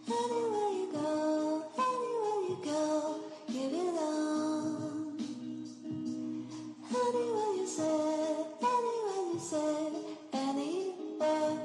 Anywhere you go, you belong. Anywhere you say, anywhere.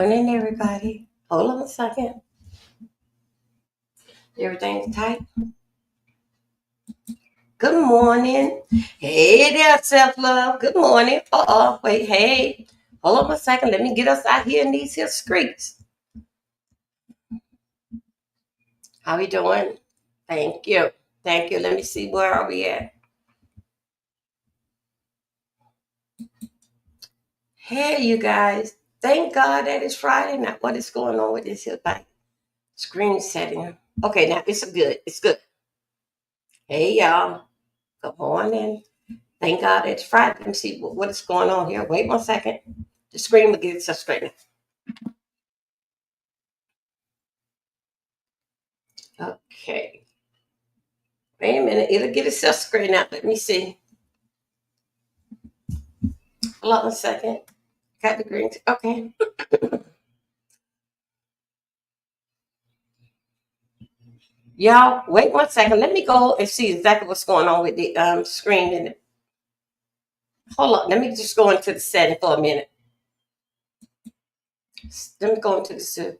morning, everybody. Hold on a second. Everything's tight. Good morning. Hey there, self love. Good morning. Wait, hey. Hold on a second. Let me get us out here in these here streets. How we doing? Thank you. Thank you. Let me see, where are we at? Hey, you guys. Thank God that it's Friday. Now, what is going on with this here like screen setting? Okay, now it's good. It's good. Hey, y'all. Good morning. Thank God it's Friday. Let me see what is going on here. Wait 1 second. The screen will get itself straightened. Okay. Wait a minute. It'll get itself straightened out. Let me see. Hold on a second. Got the green. Okay. Y'all, wait 1 second. Let me go and see exactly what's going on with the screen. Hold on. Let me just go into the setting for a minute. Let me go into the.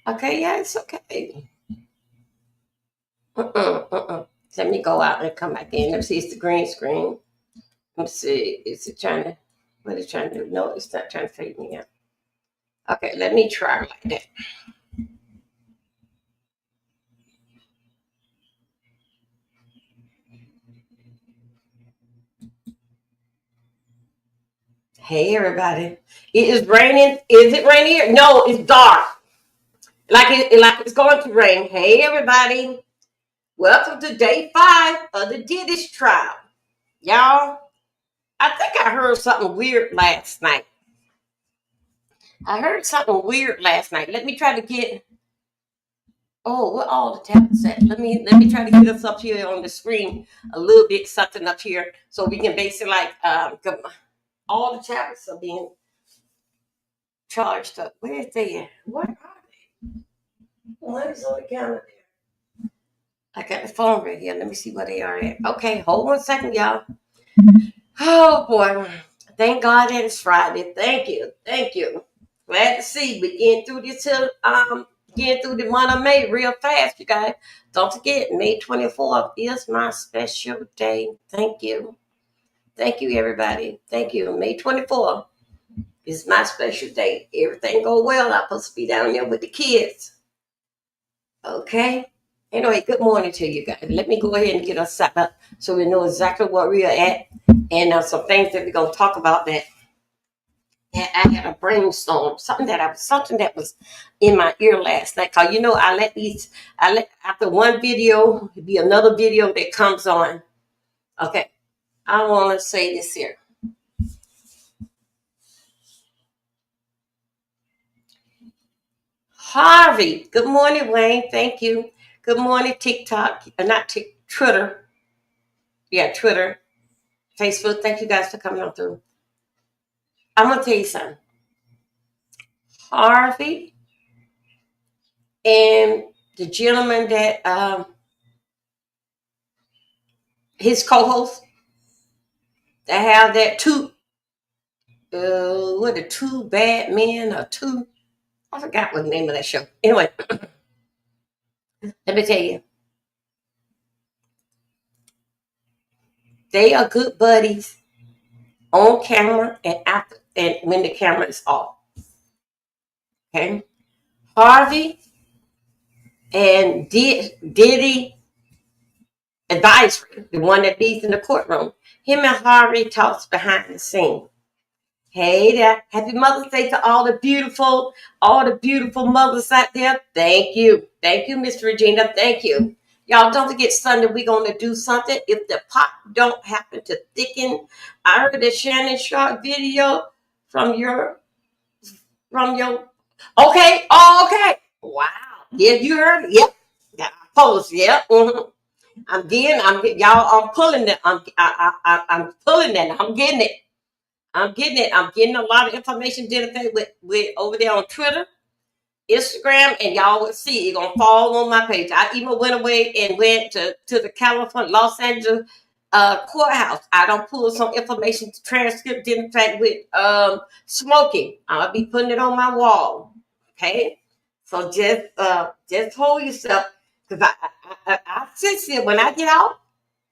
Okay, yeah, it's okay. Let me go out and come back in. Let me see. It's the green screen. Let me see. Is it trying to? What is it trying to do? No, it's not trying to fade me out. Okay, let me try like that. Hey, everybody. It is raining. Is it raining here? No, it's dark. Like it's going to rain. Hey, everybody. Welcome to day 5 of the Diddy Trial. Y'all, I think I heard something weird last night. Let me try to get. Oh, what all the tablets at? Let me try to get us up here on the screen a little bit, something up here, so we can basically all the tablets are being charged up. Where is they at? What are they? One is on the counter there. I got the phone right here. Let me see where they are at. Okay, hold 1 second, y'all. Oh boy. Thank God that it's Friday. Thank you. Thank you. Glad to see we getting through this till getting through the month of May real fast, you guys. Don't forget, May 24th is my special day. Thank you. Thank you, everybody. Thank you. May 24th is my special day. Everything go well. I'm supposed to be down there with the kids. Okay. Anyway, good morning to you guys. Let me go ahead and get us set up so we know exactly where we are at and some things that we're gonna talk about that. I had a brainstorm, something that was in my ear last night. Cause I let after one video be another video that comes on. Okay, I want to say this here. Harvey, good morning, Wayne. Thank you. Good morning, TikTok. Not Twitter. Yeah, Twitter, Facebook. Thank you guys for coming on through. I'm gonna tell you something. Harvey and the gentleman that his co-host that have that what the two bad men or two, I forgot what the name of that show. Anyway, let me tell you, they are good buddies on camera and after and when the camera is off. Okay. Harvey and Diddy advisory, the one that leads in the courtroom. Him and Harvey talks behind the scene. Hey there. Happy Mother's Day to all the beautiful mothers out there. Thank you. Thank you, Miss Regina. Thank you. Y'all don't forget Sunday we're gonna do something. If the pot don't happen to thicken, I heard the Shannon Sharp video from your okay. Oh, okay. Wow. Yeah, you heard it. Yep. Yeah, post. Yep. I'm pulling it. I'm pulling it. I'm getting it. I'm getting it. I'm getting a lot of information dedicated with over there on Twitter, Instagram, and y'all will see it gonna fall on my page. I even went away and went to the California, Los Angeles courthouse. I don't pull some information to transcript in fact with smoking. I'll be putting it on my wall. Okay, so just hold yourself because I sit here when I get out.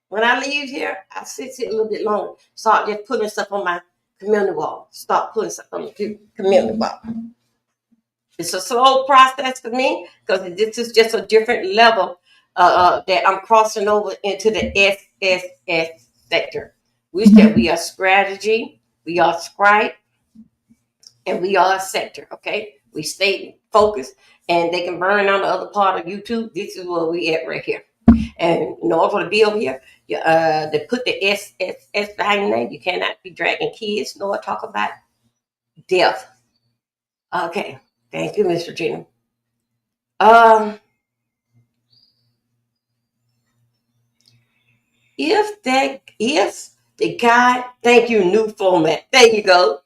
When I leave here, I sit here a little bit longer. Start just putting stuff on my community wall. Start putting stuff on the community wall. It's a slow process for me because this is just a different level that I'm crossing over into the SSS sector. We said we are strategy, we are scribe, and we are a sector. Okay, we stay focused, and they can burn on the other part of YouTube. This is where we at right here. And in order to be over here, they put the SSS behind your name. You cannot be dragging kids nor talk about death. Okay, thank you, Miss Regina. Um, if the guy, thank you, new format. There you go.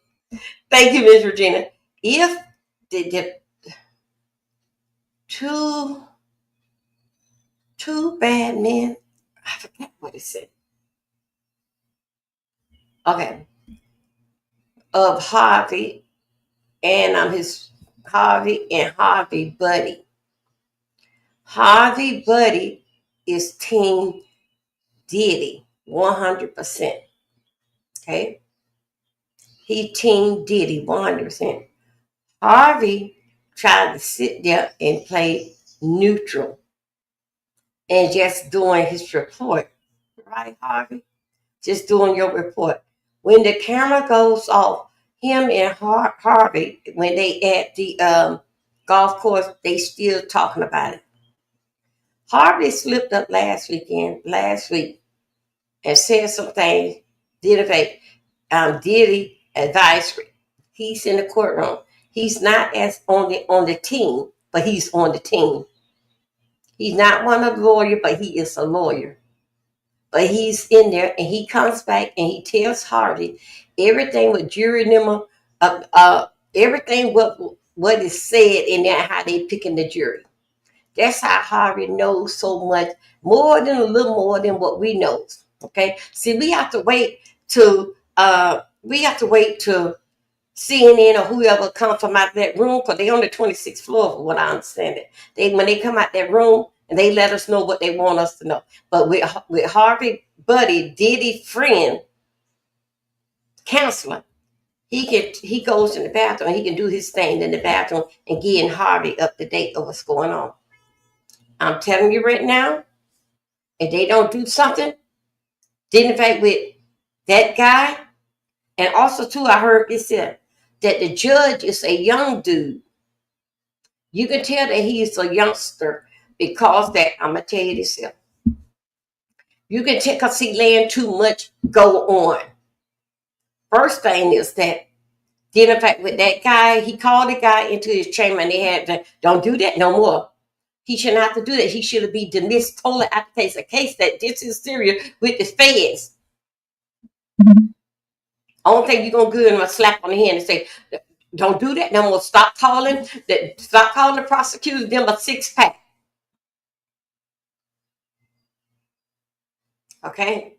Thank you, Miss Regina. If the two two bad men, I forget what it said. Okay, of Harvey and his Harvey and Harvey Buddy. Harvey Buddy is Team Diddy, 100%. Okay, he Team Diddy, 100%. Harvey tried to sit there and play neutral and just doing his report. Right, Harvey? Just doing your report. When the camera goes off, him and Harvey, when they at the golf course, they still talking about it. Harvey slipped up last week, and said some things. Diddy advisory. He's in the courtroom. He's not as on the team, but he's on the team. He's not one of the lawyers, but he is a lawyer. But he's in there, and he comes back and he tells Harvey everything with jury number, everything what is said in there, how they picking the jury. That's how Harvey knows so much more than a little more than what we know. Okay, see, we have to wait to CNN or whoever come from out that room because they on the 26th floor, for what I understand it. When they come out that room and they let us know what they want us to know. But with Harvey Buddy, Diddy friend, counselor, he goes in the bathroom. He can do his thing in the bathroom and getting Harvey up to date of what's going on. I'm telling you right now, if they don't do something, didn't fight with that guy, and also too, I heard it said that the judge is a young dude. You can tell that he's a youngster because that I'm gonna tell you this here. You can tell because he letting too much go on. First thing is that didn't fight with that guy. He called the guy into his chamber and they had to don't do that no more. He shouldn't have to do that. He should be dismissed totally after case. A case that this is serious with the feds. Only thing you're gonna give him a slap on the hand and say, "Don't do that. No more. Stop calling the prosecutors them a 6-pack." Okay,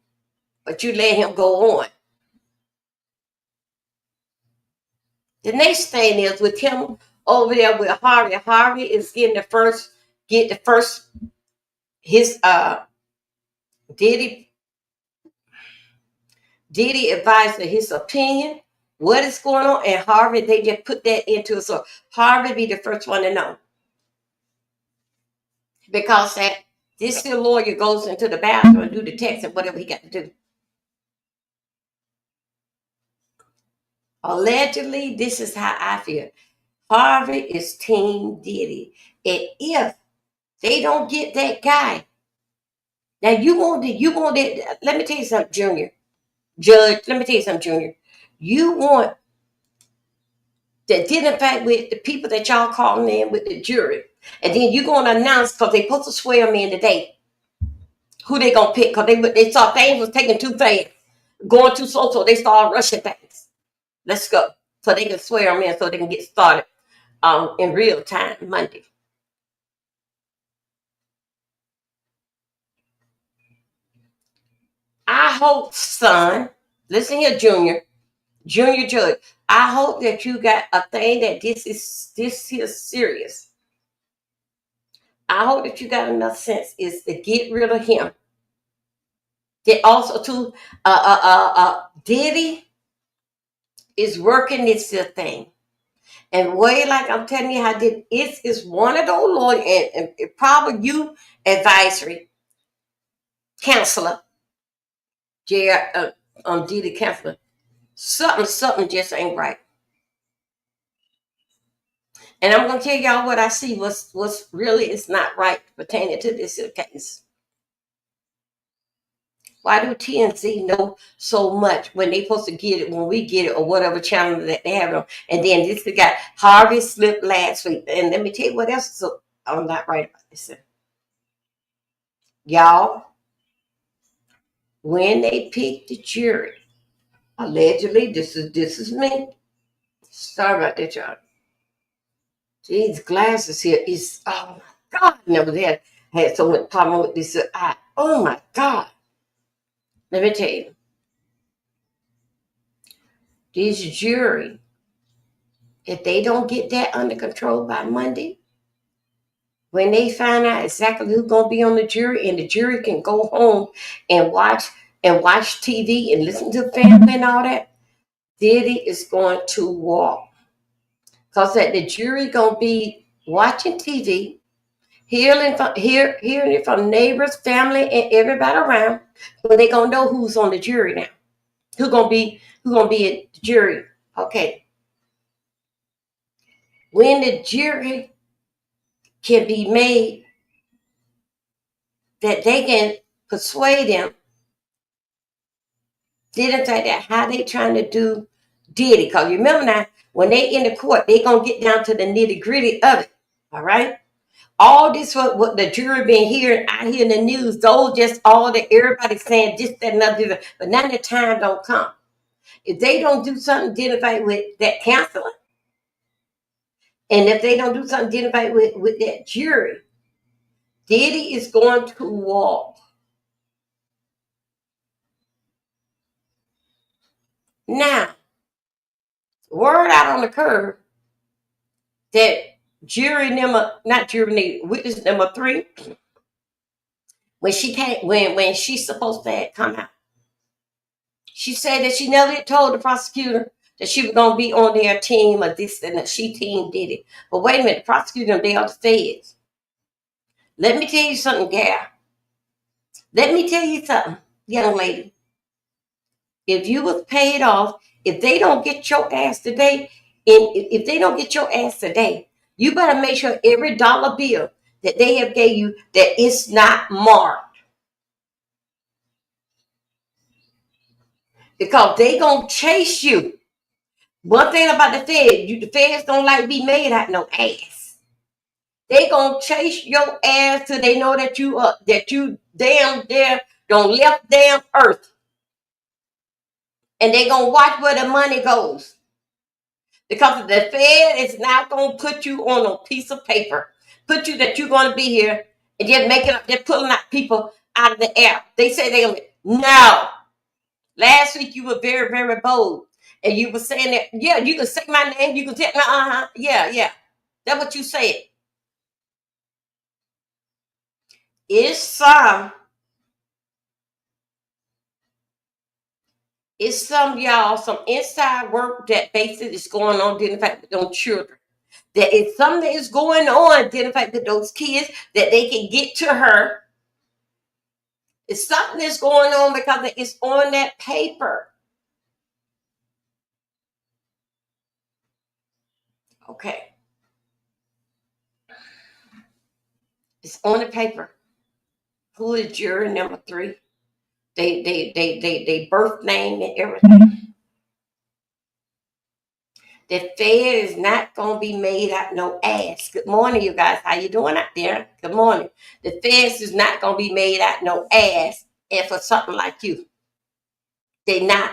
but you let him go on. The next thing is with him over there with Harvey. Harvey is get the first his Diddy Diddy advisor his opinion, what is going on, and Harvey they just put that into it. So Harvey be the first one to know because that this still lawyer goes into the bathroom and do the text and whatever he got to do. Allegedly, this is how I feel. Harvey is Team Diddy, and if they don't get that guy, now you want it. Let me tell you something, Junior Judge. Let me tell you something, Junior. You want that did in fact with the people that y'all calling in with the jury. And then you're going to announce, because they supposed to swear them in today, who they going to pick. Because they saw things was taking too fast, going too slow, so they started rushing things. Let's go. So they can swear them in so they can get started in real time Monday. I hope, son, listen here, Junior Judge. I hope that you got a thing that this is serious. I hope that you got enough sense is to get rid of him. That also too, Diddy is working this thing. And way like I'm telling you how did it is one of those lawyers and probably you advisory counselor, Diddy counselor. Something just ain't right. And I'm gonna tell y'all what I see. What's really is not right pertaining to this case. Why do TNC know so much when they supposed to get it when we get it or whatever channel that they have it on? And then this guy Harvey slipped last week. And let me tell you what else. So I'm not right about this. Y'all, when they picked the jury, allegedly, this is me. Sorry about that, y'all. These glasses here is oh my god, never had so much problem with this eye. Oh my god. Let me tell you, this jury, if they don't get that under control by Monday, when they find out exactly who's gonna be on the jury, and the jury can go home and watch TV and listen to family and all that, Diddy is going to walk. Because that the jury gonna be watching TV, hearing it from neighbors, family, and everybody around, but they gonna know who's on the jury now. Who gonna be in the jury? Okay. When the jury can be made that they can persuade them, didn't say that how they trying to do Diddy. Because you remember now, when they in the court, they gonna get down to the nitty gritty of it. All right. All this what the jury been hearing out here in the news, those just all that everybody's saying this, that, and other, but now the time don't come. If they don't do something identified with that counselor, and if they don't do something identified with that jury, Diddy is going to walk. Now, word out on the curve that witness number 3, when she came, when she's supposed to have come out, she said that she never told the prosecutor that she was going to be on their team or this and that she team did it. But wait a minute, the prosecutor, they are the feds. Let me tell you something, gal. Let me tell you something, young lady. If you was paid off, if they don't get your ass today, and if they don't get your ass today, you better make sure every dollar bill that they have gave you that it's not marked. Because they gonna chase you. One thing about the the feds don't like to be made out no ass. They gonna chase your ass till they know that you damn there don't left damn earth. And they gonna watch where the money goes. Because the Fed is not gonna put you on a piece of paper, put you that you're gonna be here and just making up, they're pulling out people out of the air. They say they're gonna no. Last week you were very, very bold. And you were saying that, yeah, you can say my name, you can tell me, yeah. That's what you said. It's y'all, some inside work that basically is going on dealing with those children. That is something that is going on dealing with those kids that they can get to her. It's something that's going on because it's on that paper. Okay. It's on the paper. Who is jury number 3? They birth name and everything. The Fed is not gonna be made out no ass. Good morning, you guys. How you doing out there? Good morning. The Feds is not gonna be made out no ass, and for something like you, they not.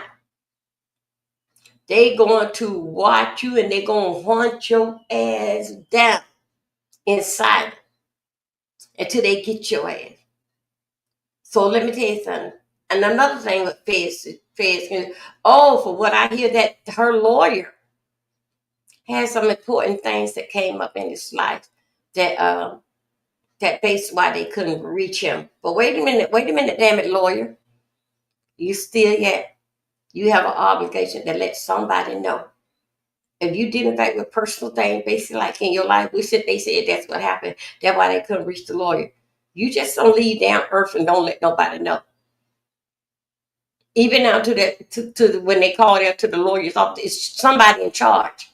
They going to watch you and they gonna hunt your ass down inside until they get your ass. So let me tell you something. And another thing with Feds, oh, for what I hear, that her lawyer had some important things that came up in his life that that based why they couldn't reach him. But wait a minute, damn it, lawyer, you still yet you have an obligation to let somebody know. If you did in fact with personal things, basically like in your life, we said they said that's what happened. That's why they couldn't reach the lawyer. You just don't leave down earth and don't let nobody know. Even now to that when they call there to the lawyer's office, it's somebody in charge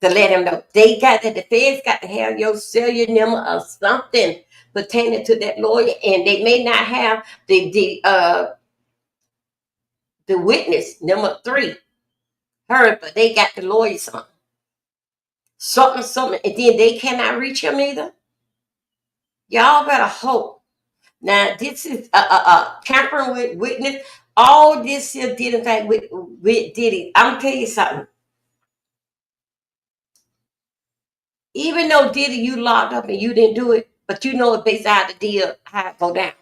to let him know. They got that the feds got to have your cellular number or something pertaining to that lawyer, and they may not have the witness number three heard, but they got the lawyer something, and then they cannot reach him either. Y'all better hope. Now this is tampering with witness. All this here did in fact with Diddy. I'm gonna tell you something. Even though Diddy you locked up and you didn't do it, but you know it based out the deal how it go down.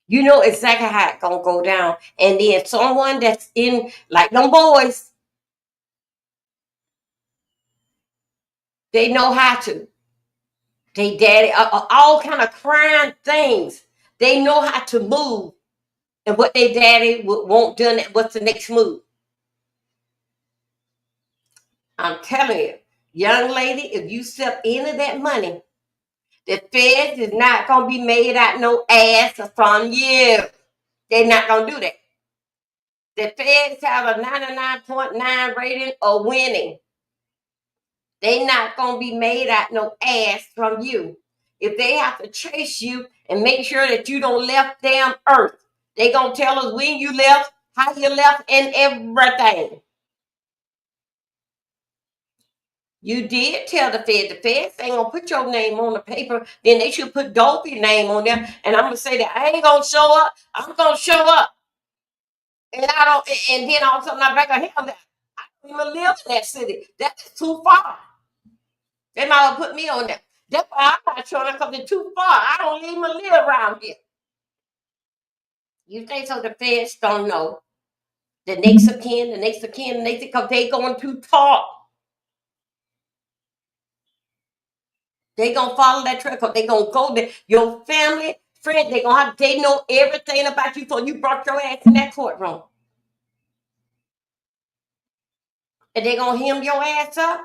You know exactly how it gonna go down. And then someone that's in like them boys, they know how to. They daddy all kind of crime things. They know how to move and what they daddy won't done. What's the next move? I'm telling you, young lady, if you step into that money, the feds is not gonna be made out no ass from you. They're not gonna do that. The feds have a 99.9 rating of winning. They not gonna be made out no ass from you. If they have to chase you and make sure that you don't left damn earth, they gonna tell us when you left, how you left, and everything. You did tell the Fed. The Feds ain't gonna put your name on the paper. Then they should put Dopey's name on there. And I'm gonna say that I ain't gonna show up. I'm gonna show up. And I don't. And then all of a sudden I'm back on hell. I don't even live in that city. That's too far. They might have put me on there. That's why I'm not showing up because it's too far. I don't even live around here. You think so? The Feds don't know. The next of kin, the next of kin, the next because they going too far. They gonna follow that track. They gonna go there. Your family, friend, they gonna have. They know everything about you. So you brought your ass in that courtroom, and they gonna hem your ass up.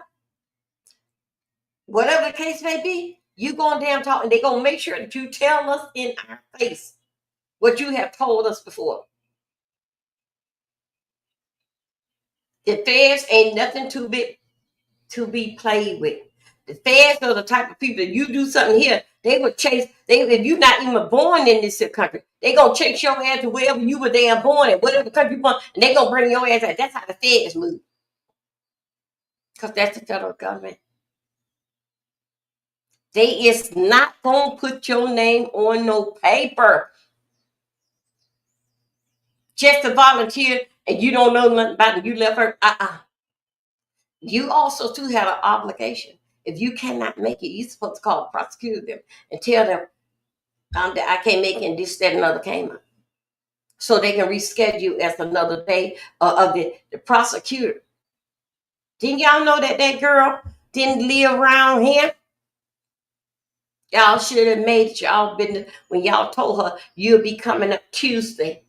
Whatever the case may be, you going damn talk, and they gonna make sure that you tell us in our face what you have told us before. The feds ain't nothing too big to be played with. The feds are the type of people. If you do something here, they would chase. They if you're not even born in this country, they gonna chase your ass to wherever you were damn born in, whatever country you born, and they gonna bring your ass out. That's how the feds move, because that's the federal government. They is not gonna put your name on no paper just to volunteer, and you don't know nothing about it. You left her. You also too had an obligation. If you cannot make it, you're supposed to call the prosecutor them and tell them I can't make it, and this, that, and another came up. So they can reschedule as another day of the prosecutor. Didn't y'all know that that girl didn't live around here? Y'all should have made it y'all business when y'all told her you'll be coming up Tuesday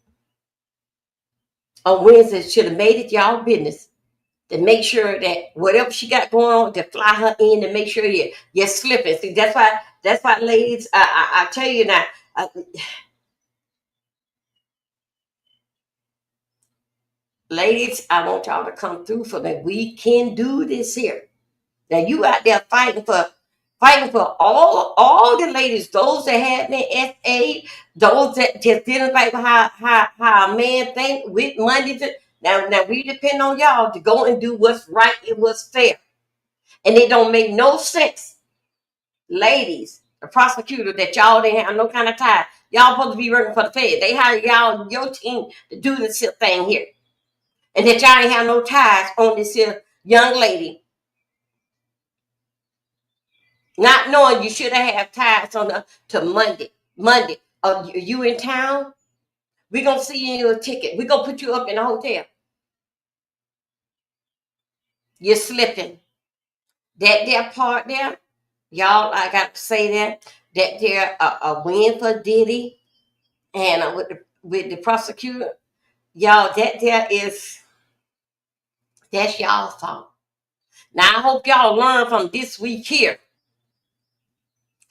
or Wednesday. Should have made it y'all business to make sure that whatever she got going on, to fly her in to make sure you're slipping. See, that's why, ladies. I tell you now. Ladies, I want y'all to come through for that. We can do this here. Now you out there fighting for all the ladies, those that had their SA, those that just didn't like how a man think with money. Now we depend on y'all to go and do what's right and what's fair. And it don't make no sense, ladies, the prosecutor that y'all didn't have no kind of tie. Y'all supposed to be working for the Fed. They hire y'all, your team, to do this thing here. And that y'all ain't have no ties on this here young lady. Not knowing you should have ties on to Monday. You in town? We're going to see you in a ticket. We're going to put you up in a hotel. You're slipping. That part there, y'all, I got to say that there a win for Diddy and with the prosecutor, y'all, that's y'all fault. Now I hope y'all learn from this week here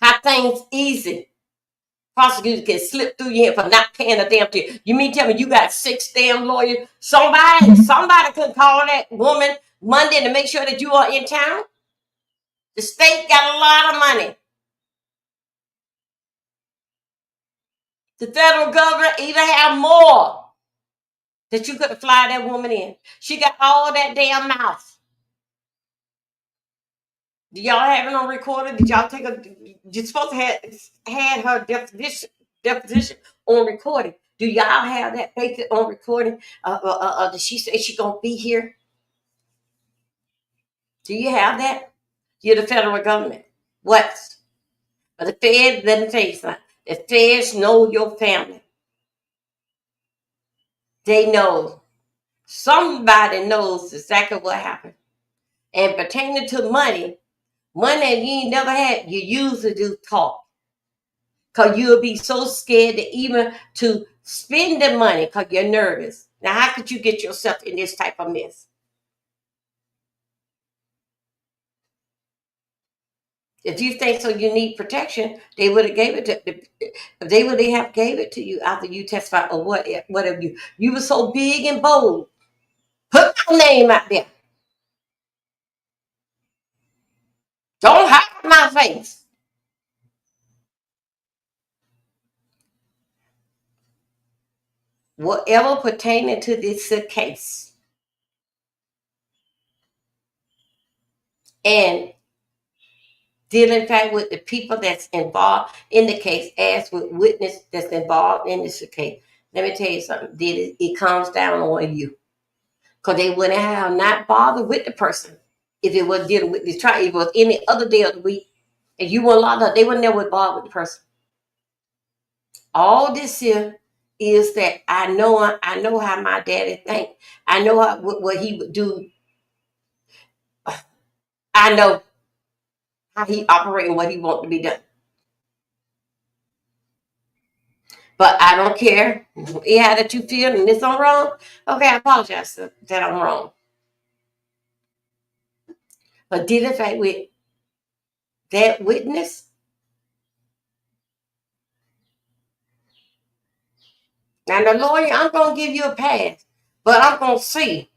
how things easy. Prosecutors can slip through your hand for not paying a damn thing. You mean tell me you got 6 damn lawyers? Somebody could call that woman Monday to make sure that you are in town. The state got a lot of money. The federal government even have more that you could fly that woman in. She got all that damn mouth. Do y'all have it on recording? Did y'all take a? You're supposed to have had her deposition on recording. Do y'all have that paper on recording? Did she say she gonna be here? Do you have that? You're the federal government. What? But the feds, let me tell you something. The feds know your family. They know. Somebody knows exactly what happened. And pertaining to money that you ain't never had, you usually do talk. Because you'll be so scared to even to spend the money because you're nervous. Now, how could you get yourself in this type of mess? If you think so, you need protection. They would have gave it to. They would have gave it to you after you testified or whatever you were so big and bold. Put my name out there. Don't hide my face. Whatever pertaining to this case, and dealing in fact with the people that's involved in the case, as with witness that's involved in this case. Let me tell you something. It comes down on you. Because they wouldn't have not bothered with the person if it was dealing with this trial. If it was any other day of the week, and you weren't locked up, they would never bother with the person. All this here is that I know how my daddy think. I know what he would do. I know how he operate and what he want to be done. But I don't care. Yeah, that you feel and this I'm wrong. Okay, I apologize that I'm wrong. But did in fact with that witness, now the lawyer, I'm gonna give you a pass, but I'm gonna see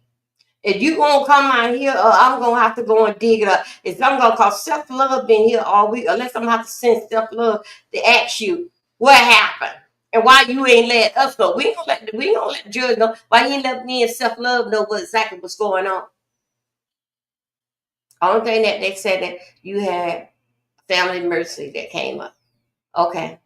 if you gonna come out here, or I'm gonna have to go and dig it up. If I'm gonna call self love been here all week, unless I'm gonna have to send self love to ask you what happened and why you ain't let us know. We ain't gonna let the judge know why you ain't let me and self love know what exactly what's going on. Only thing that they said that you had family mercy that came up. Okay.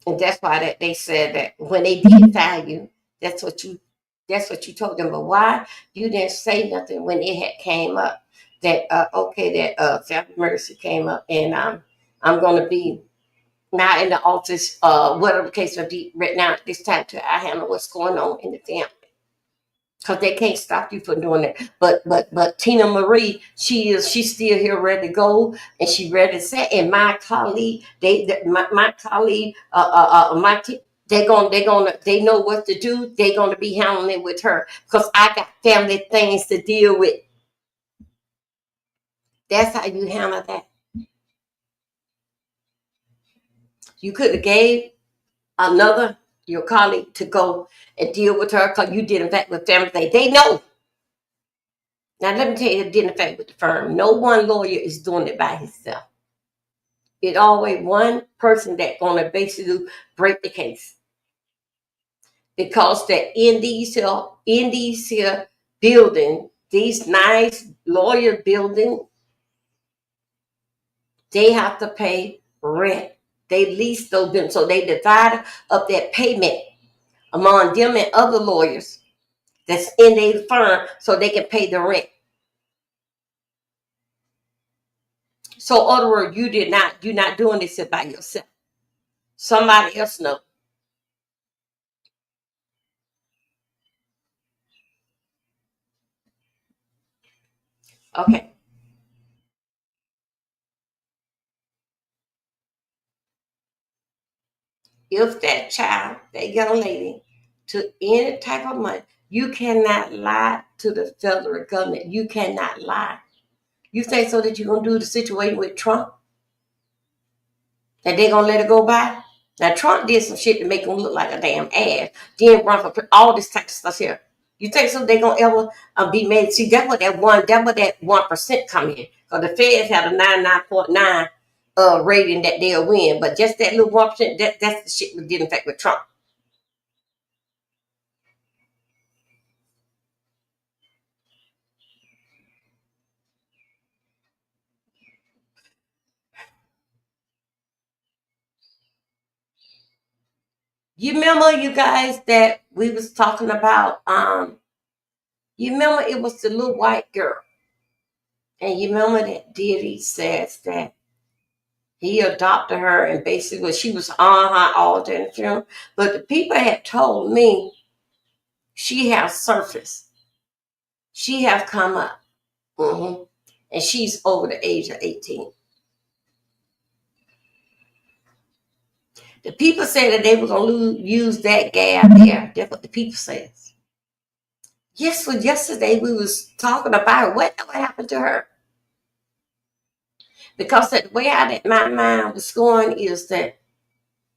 And that's why that they said that when they did file you, that's what you that's what you told them. But why you didn't say nothing when it had came up that okay that family mercy came up and I'm gonna be not in the office, whatever the case may be right now at this time to I handle what's going on in the family. Because they can't stop you from doing that. But Tina Marie, she's still here ready to go and she ready to say. And my colleague, my colleague, they know what to do. They're gonna be handling it with her because I got family things to deal with. That's how you handle that. You could have gave another your colleague to go and deal with her because you did in fact with family things. They know. Now, let me tell you, it didn't affect with the firm. No one lawyer is doing it by himself. It's always one person that's going to basically break the case. Because that in these here building, these nice lawyer building, they have to pay rent. They lease those buildings. So they divide up that payment among them and other lawyers that's in their firm so they can pay the rent. So, in other words, you're not doing this by yourself. Somebody else know. Okay. If that child, that young lady, took any type of money, you cannot lie to the federal government. You cannot lie. You think so that you're gonna do the situation with Trump? That they gonna let it go by? Now Trump did some shit to make him look like a damn ass. Then run for all this type of stuff here. You think so they gonna ever be made? See, that's what that 1% come in. Because the Feds had a 99.9 rating that they'll win, but just that little 1%, that's the shit we did in fact with Trump. You remember, you guys, that we was talking about? You remember it was the little white girl, and you remember that Diddy says that he adopted her, and basically she was on her altar in the funeral. But the people had told me she has surfaced. She have come up, hmm and she's over the age of 18. The people said that they were going to use that gal there. That's what the people says. Yes, well, yesterday we was talking about what happened to her. Because the way my mind was going is that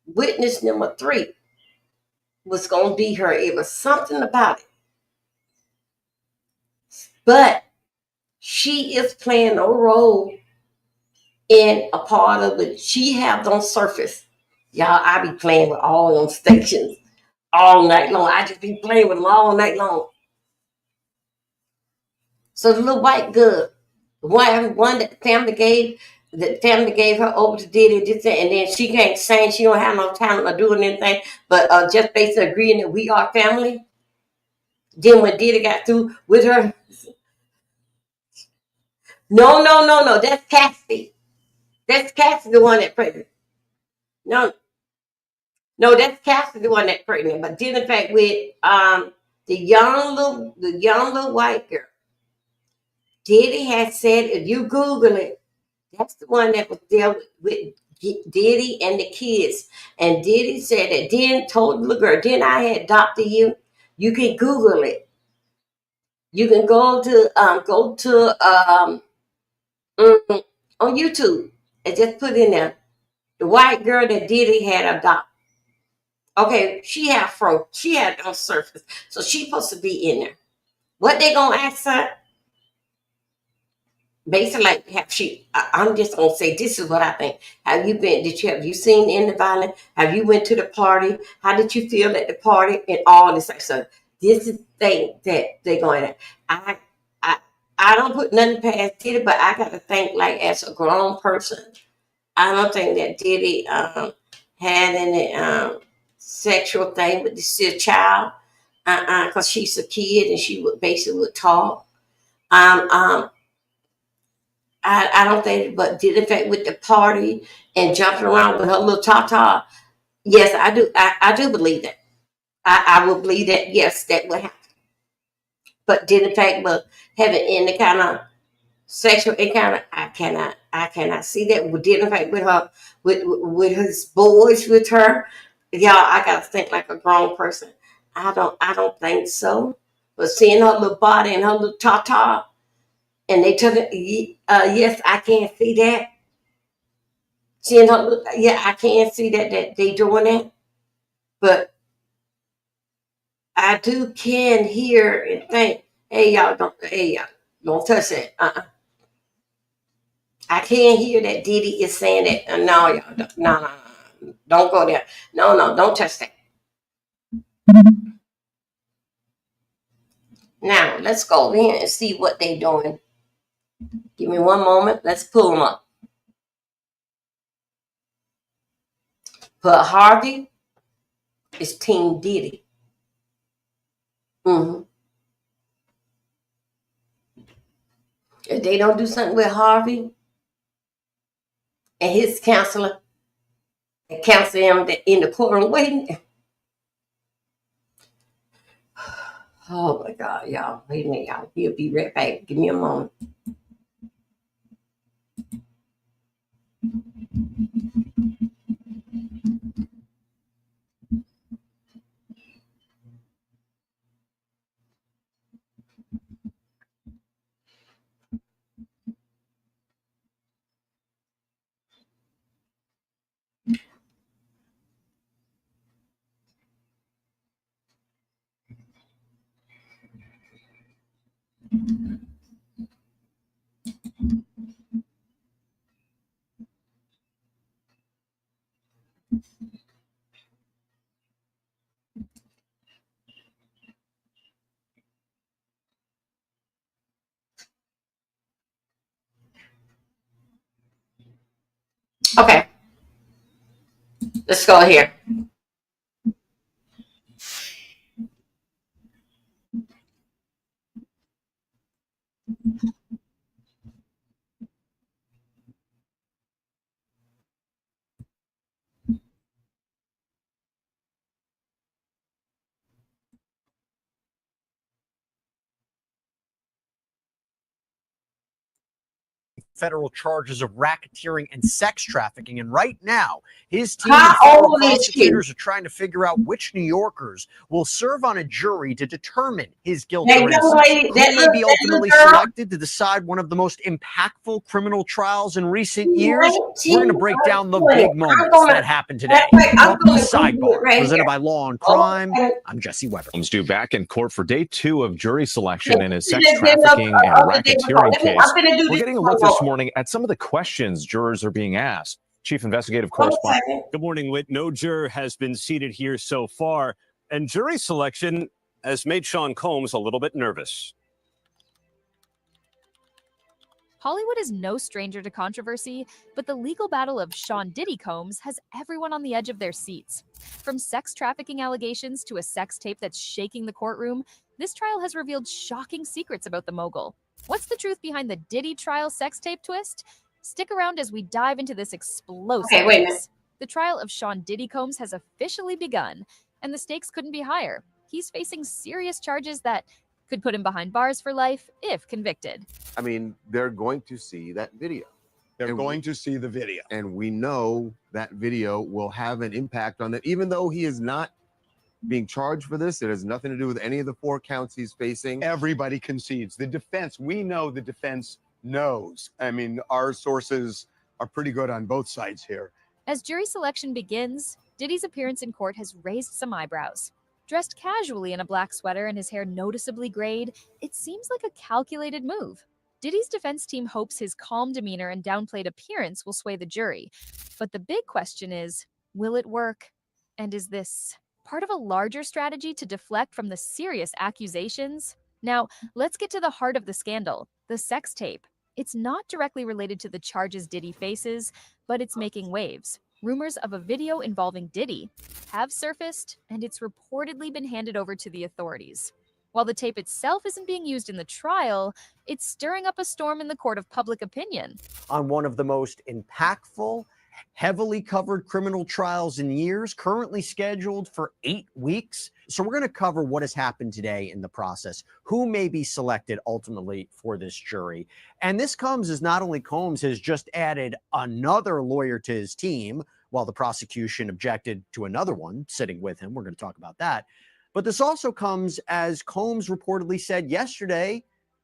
witness number 3 was going to be her. It was something about it. But she is playing a role in a part of it. She have on surface. Y'all, I be playing with all them stations all night long. I just be playing with them all night long. So the little white girl, one that the family gave her over to Diddy, and then she can't sing. She don't have no talent or doing anything, but just basically agreeing that we are family. Then when Diddy got through with her, no, no, no, no, that's Cassidy. That's Cassidy, the one that pregnant. No, no, that's Cassidy, the one that pregnant. But then in fact with the young little white girl, Diddy had said if you Google it, that's the one that was there with Diddy and the kids. And Diddy said that then told the little girl, then I had adopted you. You can Google it. You can go to mm, on YouTube and just put in there the white girl that Diddy had adopted. Okay, she had no surface, so she's supposed to be in there. What they gonna ask her? Basically, like, I'm just gonna say this is what I think. Have you been? Have you seen in the violence? Have you went to the party? How did you feel at the party? And all this stuff. This is the thing that they're going to. I I I don't put nothing past Diddy, but I got to think like as a grown person. I don't think that Diddy had any sexual thing with this child, because she's a kid and she would basically would talk. Um, um, I don't think, but did in fact with the party and jumping around with her little tata. Yes, I do. I do believe that. I will believe that. Yes, that would happen. But did in fact, but having any kind of sexual encounter, I cannot see that. We did in fact with his boys with her. Y'all, I gotta think like a grown person. I don't think so. But seeing her little body and her little tata, and they took it. Yes, I can't see that. Seeing her, yeah, I can't see that they doing that. But I do can hear and think, hey y'all, don't touch that. I can't hear that Diddy is saying that. No, y'all, no, no, no, don't go there. No, no, don't touch that. Now let's go over here and see what they doing. Give me one moment. Let's pull them up. But Harvey is Team Diddy. hmm If they don't do something with Harvey and his counselor, and counsel him in the courtroom waiting. Oh my God, y'all. Wait a minute, y'all. He'll be right back. Give me a moment. Okay, let's go here. Federal charges of racketeering and sex trafficking. And right now, his team How and federal old is she? prosecutors are trying to figure out which New Yorkers will serve on a jury to determine his guilt That or young innocence. lady, Who that may be little ultimately girl, selected to decide one of the most impactful criminal trials in recent years? We're going to break down the big moments that happened today. Welcome to Sidebar, presented by Law and Crime. I'm Jesse Weber. Holmes due back in court for day 2 of jury selection in his sex trafficking and racketeering case. We're getting a look this morning at some of the questions jurors are being asked. Chief Investigative Correspondent. Good morning, Whit. No juror has been seated here so far, and jury selection has made Sean Combs a little bit nervous. Hollywood is no stranger to controversy, but the legal battle of Sean Diddy Combs has everyone on the edge of their seats. From sex trafficking allegations to a sex tape that's shaking the courtroom, this trial has revealed shocking secrets about the mogul. What's the truth behind the Diddy Trial sex tape twist? Stick around as we dive into this explosive case. The trial of Sean Diddy Combs has officially begun, and the stakes couldn't be higher. He's facing serious charges that could put him behind bars for life if convicted. I mean, they're going to see that video. They're going to see the video. And we know that video will have an impact on that. Even though he is not being charged for this, it has nothing to do with any of the 4 counts he's facing. Everybody concedes. The defense, we know the defense knows. I mean, our sources are pretty good on both sides here. As jury selection begins, Diddy's appearance in court has raised some eyebrows. Dressed casually in a black sweater and his hair noticeably grayed, it seems like a calculated move. Diddy's defense team hopes his calm demeanor and downplayed appearance will sway the jury. But the big question is, will it work? And is this part of a larger strategy to deflect from the serious accusations? Now, let's get to the heart of the scandal, the sex tape. It's not directly related to the charges Diddy faces, but it's making waves. Rumors of a video involving Diddy have surfaced, and it's reportedly been handed over to the authorities. While the tape itself isn't being used in the trial, it's stirring up a storm in the court of public opinion. On one of the most impactful, heavily covered criminal trials in years, currently scheduled for 8 weeks. So we're going to cover what has happened today in the process, who may be selected ultimately for this jury. And this comes as not only Combs has just added another lawyer to his team, while the prosecution objected to another one sitting with him. We're going to talk about that. But this also comes as Combs reportedly said yesterday,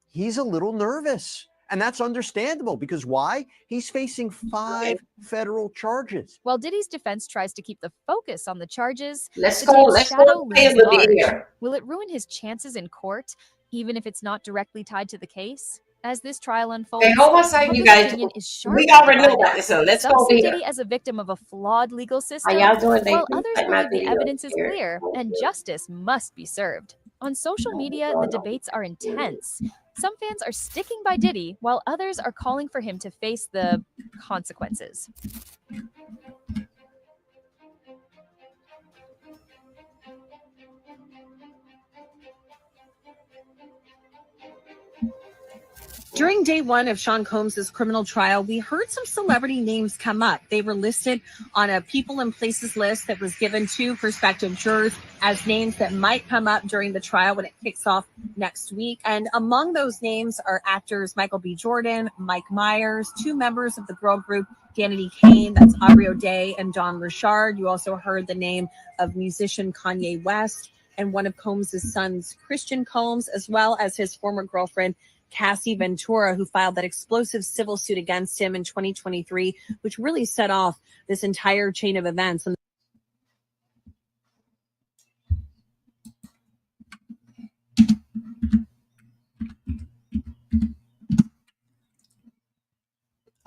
he's a little nervous. And that's understandable because why? He's facing 5 federal charges. While Diddy's defense tries to keep the focus on the charges, Let's the go. tape's Let's shadow go. looms large. Will it ruin his chances in court, even if it's not directly tied to the case? As this trial unfolds, Okay, hold on a second, you guys. opinion is We sharply already know divided. about this, so let's Some go see here. Diddy as a victim of a flawed legal system, How y'all doing? while They others like my believe the video evidence is here. clear and justice must be served. On social media, the debates are intense. Some fans are sticking by Diddy, while others are calling for him to face the consequences. During day one of Sean Combs' criminal trial, we heard some celebrity names come up. They were listed on a people and places list that was given to prospective jurors as names that might come up during the trial when it kicks off next week. And among those names are actors Michael B. Jordan, Mike Myers, two members of the girl group Danity Kane, that's Aubrey O'Day and Don Richard. You also heard the name of musician Kanye West and one of Combs' sons, Christian Combs, as well as his former girlfriend, Cassie Ventura, who filed that explosive civil suit against him in 2023, which really set off this entire chain of events.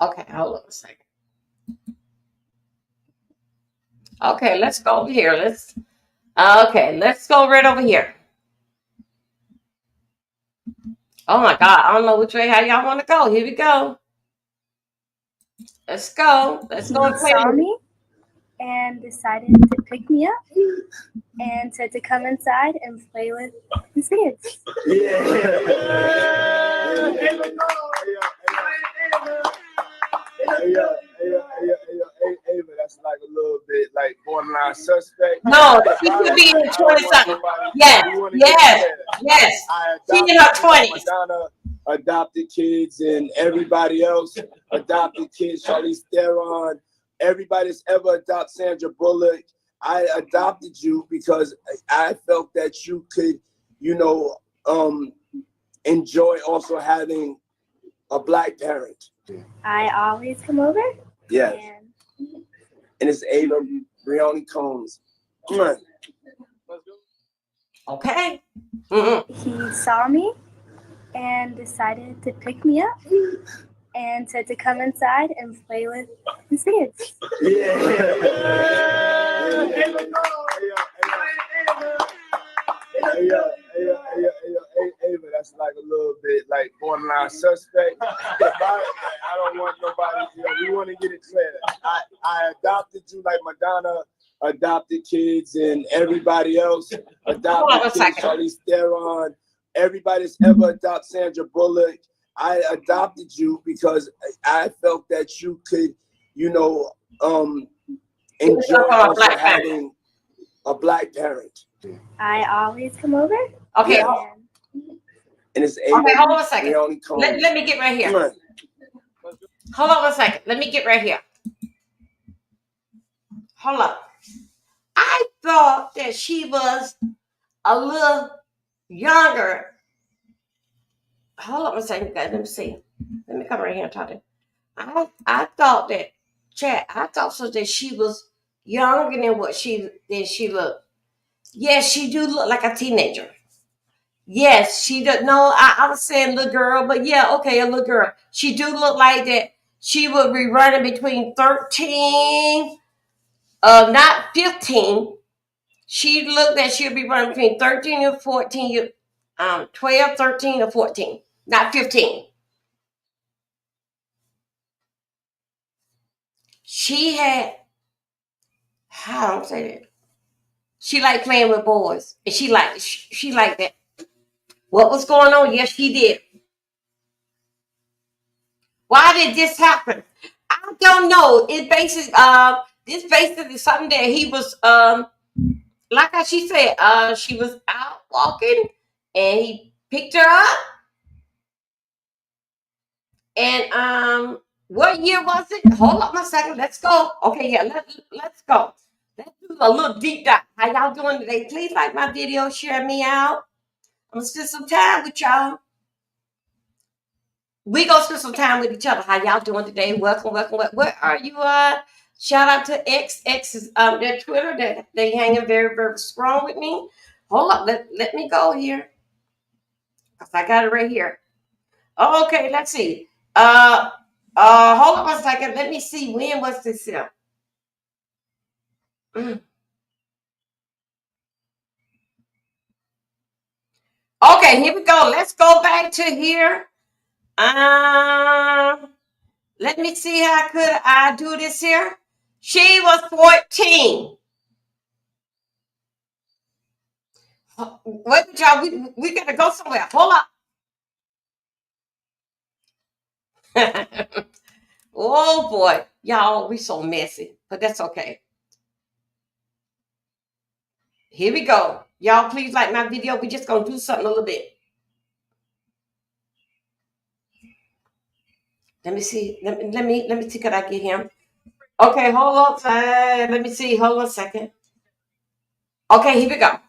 Okay, hold on a second. Okay, let's go over here. Let's go right over here. Oh my God, I don't know which way how y'all want to go. Here we go. Let's go. Let's go and play. Saw me and decided to pick me up and said to come inside and play with his kids. That's like a little bit like borderline suspect. No, she could be in 20-something. Yes. She in her 20s. Madonna adopted kids and everybody else adopted kids. Charlize Theron, everybody that's ever adopted Sandra Bullock. I adopted you because I felt that you could, enjoy also having a black parent. I always come over. Yes. And it's Ava Brioni Combs. Come on. Okay. He saw me and decided to pick me up and said to come inside and play with his kids. Ava, that's like a little bit like borderline suspect. I don't want nobody, we want to get it clear. I adopted you like Madonna adopted kids and everybody else adopted kids. Charlize Theron, everybody that's ever adopted Sandra Bullock. I adopted you because I felt that you could, enjoy also having a black parent. I always come over. Okay. And it's Ava. Okay, hold on a second. Let me get right here. Hold on a second. Let me get right here. Hold up. I thought that she was a little younger. Hold on a second, guys. Let me see. Let me come right here and talk to you. I thought that, I thought so that she was younger than what she looked. Yes, she do look like a teenager. Yes, she does. No, I was saying little girl, but yeah, okay, a little girl. She do look like that. She would be running between 13, not 15. She looked that she'll be running between 13 and 14, 12, 13, or 14, not 15. She had, how do I say that? She liked playing with boys, and she liked that. What was going on? Yes, she did. Why did this happen? I don't know. This basically something that he was like how she said, she was out walking and he picked her up. And what year was it? Hold up a second. Let's go. Okay, yeah, let's go. Let's do a little deep dive. How y'all doing today? Please like my video, share me out. I'm gonna spend some time with y'all. We gonna spend some time with each other. How y'all doing today? Welcome. Where are you? Shout out to X is their Twitter that they hanging very, very strong with me. Hold up, let me go here. Cause I got it right here. Okay, let's see. Hold on a second. Let me see. When was this here? Okay, here we go. Let's go back to here. Let me see how could I do this here. She was 14. Wait, y'all. We gotta go somewhere. Hold up. Oh boy, y'all, we so messy, but that's okay. Here we go. Y'all, please like my video. We just gonna do something a little bit. Let me see. Let me see. Could I get him? Okay, hold on. Let me see. Hold on a second. Okay, here we go.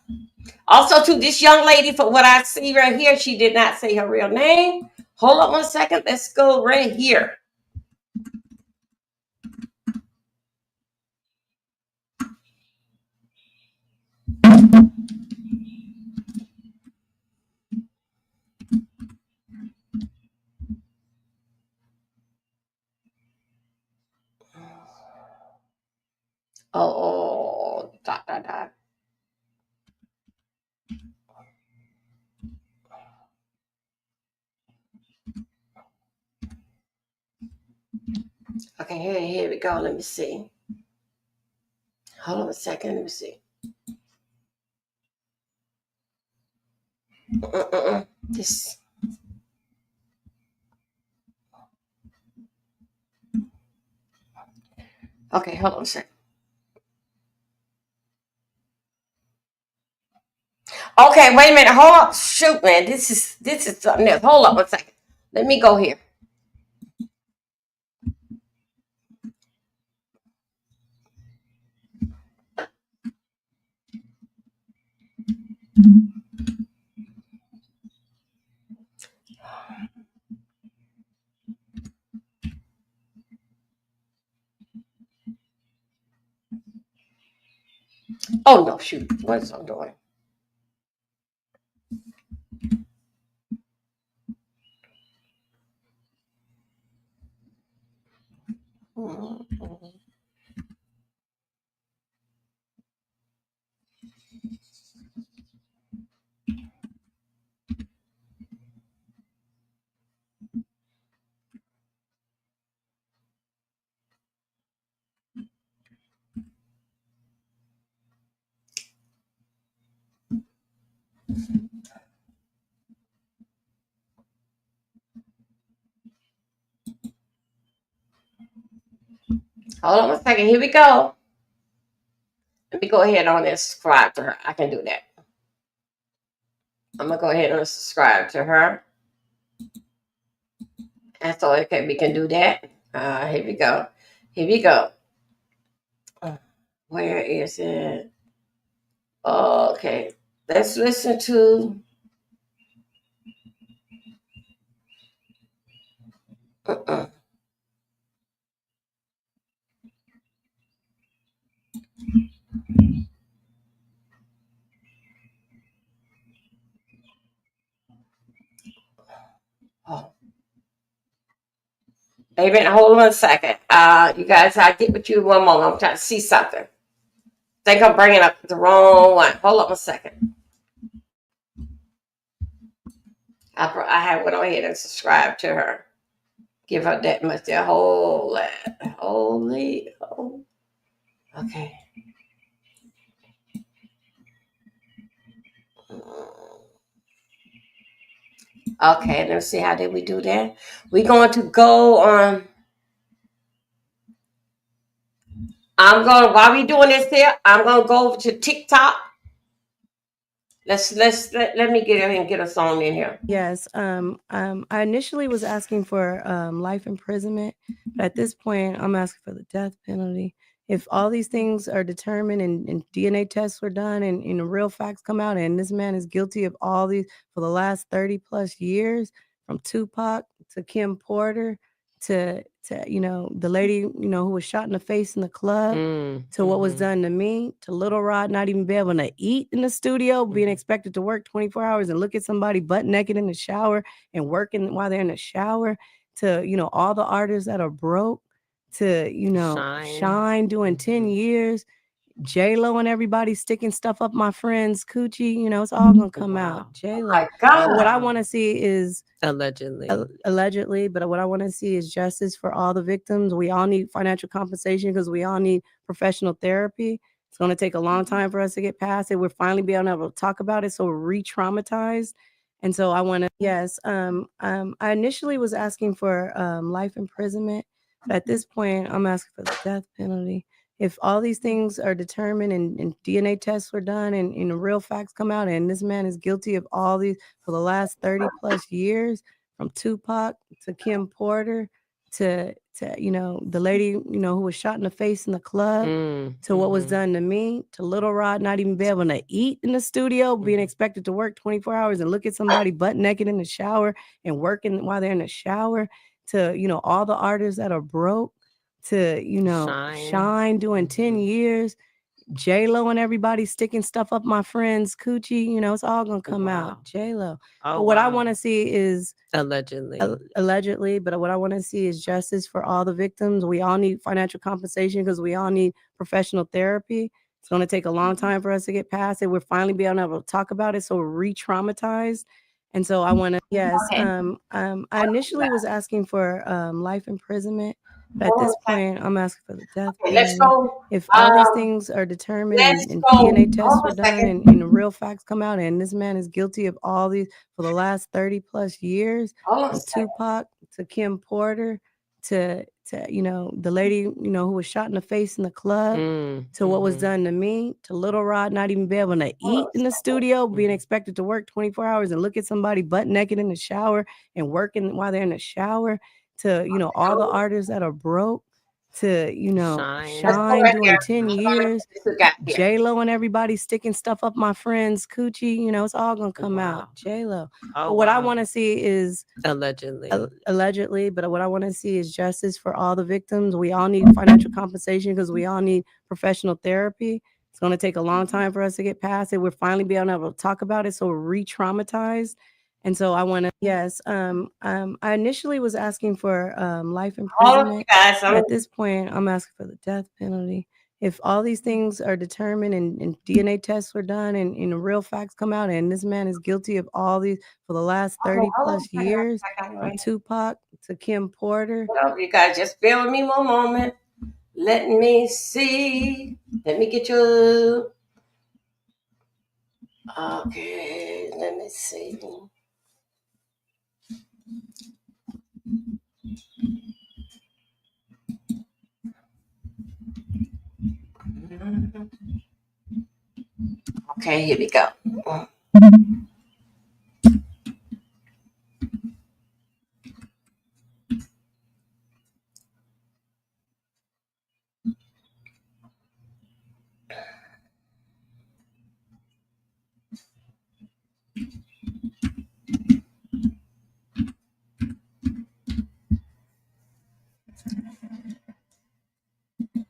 Also, to this young lady, for what I see right here, she did not say her real name. Hold on one second. Let's go right here. Oh, dot, dot, dot. Okay, here we go. Let me see. Hold on a second. Let me see. This. Okay, hold on a second. Okay, wait a minute. Hold up. Shoot, man. This is something else. Hold up one second. Let me go here. Oh no, shoot. What is I'm doing? Hold on one second. Here we go. Let me go ahead on and subscribe to her. I can do that. I'm gonna go ahead and subscribe to her. That's all. Okay, we can do that. Here we go. Here we go. Where is it? Okay, let's listen to. Uh-uh. Oh. Baby, hold on a second. You guys, I'll get with you one moment. I'm trying to see something. Think I'm bringing up the wrong one. Hold on a second. I have went on ahead and subscribed to her. Give her that much. That whole lot. Holy. Oh. Okay. Okay, let's see how did we do that. We're going to go on. While we doing this here, I'm gonna go over to TikTok. Let me get in and get us on in here. Yes. I initially was asking for life imprisonment, but at this point, I'm asking for the death penalty. If all these things are determined and DNA tests were done and real facts come out, and this man is guilty of all these for the last 30 plus years, from Tupac to Kim Porter to the lady who was shot in the face in the club, to what was done to me, to Little Rod not even be able to eat in the studio, being expected to work 24 hours and look at somebody butt naked in the shower and working while they're in the shower, to all the artists that are broke, to Shine doing 10 years, J-Lo and everybody sticking stuff up my friend's coochie, it's all gonna come out. J-Lo. My God. What I want to see is Allegedly. allegedly, but what I want to see is justice for all the victims. We all need financial compensation because we all need professional therapy. It's going to take a long time for us to get past it. We're finally being able to talk about it, so we're re-traumatized. And so I want to, yes, I initially was asking for life imprisonment, but at this point, I'm asking for the death penalty. If all these things are determined and DNA tests were done and the real facts come out, and this man is guilty of all these for the last 30 plus years, from Tupac to Kim Porter to the lady who was shot in the face in the club, to what was done to me, to Little Rod not even be able to eat in the studio, being expected to work 24 hours and look at somebody butt naked in the shower and working while they're in the shower, to all the artists that are broke, to Shine doing 10 years, J-Lo and everybody sticking stuff up my friend's coochie, it's all gonna come out. J-Lo. But what I want to see is allegedly, but what I want to see is justice for all the victims. We all need financial compensation because we all need professional therapy. It's going to take a long time for us to get past it. We're finally being able to talk about it, so we're re-traumatized. And so I want to, yes, I initially was asking for life imprisonment, but at this point, I'm asking for the death Okay, let's penalty. go. If all these things are determined and DNA tests were done and the real facts come out, and this man is guilty of all these for the last 30 plus years, from Tupac to Kim Porter to the lady who was shot in the face in the club, to what was done to me, to Little Rod not even be able to eat in the studio, being expected to work 24 hours and look at somebody butt naked in the shower and working while they're in the shower, to all the artists that are broke, to Shine doing 10 years, J-Lo and everybody sticking stuff up my friend's coochie, it's all gonna come out. J-Lo. But what I want to see is allegedly, but what I want to see is justice for all the victims. We all need financial compensation because we all need professional therapy. It's going to take a long time for us to get past it. We're finally being able to talk about it, so we're re-traumatized. And so I want to, yes, I initially was asking for life imprisonment. At this point, I'm asking for the death penalty. If all these things are determined and DNA tests were done and the real facts come out, and this man is guilty of all these for the last 30 plus years, from Tupac to Kim Porter. Well, you guys just bear with me one moment. Let me see. Let me get you. Okay, let me see. Okay, here we go.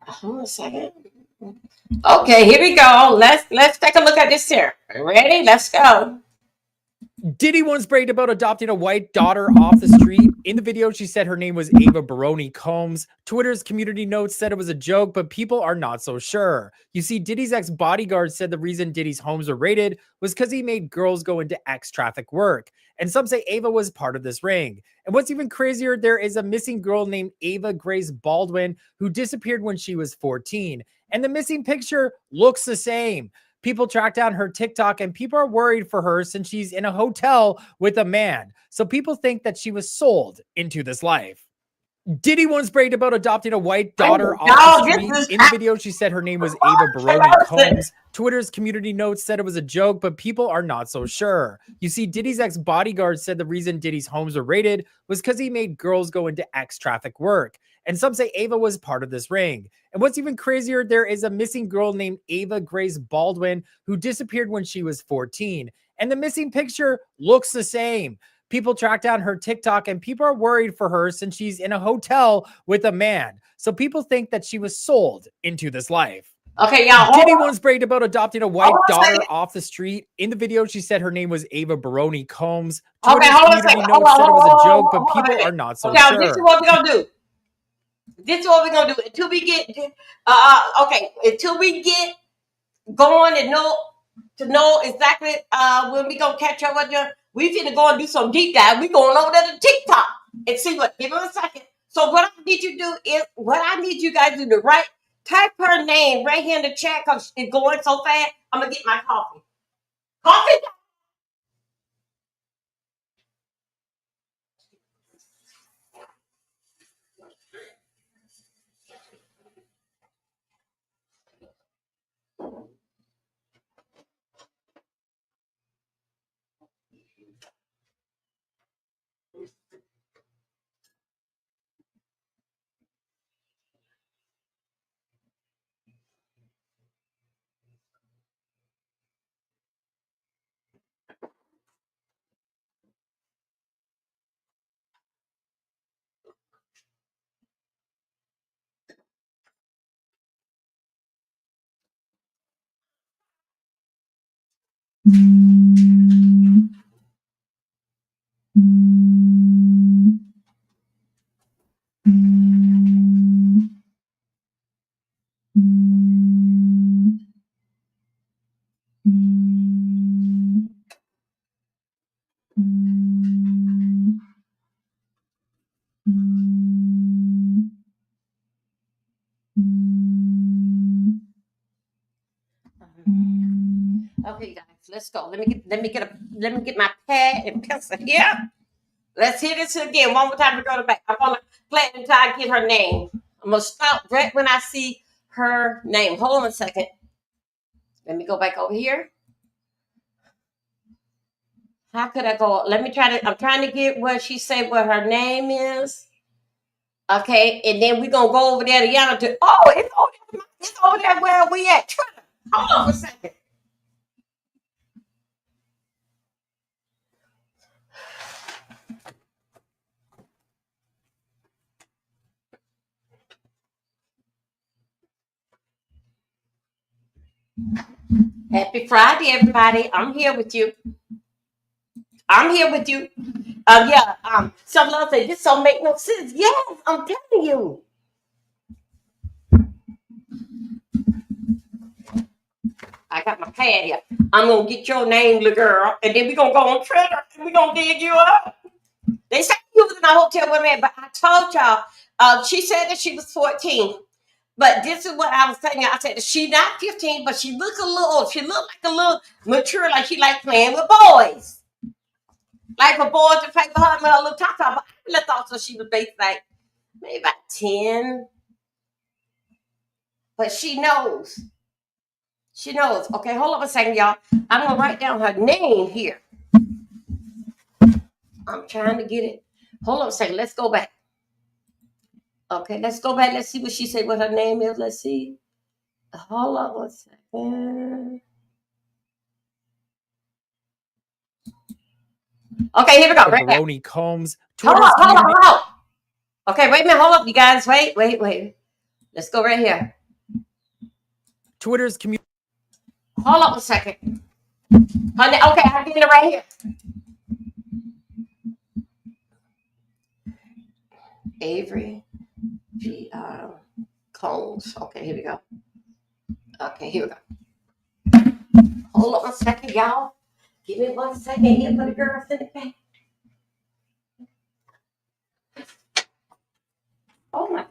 Hold on a second. Okay, here we go. Let's take a look at this here. Ready? Let's go. Diddy once bragged about adopting a white daughter off the street. In the video, she said her name was Ava Baroni Combs. Twitter's community notes said it was a joke, but people are not so sure. You see, Diddy's ex-bodyguard said the reason Diddy's homes were raided was because he made girls go into ex-traffic work. And some say Ava was part of this ring. And what's even crazier, there is a missing girl named Ava Grace Baldwin who disappeared when she was 14. And the missing picture looks the same. People track down her TikTok and people are worried for her since she's in a hotel with a man. So people think that she was sold into this life. Diddy once bragged about adopting a white daughter off the street. In the video, she said her name was Ava Baroni Combs. Twitter's community notes said it was a joke, but people are not so sure. You see, Diddy's ex-bodyguard said the reason Diddy's homes were raided was because he made girls go into ex-traffic work. And some say Ava was part of this ring. And what's even crazier, there is a missing girl named Ava Grace Baldwin who disappeared when she was 14. And the missing picture looks the same. People track down her TikTok and people are worried for her since she's in a hotel with a man. So people think that she was sold into this life. Okay, y'all. Diddy once bragged about adopting a white daughter off the street. In the video, she said her name was Ava Baroni Combs. Twitter's community notes said it was a joke, but people are not so sure. This is what we're gonna do. This is what we're gonna do until we get until we get going and know exactly when we gonna catch up with you. We finna go and do some deep dive. We going over there to TikTok and see what. Give us a second. So what I need you to do is you guys to do right. Type her name right here in the chat because it's going so fast. I'm gonna get my coffee. Coffee. Okay, guys, let's go. Let me get my pad and pencil here. Let's hear this again one more time to go to back. I'm gonna play it until I get her name. I'm gonna stop right when I see her name. Hold on a second. Let me go back over here. How could I go? Let me try to. I'm trying to get what she said. What her name is. Okay, and then we're gonna go over there to Yana to. Oh, it's over there where we at. Twitter. Hold on a second. Happy Friday, everybody. I'm here with you. Some love say this don't make no sense. Yes, I'm telling you. I got my pad here. I'm gonna get your name, little girl, and then we're gonna go on Twitter and we're gonna dig you up. They said you was in a hotel with me, but I told y'all, she said that she was 14. But this is what I was telling you. I said she not 15, but she look a little old. She look like a little mature, like she like playing with boys. Like for boys to play with her and her little top. But I really thought so she was based like maybe about 10. But she knows. She knows. Okay, hold up a second, y'all. I'm going to write down her name here. I'm trying to get it. Hold up a second. Let's go back. Okay, let's go back. Let's see what she said, what her name is. Let's see. Hold up one second. Okay, here we go. Right Baroni Combs. Hold up. Okay, wait a minute. Hold up, you guys. Wait. Let's go right here. Twitter's community. Hold up a second. Okay, I'm getting it right here. Avery G. Combs. Okay, here we go. Okay, here we go. Hold up a second, y'all. Give me 1 second here for the girls in the back. Oh my.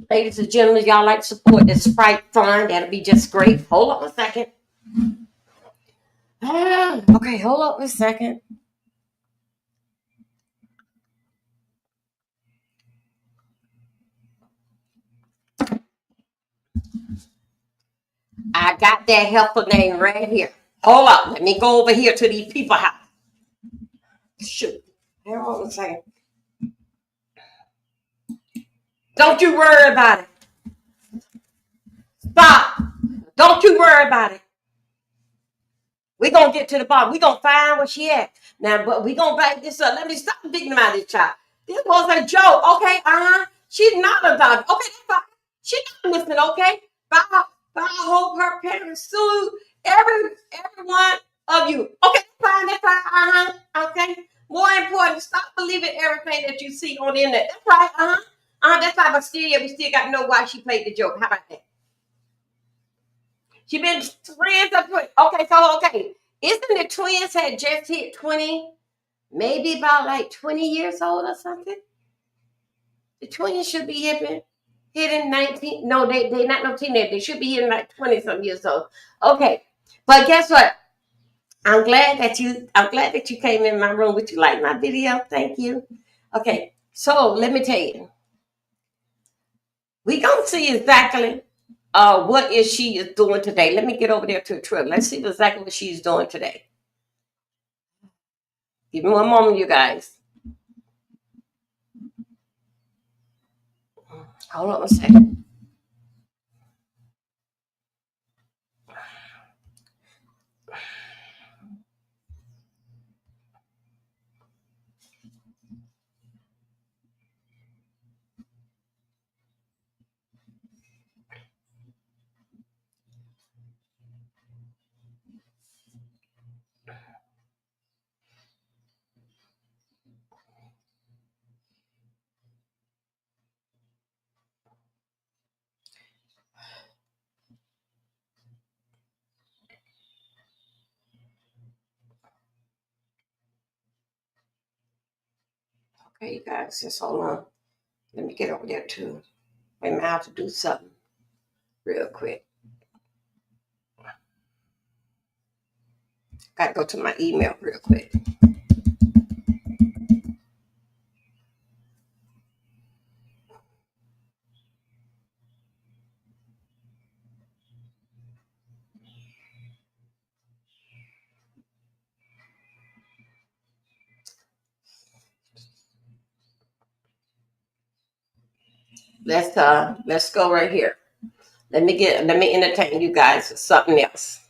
Ladies and gentlemen, y'all like to support this Sprite Fund. That'll be just great. Hold on a second. Okay, hold up a second. I got that helper name right here. Hold up. Let me go over here to these people house. Shoot. Hold on a second. Don't you worry about it. Stop. Don't you worry about it. We're going to get to the bottom. We're going to find where she at. Now, but we're going to back this up. Let me stop victimizing this child. This was a joke. Okay, she's not a doctor. Okay, that's fine. She's not listening, okay? But I hope her parents sued Every one of you. Okay, fine, that's fine. Okay. More important, stop believing everything that you see on the internet. That's right. That's right. But still, we still got to know why she played the joke. How about that? She been friends up with. Okay. Isn't the twins had just hit 20? Maybe about like 20 years old or something. The twins should be hitting 19. No, they not no teenagers. They should be hitting like 20 some years old. Okay. But guess what? I'm glad that you came in my room. Would you like my video? Thank you. Okay. So let me tell you. We gonna see exactly what she is doing today. Let me get over there to the trip. Let's see exactly what she's doing today. Give me one moment, you guys. Hold on a second. Okay, you guys, just hold on. Let me get over there too. Wait a minute, I have to do something real quick. Gotta go to my email real quick. Let's go right here. Let me entertain you guys with something else.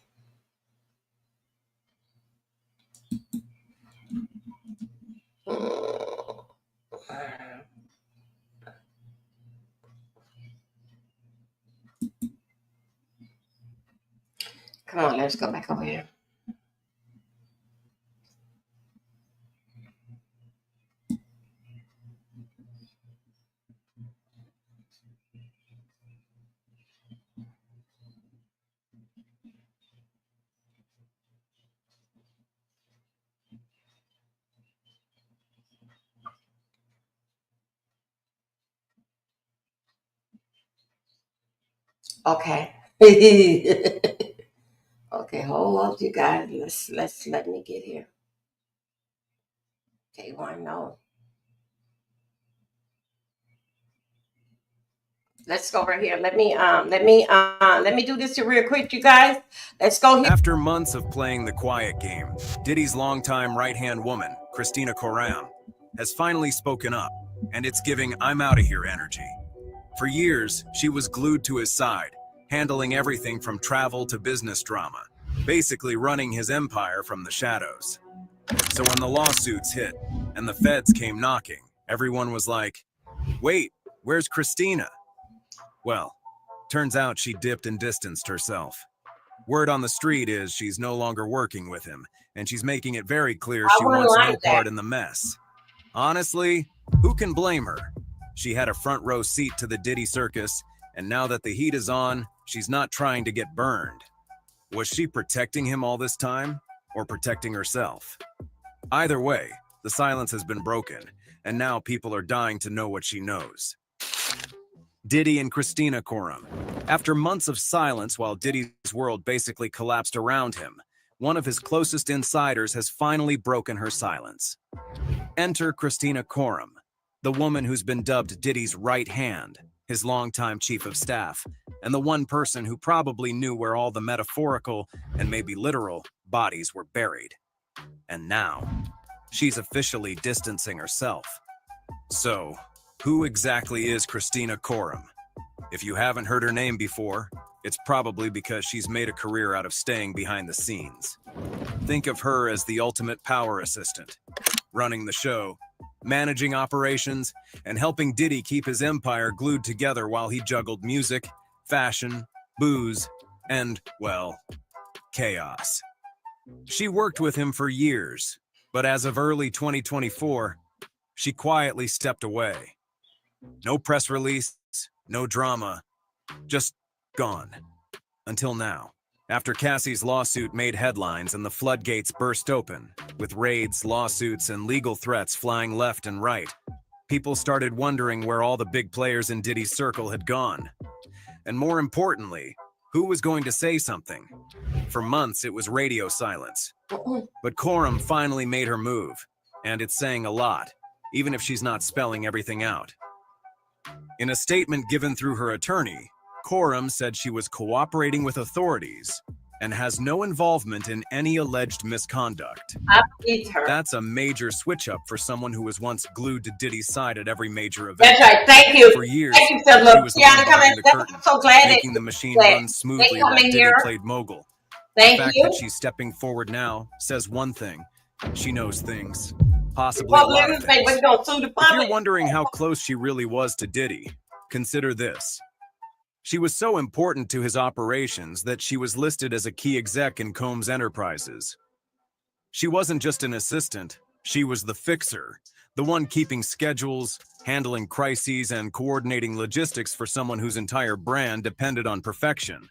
Come on, let's go back over here. Okay. Okay, hold on, you guys. Let me get here. Okay, one no. Let's go right here. Let me do this real quick, you guys. Let's go here. After months of playing the quiet game, Diddy's longtime right-hand woman, Christina Koran, has finally spoken up, and it's giving I'm out of here energy. For years, she was glued to his side, handling everything from travel to business drama, basically running his empire from the shadows. So when the lawsuits hit and the feds came knocking, everyone was like, wait, where's Christina? Well, turns out she dipped and distanced herself. Word on the street is she's no longer working with him, and she's making it very clear she wants no part in the mess. Honestly, who can blame her? She had a front row seat to the Diddy circus, and now that the heat is on, she's not trying to get burned. Was she protecting him all this time, or protecting herself? Either way, the silence has been broken, and now people are dying to know what she knows. Diddy and Christina Koran. After months of silence while Diddy's world basically collapsed around him, one of his closest insiders has finally broken her silence. Enter Christina Koran, the woman who's been dubbed Diddy's right hand, his longtime chief of staff, and the one person who probably knew where all the metaphorical, and maybe literal, bodies were buried. And now, she's officially distancing herself. So, who exactly is Christina Koran? If you haven't heard her name before, it's probably because she's made a career out of staying behind the scenes. Think of her as the ultimate power assistant, running the show, managing operations, and helping Diddy keep his empire glued together while he juggled music, fashion, booze, and, well, chaos. She worked with him for years, but as of early 2024, she quietly stepped away. No press release, no drama, just gone. Until now. After Cassie's lawsuit made headlines and the floodgates burst open, with raids, lawsuits, and legal threats flying left and right, people started wondering where all the big players in Diddy's circle had gone. And more importantly, who was going to say something? For months, it was radio silence. But Coram finally made her move, and it's saying a lot, even if she's not spelling everything out. In a statement given through her attorney, Coram said she was cooperating with authorities and has no involvement in any alleged misconduct. I believe her. That's a major switch up for someone who was once glued to Diddy's side at every major event. That's right. Thank you. For years, Thank you, Philip. she was the one behind the curtain, I'm so glad making the machine run smoothly while Diddy played mogul. Thank the fact you. that she's stepping forward now says one thing. She knows things. Possibly a lot of things. If you're wondering how close she really was to Diddy, consider this. She was so important to his operations that she was listed as a key exec in Combs Enterprises. She wasn't just an assistant, she was the fixer, the one keeping schedules, handling crises, and coordinating logistics for someone whose entire brand depended on perfection.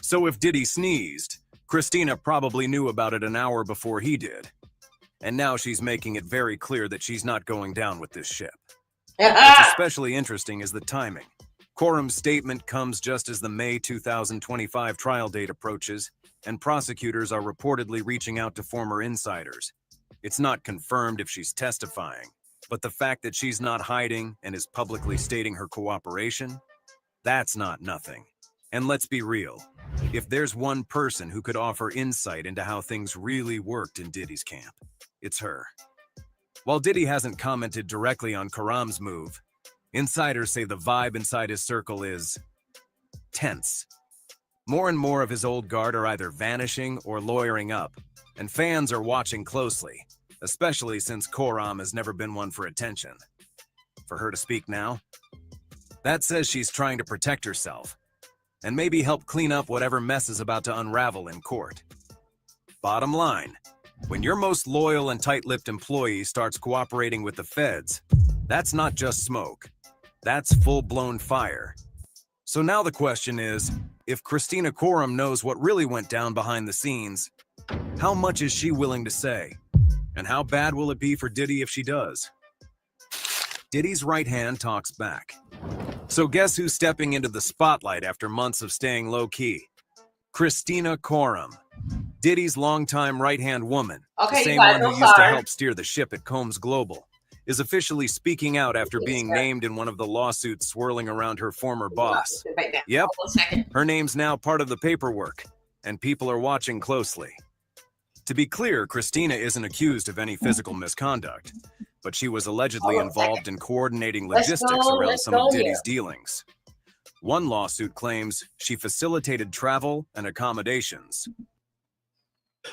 So if Diddy sneezed, Christina probably knew about it an hour before he did. And now she's making it very clear that she's not going down with this ship. What's especially interesting is the timing. Coram's statement comes just as the May 2025 trial date approaches, and prosecutors are reportedly reaching out to former insiders. It's not confirmed if she's testifying, but the fact that she's not hiding and is publicly stating her cooperation, that's not nothing. And let's be real, if there's one person who could offer insight into how things really worked in Diddy's camp, it's her. While Diddy hasn't commented directly on Coram's move, insiders say the vibe inside his circle is tense. More and more of his old guard are either vanishing or lawyering up, and fans are watching closely, especially since Coram has never been one for attention. For her to speak now? That says she's trying to protect herself, and maybe help clean up whatever mess is about to unravel in court. Bottom line, when your most loyal and tight-lipped employee starts cooperating with the feds, that's not just smoke. That's full-blown fire. So now the question is, if Christina Coram knows what really went down behind the scenes, how much is she willing to say? And how bad will it be for Diddy if she does? Diddy's right hand talks back. So guess who's stepping into the spotlight after months of staying low-key? Christina Coram, Diddy's longtime right-hand woman, the same one who used to help steer the ship at Combs Global, is officially speaking out after being named in one of the lawsuits swirling around her former boss. Yep, her name's now part of the paperwork, and people are watching closely. To be clear, Christina isn't accused of any physical misconduct, but she was allegedly involved in coordinating logistics around some of Diddy's dealings. One lawsuit claims she facilitated travel and accommodations.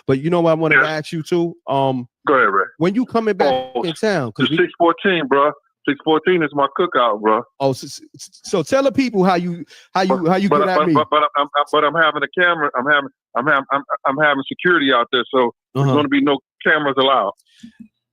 But you know what I wanted to ask you too? Go ahead, Ray. When you coming back in town? It's 614, bro. 614 is my cookout, bro. Oh, so tell the people how you get at me. But I'm having a camera. I'm having security out there, so there's going to be no cameras allowed.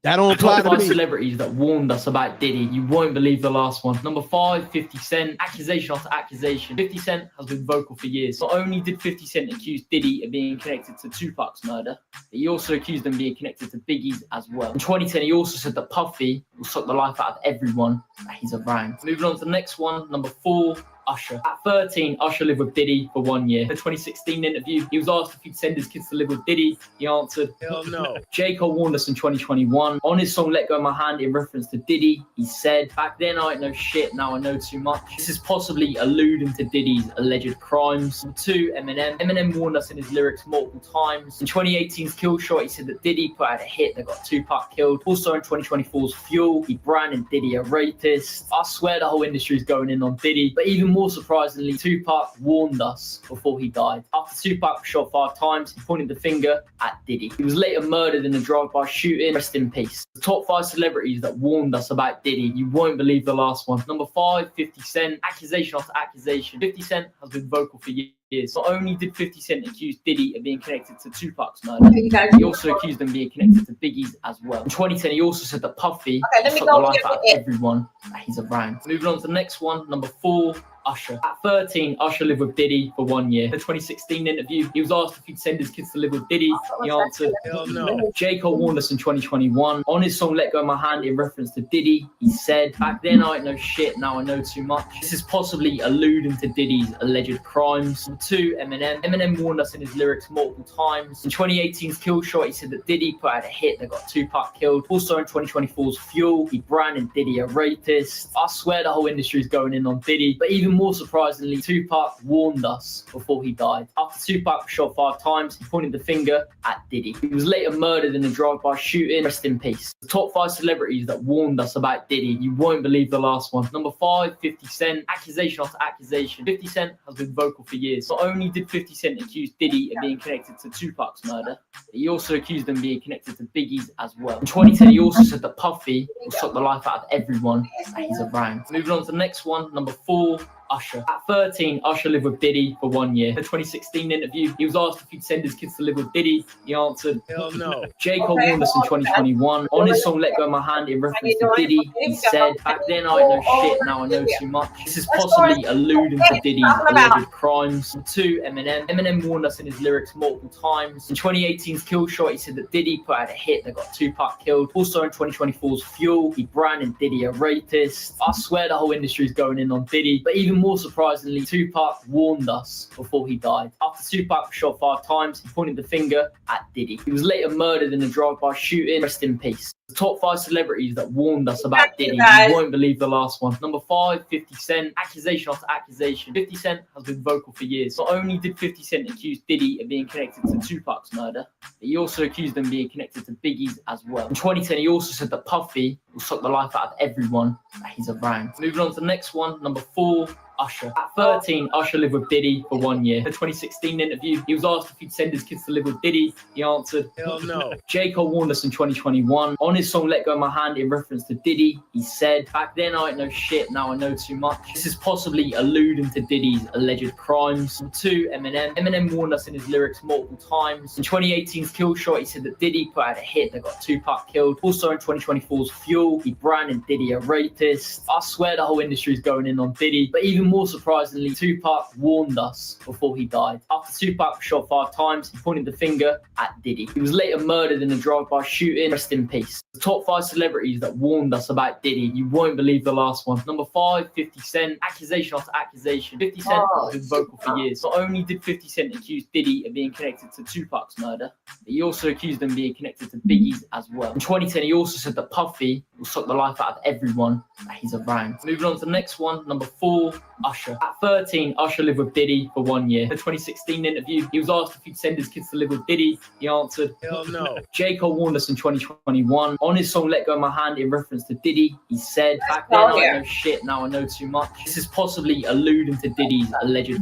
That don't apply Top to 5 me. celebrities that warned us about Diddy. You won't believe the last one. Number 5, 50 Cent. Accusation after accusation. 50 Cent has been vocal for years. Not only did 50 Cent accuse Diddy of being connected to Tupac's murder, but he also accused him of being connected to Biggie's as well. In 2010, he also said that Puffy will suck the life out of everyone that he's around. Moving on to the next one, number 4. Usher. At 13, Usher lived with Diddy for 1 year. In the 2016 interview, he was asked if he'd send his kids to live with Diddy. He answered, hell no. J. Cole warned us in 2021. On his song Let Go of My Hand, in reference to Diddy, he said, back then I didn't know shit, now I know too much. This is possibly alluding to Diddy's alleged crimes. Number 2, Eminem. Eminem warned us in his lyrics multiple times. In 2018's Kill Shot, he said that Diddy put out a hit that got Tupac killed. Also in 2024's Fuel, he branded Diddy a rapist. I swear the whole industry is going in on Diddy, but even more surprisingly, Tupac warned us before he died. After Tupac was shot 5 times, he pointed the finger at Diddy. He was later murdered in a drive-by shooting. Rest in peace. The top 5 celebrities that warned us about Diddy. You won't believe the last one. Number 5, 50 Cent. Accusation after accusation. 50 Cent has been vocal for years. years. Not only did 50 Cent accuse Diddy of being connected to Tupac's murder, he also accused them of being connected to Biggie's as well. In 2010, he also said that Puffy sucked the life out of everyone that he's around. Moving on to the next one, number 4. Usher. At 13, Usher lived with Diddy for 1 year. In the 2016 interview, he was asked if he'd send his kids to live with Diddy. He answered, hell no. J. Cole warned us in 2021 on his song Let Go of My Hand in reference to Diddy. He said, back then I didn't know shit, now I know too much. This is possibly alluding to Diddy's alleged crimes. Number 2, Eminem. Eminem warned us in his lyrics multiple times. In 2018's Kill Shot, he said that Diddy put out a hit that got Tupac killed. Also in 2024's Fuel, he branded Diddy a rapist. I swear the whole industry is going in on Diddy, but even more surprisingly, Tupac warned us before he died. After Tupac was shot 5 times, he pointed the finger at Diddy. He was later murdered in a drive-by shooting. Rest in peace. The top 5 celebrities that warned us about Diddy. You won't believe the last one. Number 5, 50 Cent. Accusation after accusation. 50 Cent has been vocal for years. Not only did 50 Cent accuse Diddy of being connected to Tupac's murder, he also accused them of being connected to Biggie's as well. In 2010, he also said that Puffy will suck the life out of everyone that he's around. Moving on to the next one, number 4. Usher. At 13, Usher lived with Diddy for 1 year. In the 2016 interview, he was asked if he'd send his kids to live with Diddy. He answered, hell no. J. Cole warned us in 2021 on his song Let Go of My Hand in reference to Diddy. He said, back then I didn't know shit, now I know too much. This is possibly alluding to Diddy's alleged crimes. Number 2, Eminem. Eminem warned us in his lyrics multiple times. In 2018's Kill Shot, he said that Diddy put out a hit that got Tupac killed. Also in 2024's Fuel, he branded Diddy a rapist. I swear the whole industry is going in on Diddy, but even more surprisingly, Tupac warned us before he died. After Tupac was shot 5 times, he pointed the finger at Diddy. He was later murdered in a drive-by shooting. Rest in peace. The top 5 celebrities that warned us about Diddy. You won't believe the last one. Number 5, 50 Cent. Accusation after accusation. 50 Cent has been vocal for years. Not only did 50 Cent accuse Diddy of being connected to Tupac's murder, but he also accused them of being connected to Biggie's as well. In 2010, he also said that Puffy will suck the life out of everyone that he's around. Moving on to the next one, number 4. Usher. At 13, Usher lived with Diddy for 1 year. In the 2016 interview, he was asked if he'd send his kids to live with Diddy. He answered, hell no. J. Cole warned us in 2021 on his song Let Go of My Hand in reference to Diddy. He said, back then I didn't know shit, now I know too much. This is possibly alluding to Diddy's alleged crimes. Number 2, Eminem. Eminem warned us in his lyrics multiple times. In 2018's Kill Shot, he said that Diddy put out a hit that got Tupac killed. Also in 2024's Fuel, he branded Diddy a rapist. I swear the whole industry is going in on Diddy, but even more surprisingly, Tupac warned us before he died. After Tupac was shot 5 times, he pointed the finger at Diddy. He was later murdered in a drive-by shooting. Rest in peace. The top 5 celebrities that warned us about Diddy. You won't believe the last one. Number 5, 50 Cent. Accusation after accusation. 50 Cent has been vocal for years. Not only did 50 Cent accuse Diddy of being connected to Tupac's murder, but he also accused them of being connected to Biggie's as well. In 2010, he also said that Puffy will suck the life out of everyone that he's around. Moving on to the next one, number 4, Usher. At 13, Usher lived with Diddy for 1 year. In the 2016 interview, he was asked if he'd send his kids to live with Diddy. He answered, hell no. J. Cole warned us in 2021 on his song Let Go of My Hand in reference to Diddy. He said, back then I didn't know shit, now I know too much. This is possibly alluding to Diddy's alleged.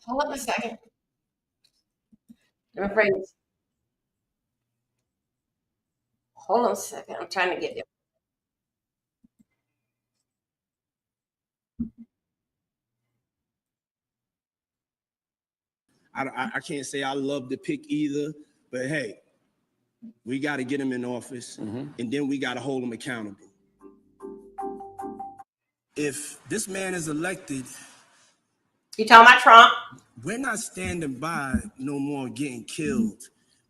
Hold up a second. Let me bring this. Hold on a second. I'm trying to get it. I can't say I love the pick either, but hey, we got to get him in office, and then we got to hold him accountable. If this man is elected, you talking about Trump? We're not standing by no more getting killed.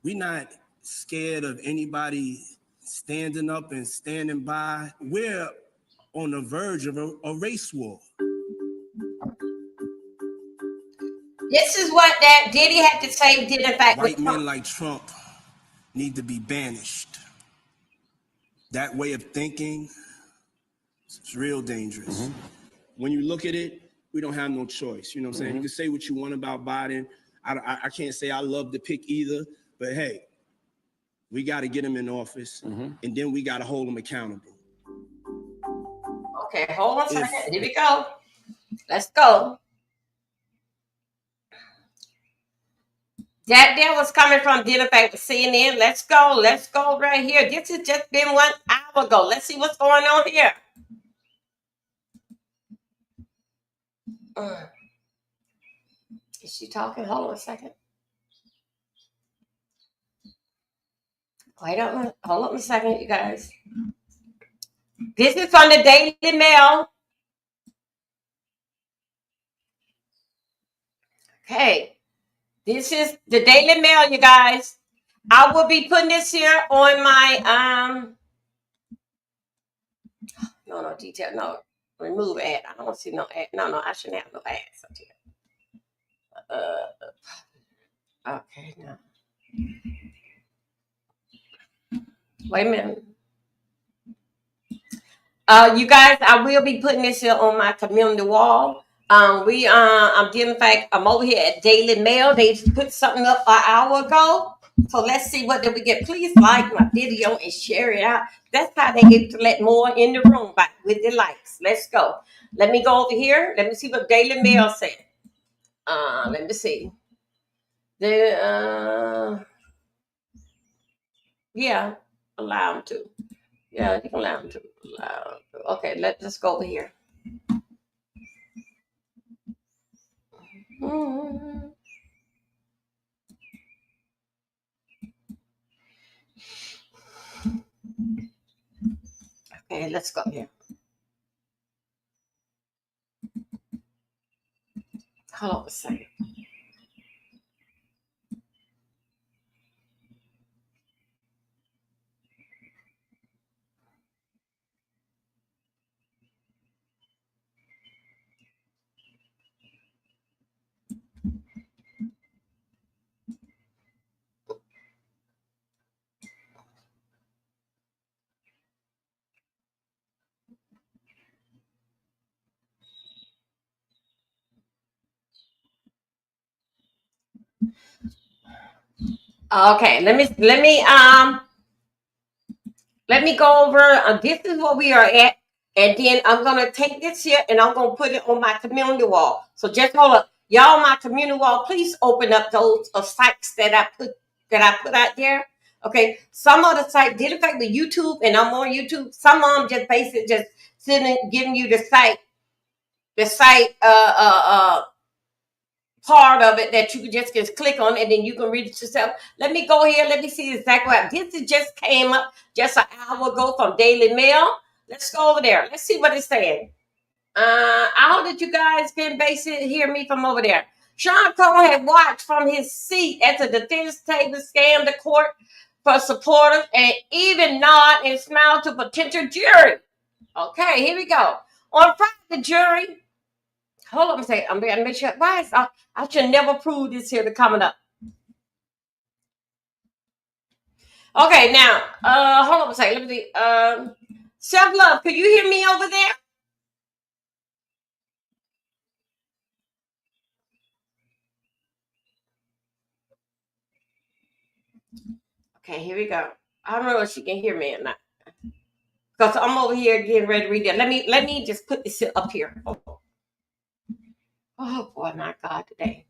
We're not scared of anybody standing up and standing by. We're on the verge of a race war. This is what that Diddy had to say. Did in fact white men like Trump need to be banished. That way of thinking is real dangerous. When you look at it, we don't have no choice. You know what I'm saying? You can say what you want about Biden. I can't say I love the pick either, but hey, we got to get him in office, and then we got to hold him accountable. Okay, hold on a second. Here we go. Let's go. That there was coming from dinner fact with CNN. Let's go. Let's go right here. This has just been 1 hour ago. Let's see what's going on here. Is she talking? Hold on a second. Wait up. Hold on a second, you guys. This is from the Daily Mail. Okay. This is the Daily Mail, you guys. I will be putting this here on my no detail, no, remove ad. I don't want to see no ad. No, I shouldn't have no ads up here. Okay, now. Wait a minute. You guys, I will be putting this here on my community wall. I'm giving fact, I'm over here at Daily Mail. They put something up an hour ago. So let's see what did we get. Please like my video and share it out. That's how they get to let more in the room with the likes. Let's go. Let me go over here. Let me see what Daily Mail said. Let me see. Yeah, allow them to. Yeah, you can allow them to. Okay, let's go over here. Okay, let's go here. Hold on a second. Okay, let me go over. This is where we are at, and then I'm gonna take this here and I'm gonna put it on my community wall. So just hold up, y'all. My community wall. Please open up those sites that I put out there. Okay, some of the sites did affect with YouTube, and I'm on YouTube. Some of them just basically just giving you the site part of it that you can just click on and then you can read it yourself. Let me go here. Let me see exactly what this just came up just an hour ago from Daily Mail. Let's go over there. Let's see what it's saying. I hope that you guys can basically hear me from over there. Sean Combs had watched from his seat at the defense table scam the court for supporters and even nod and smile to potential jury. Okay, here we go. On Friday, the jury. Hold on a second. I'm gonna make sure. Why is I should never prove this here to coming up. Okay, now, hold on a second. Let me see. Self-love, can you hear me over there? Okay, here we go. I don't know if she can hear me or not. Because I'm over here getting ready to read that. Let me just put this up here. Oh boy, my God, today.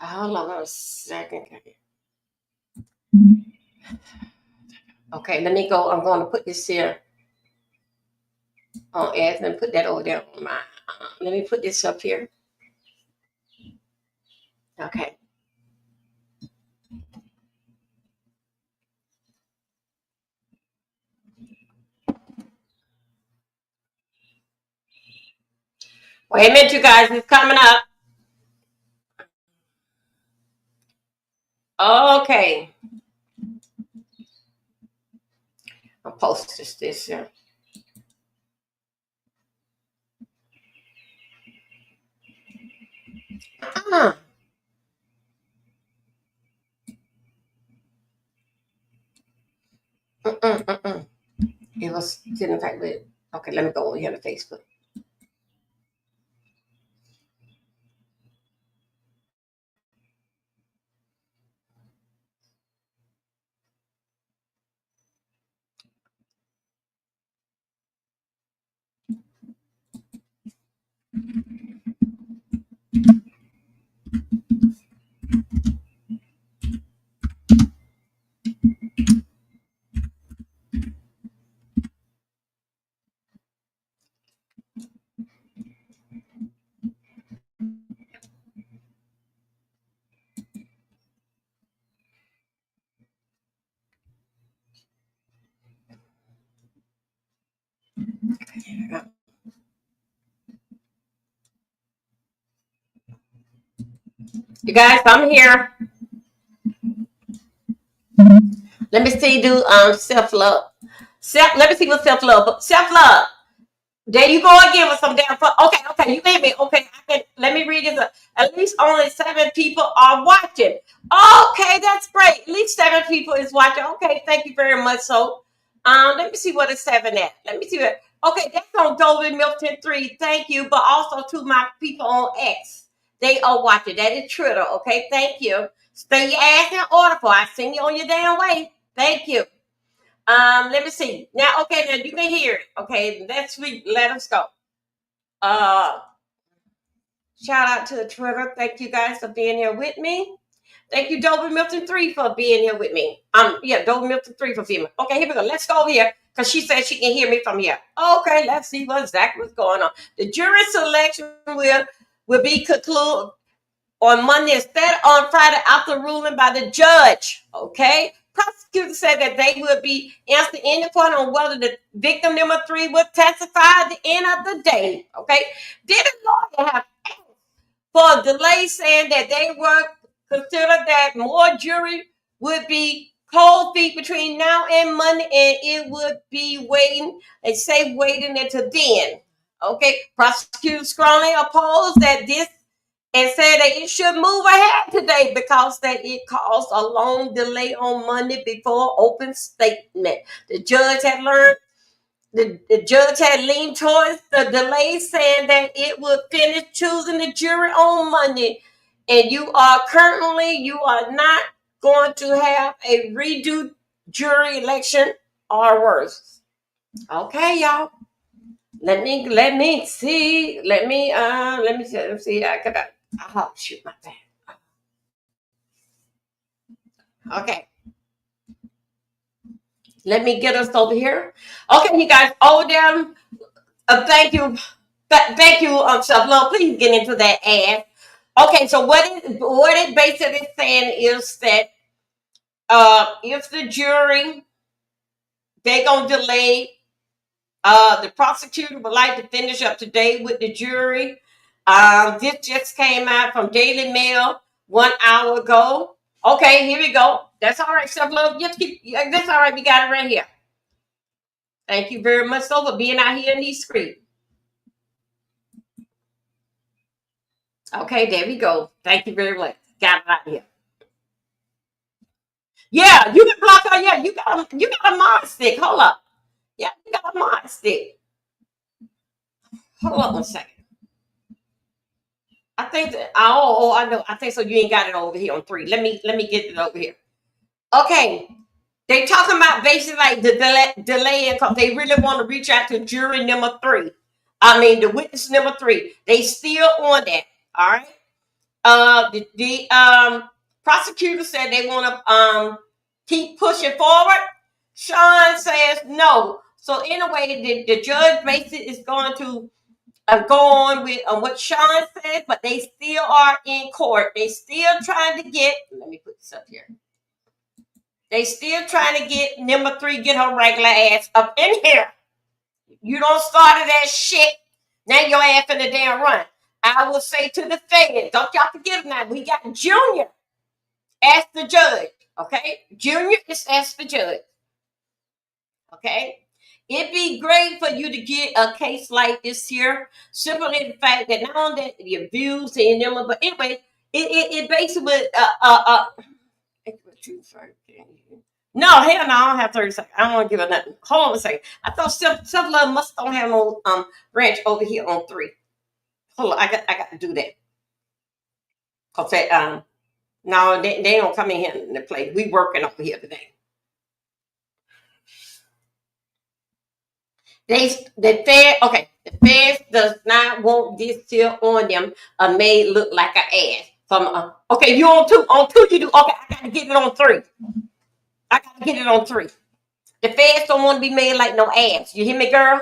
Hold on a second. Okay, let me go. I'm going to put this here on ads and put that over there on my. Let me put this up here. Okay. Wait a minute, you guys. It's coming up. Okay. I'll post this here. It was didn't fact with. Okay, let me go over here to Facebook. You guys, I'm here. Let me see. Do self love. Let me see what self love. Self love. There you go again with some damn. Okay, you made me. Okay, let me read this. At least only 7 people are watching. Okay, that's great. At least 7 people is watching. Okay, thank you very much. So, let me see what it's 7 at. Let me see what. Okay, that's on Dolby Milton 3. Thank you, but also to my people on X. They are watching. That is Twitter. Okay, thank you. Stay your ass in order for I send you on your damn way. Thank you. Let me see. Now, okay, now you can hear it. Okay, next week, let us go. Shout out to Twitter. Thank you guys for being here with me. Thank you, Dolby Milton 3 for being here with me. Yeah, Dolby Milton 3 for being. Okay, here we go. Let's go over here because she said she can hear me from here. Okay, let's see what's going on. The jury selection will be concluded on Monday instead on Friday after ruling by the judge. Okay. Prosecutor said that they will be answering any point on whether the victim number 3 would testify at the end of the day. Okay. Did a lawyer have for a delay saying that they were considered that more jury would be cold feet between now and Monday and it would be waiting until then. Okay. Prosecutor strongly opposed that this and said that it should move ahead today because that it caused a long delay on Monday before open statement. The judge had leaned towards the delay, saying that it would finish choosing the jury on Monday. And you are not going to have a redo jury election or worse. Okay, y'all. Let me see. Let me see. Oh shoot, my bad. Okay. Let me get us over here. Okay, you guys, over there. Thank you. Thank you, Self Love. Please get into that ad. Okay, so what it basically saying is that if the jury they gonna delay, the prosecutor would like to finish up today with the jury. This just came out from Daily Mail 1 hour ago. Okay, here we go. That's all right, Self Love. That's all right. We got it right here. Thank you very much, so for being out here in these streets. Okay, there we go. Thank you very much. Got it right here. Yeah, you can block her. Yeah, you got a mod stick. Hold up. Yeah, you got a mod stick. Hold up 1 second. I think that I know. I think so. You ain't got it over here on 3. Let me get it over here. Okay. They talking about basically like the delay because they really want to reach out to jury number 3. I mean the witness number 3. They still on that. All right. The prosecutor said they want to keep pushing forward. Sean says no. So anyway, the judge basically is going to go on with what Sean said, but they still are in court. They still trying to get. Let me put this up here. They still trying to get number 3 get her regular ass up in here. You don't start that shit. Now your ass in the damn run. I will say to the Fed, don't y'all forget now, we got Junior as the judge. Okay? Junior is as the judge. Okay? It'd be great for you to get a case like this here. Simply the fact that not only your views and them, but anyway, it basically No, hell no, I don't have 30 seconds. I don't want to give her nothing. Hold on a second. I thought self-love must don't have no ranch over here on 3. Hold on, I got to do that. Cause that no, they don't come in here and play. We working over here today. The feds does not want this still on them made look like an ass. So okay, you on 2 you do. Okay, I gotta get it on 3. I gotta get it on 3. The feds don't want to be made like no ass. You hear me, girl?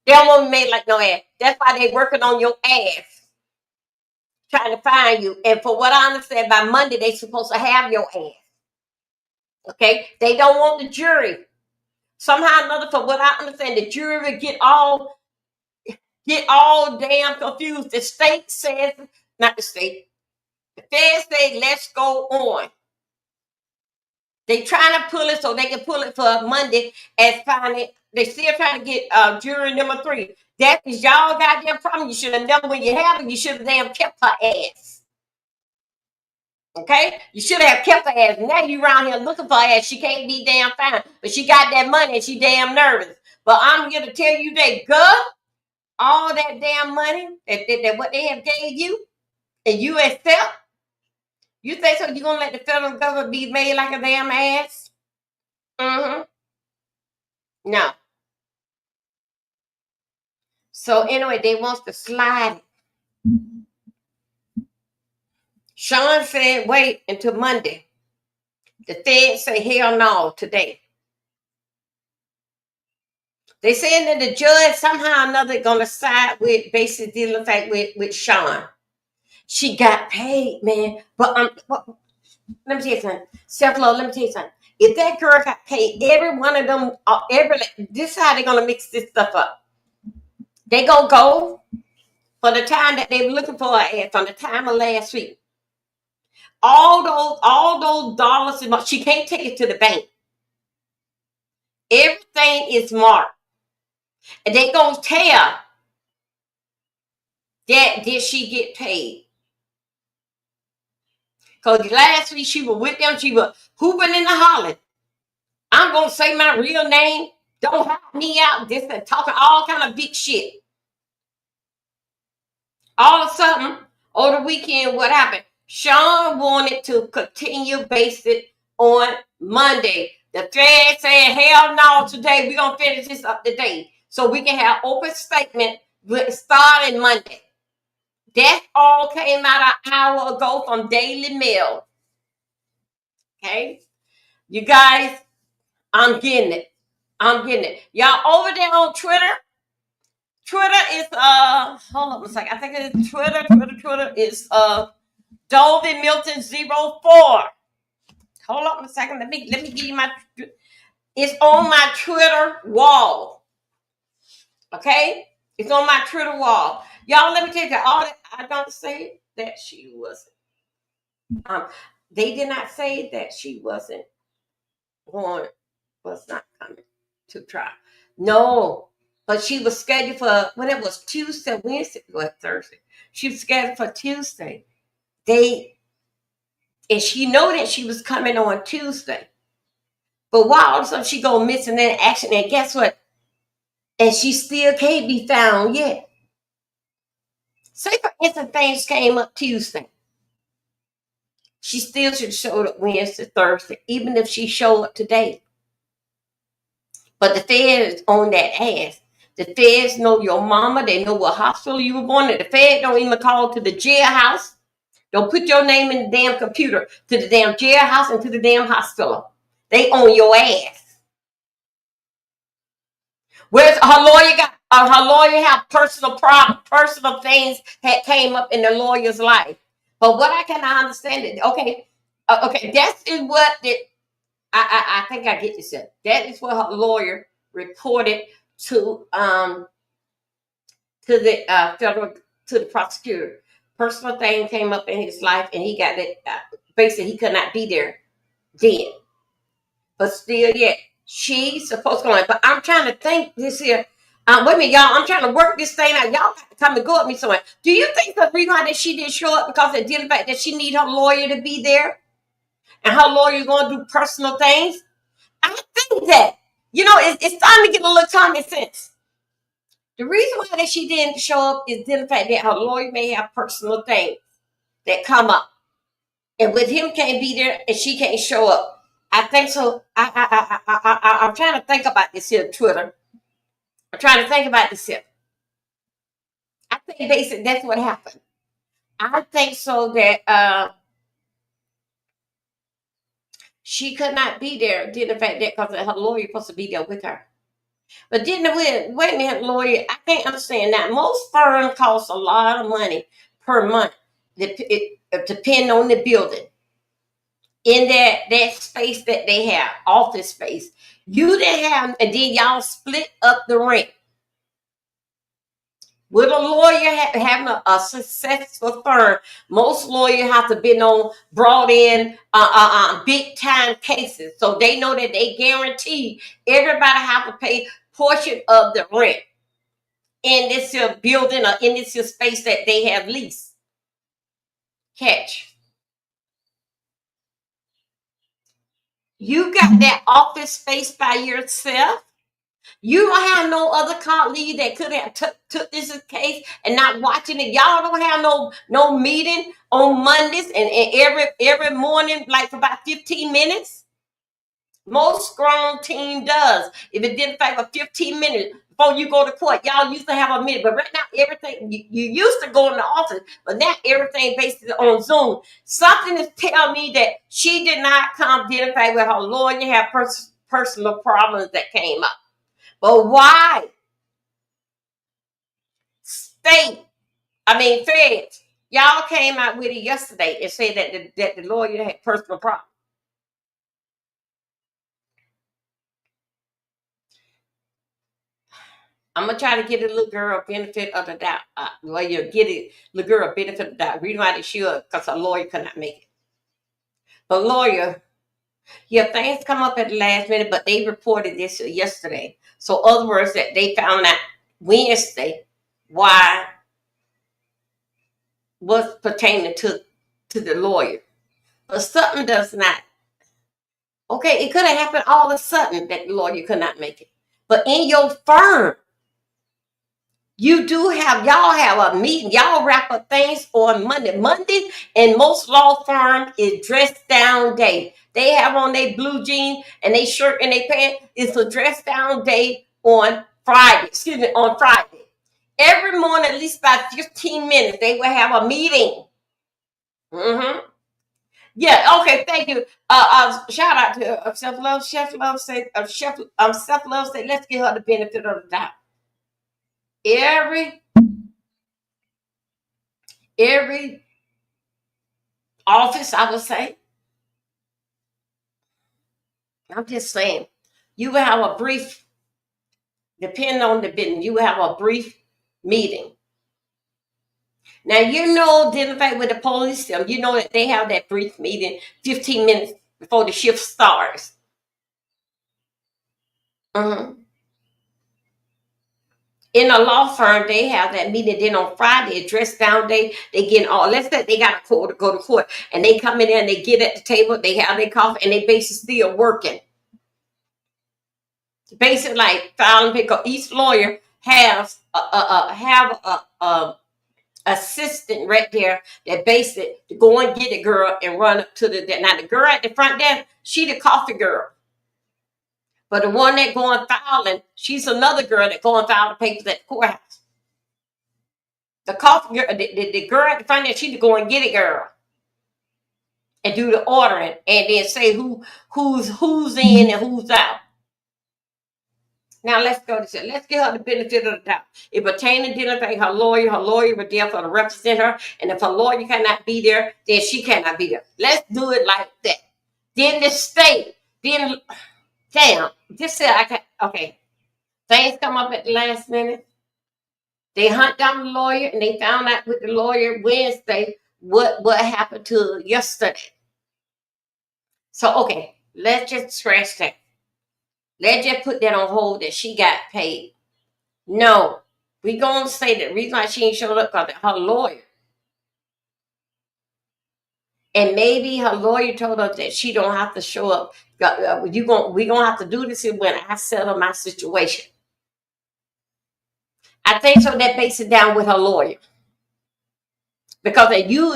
They don't want to be made like no ass. That's why they working on your ass, trying to find you. And for what I understand, by Monday they supposed to have your ass. Okay, they don't want the jury. Somehow or another, for what I understand, the jury will get all damn confused. The state says, not the state, the feds say, let's go on. They trying to pull it so they can pull it for Monday and find it. They still trying to get jury number 3. That is y'all goddamn problem. You should have never, when you have it, you should have damn kept her ass. Okay? You should have kept her ass. Now you around here looking for her ass. She can't be damn fine. But she got that money and she damn nervous. But I'm here to tell you that, girl, all that damn money that what they have gave you and you accept, you think so you're going to let the federal government be made like a damn ass? Mm-hmm. No. So anyway, they wants to slide it. Sean said, wait until Monday. The feds say, hell no, today. They saying that the judge somehow or another going to side with basically dealing fact with Sean. She got paid, man. But let me tell you something. Self-love, let me tell you something. If that girl got paid, every one of them, this is how they're going to mix this stuff up. They going to go for the time that they were looking for her from the time of last week. All those dollars, she can't take it to the bank. Everything is marked. And they going to tell that did she get paid. Because last week she was with them, she was hooping in the hollering. I'm going to say my real name. Don't help me out. This and talking all kind of big shit. All of a sudden, over the weekend, what happened? Sean wanted to continue based it on Monday. The Fed said, hell no, today we're going to finish this up today. So we can have open statement starting Monday. That all came out an hour ago from Daily Mail. Okay? You guys, I'm getting it. I'm getting it. Y'all over there on Twitter? Twitter is hold on a second. I think it's Twitter is Dolby Milton 04. Hold on a second. Let me give you my, it's on my Twitter wall. Okay? It's on my Twitter wall. Y'all, let me tell you, all that I don't say that she wasn't. They did not say that she was not coming to trial. No, but she was scheduled for when it was Tuesday, Wednesday, Thursday. She was scheduled for Tuesday. And she know that she was coming on Tuesday. But why all of a sudden she go missing in action? And guess what? And she still can't be found yet. Say for instance, things came up Tuesday. She still should have showed up Wednesday, Thursday, even if she showed up today. But the feds on that ass. The feds know your mama. They know what hospital you were born at. The feds don't even call to the jailhouse. Don't put your name in the damn computer to the damn jailhouse and to the damn hospital. They own your ass. Where's her lawyer got? Her lawyer have personal things that came up in the lawyer's life. But what I cannot understand it. Okay, that is what I think I get this. That is what her lawyer reported to the federal, to the prosecutor. Personal thing came up in his life, and he got it. Basically, he could not be there then. But still, yet she's supposed to go. But I'm trying to think this here. Wait a minute, y'all. I'm trying to work this thing out. Y'all got to come and go at me somewhere. Do you think the reason why that she didn't show up because of the fact that she need her lawyer to be there, and her lawyer going to do personal things? I think that, it's time to get a little common sense. The reason why that she didn't show up is the fact that her lawyer may have personal things that come up. And with him can't be there and she can't show up. I think so. I'm trying to think about this here, Twitter. I'm trying to think about this here. I think basically that's what happened. I think so that she could not be there due to the fact that because her lawyer supposed to be there with her. But wait a minute, lawyer, I can't understand that. Most firms cost a lot of money per month. It depend on the building. In that space that they have, office space. You didn't have, and then y'all split up the rent. With a lawyer having a successful firm, most lawyers have to be brought in big time cases, so they know that they guarantee everybody have to pay portion of the rent in this here building or in this here space that they have leased. Catch. You got that office space by yourself. You don't have no other colleague that could have took this case and not watching it. Y'all don't have no meeting on Mondays and every morning, like for about 15 minutes. Most strong team does. If it didn't take for 15 minutes before you go to court, y'all used to have a minute. But right now, everything you used to go in the office, but now everything basically on Zoom. Something is telling me that she did not come identify with her lawyer and have personal problems that came up. But why? Feds, y'all came out with it yesterday and said that the lawyer had personal problems. I'm gonna try to get a little girl a benefit of the doubt. You get it, little girl a benefit of the doubt. Reason why they should, because a lawyer could not make it. But lawyer, yeah, things come up at the last minute, but they reported this yesterday. So, other words, that they found out Wednesday why was pertaining to the lawyer. But something does not. Okay, it could have happened all of a sudden that the lawyer could not make it. But in your firm, y'all have a meeting. Y'all wrap up things on Monday. Monday in most law firms is dress down day. They have on their blue jeans and they shirt and they pants. It's a dress down day on Friday. On Friday. Every morning, at least about 15 minutes, they will have a meeting. Mm-hmm. Yeah, okay, thank you. Shout out to Self Love. Self Love say, let's give her the benefit of the doubt. Every office, I would say. I'm just saying, you will have a brief, depending on the business, you will have a brief meeting. Now, dealing with the police, you know that they have that brief meeting 15 minutes before the shift starts. Mm-hmm. In a law firm, they have that meeting. Then on Friday, dress down day, they get all. Let's say they got a court to go to court, and they come in there and they get at the table. They have their coffee, and they basically still working. Basically, like filing because each lawyer has a assistant right there that basically to go and get the girl and run up to the. Now the girl at the front desk, she the coffee girl. But the one that going filing, she's another girl that going file the papers at the courthouse. The coffee girl, the girl at the front desk, she go and get it, girl, and do the ordering, and then say who's in and who's out. Now let's go to this. Let's give her the benefit of the doubt. It pertains to identifying her lawyer. Her lawyer will therefore to represent her, and if her lawyer cannot be there, then she cannot be there. Let's do it like that. Then the state, then damn, just say I can. Okay, things come up at the last minute. They hunt down the lawyer, and they found out with the lawyer Wednesday what happened to yesterday. So okay, let's just scratch that. Let's just put that on hold that she got paid. No, we gonna say the reason why she ain't showed up because her lawyer. And maybe her lawyer told her that she don't have to we gonna have to do this when I settle my situation. I think so. That base it down with her lawyer, because you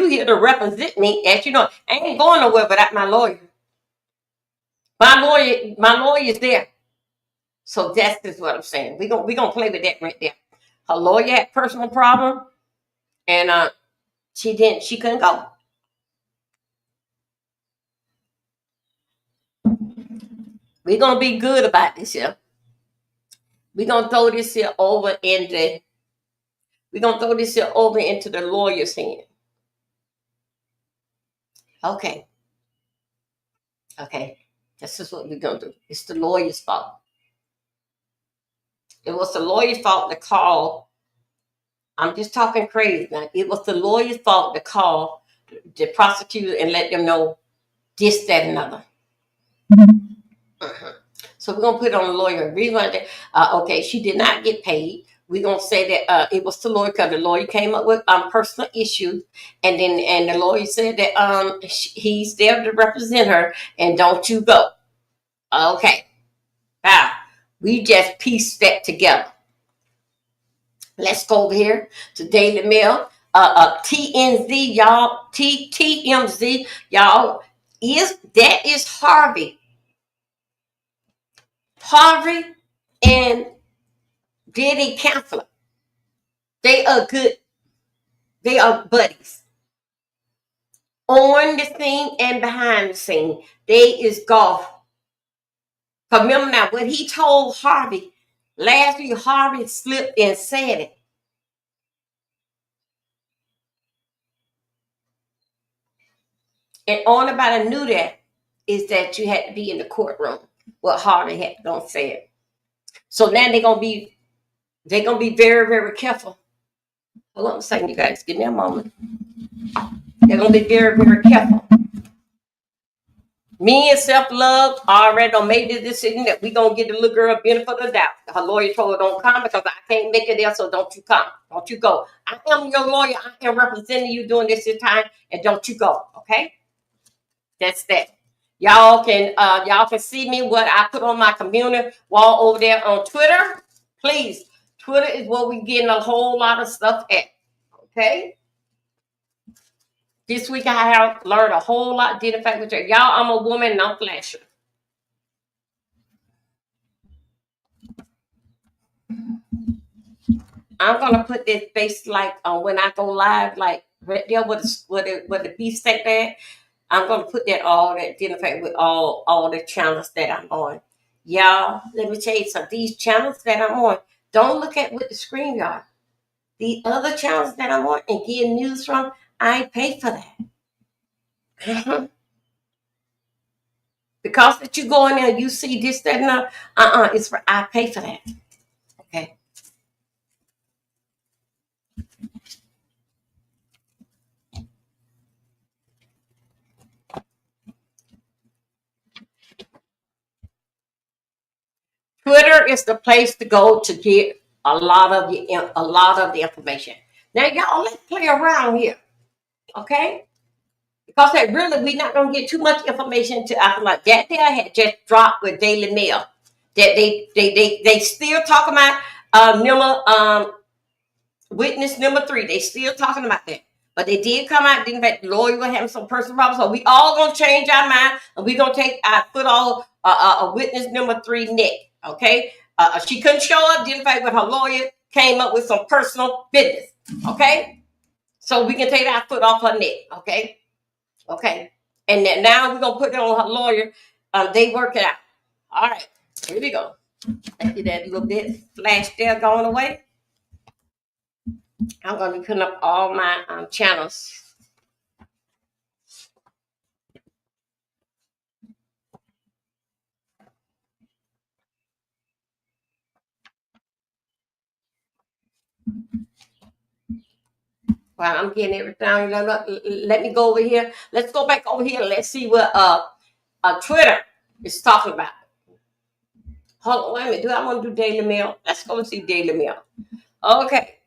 here to represent me, as you know, I ain't going nowhere without my lawyer. My lawyer is there. So that's just what I'm saying. We gonna play with that right there. Her lawyer had personal problem, and she couldn't go. We're gonna be good about this here. We're gonna throw this here over into the lawyer's hand. Okay. This is what we're gonna do. It's the lawyer's fault. It was the lawyer's fault to call. I'm just talking crazy now. It was the lawyer's fault to call the prosecutor and let them know this, that, and another. So we're gonna put on the lawyer. Okay, she did not get paid. We're gonna say that it was the lawyer, because the lawyer came up with personal issues, and the lawyer said that he's there to represent her, and don't you go. Okay. Now we just pieced that together. Let's go over here to Daily Mail. TNZ, y'all. TMZ, y'all. Is Harvey. Harvey and Diddy counselor. They are good. They are buddies. On the scene and behind the scene. They is golf. Remember now, what he told Harvey last week, Harvey slipped and said it. And only about I knew that is that you had to be in the courtroom. What Harvey had gonna say it. So now they're gonna be very, very careful. Hold on a second, you guys. Give me a moment. They're gonna be very, very careful. Me and self-love already done made the decision that we gonna get the little girl benefit of the doubt. Her lawyer told her don't come because I can't make it there, so don't you come. Don't you go. I am your lawyer. I am representing you during this time, and don't you go. Okay? That's that. Y'all can see me what I put on my community wall over there on Twitter. Please, Twitter is where we getting a whole lot of stuff at. Okay? This week I have learned a whole lot. Did in fact with y'all. I'm a woman and I'm flashing. I'm gonna put this base like when I go live, like right there with the beefsteak there. I'm gonna put that all that did in fact with all the channels that I'm on. Y'all, let me tell you something. These channels that I'm on, don't look at what the screen y'all. The other channels that I'm on and getting news from, I pay for that. Because that you go in there and you see this, that, and that, it's for I pay for that. Okay. Twitter is the place to go to get a lot of the information. Now, y'all, let's play around here, okay? Because that really, we're not gonna get too much information to after like that. There had just dropped with Daily Mail that they still talking about witness number 3. They still talking about that. But they did come out, didn't that the lawyer was having some personal problems. So we all gonna change our mind and we gonna put all a witness number 3 neck. Okay. She couldn't show up, didn't fight with her lawyer, came up with some personal business. Okay. So we can take our foot off her neck. Okay. Okay. And then now we're gonna put it on her lawyer. They work it out. All right. Here we go. Let's get that little bit flash there going away. I'm going to be putting up all my channels. Well, I'm getting everything. Let me go over here. Let's go back over here. Let's see what Twitter is talking about. Hold on, wait a minute. Do I want to do Daily Mail? Let's go and see Daily Mail. Okay.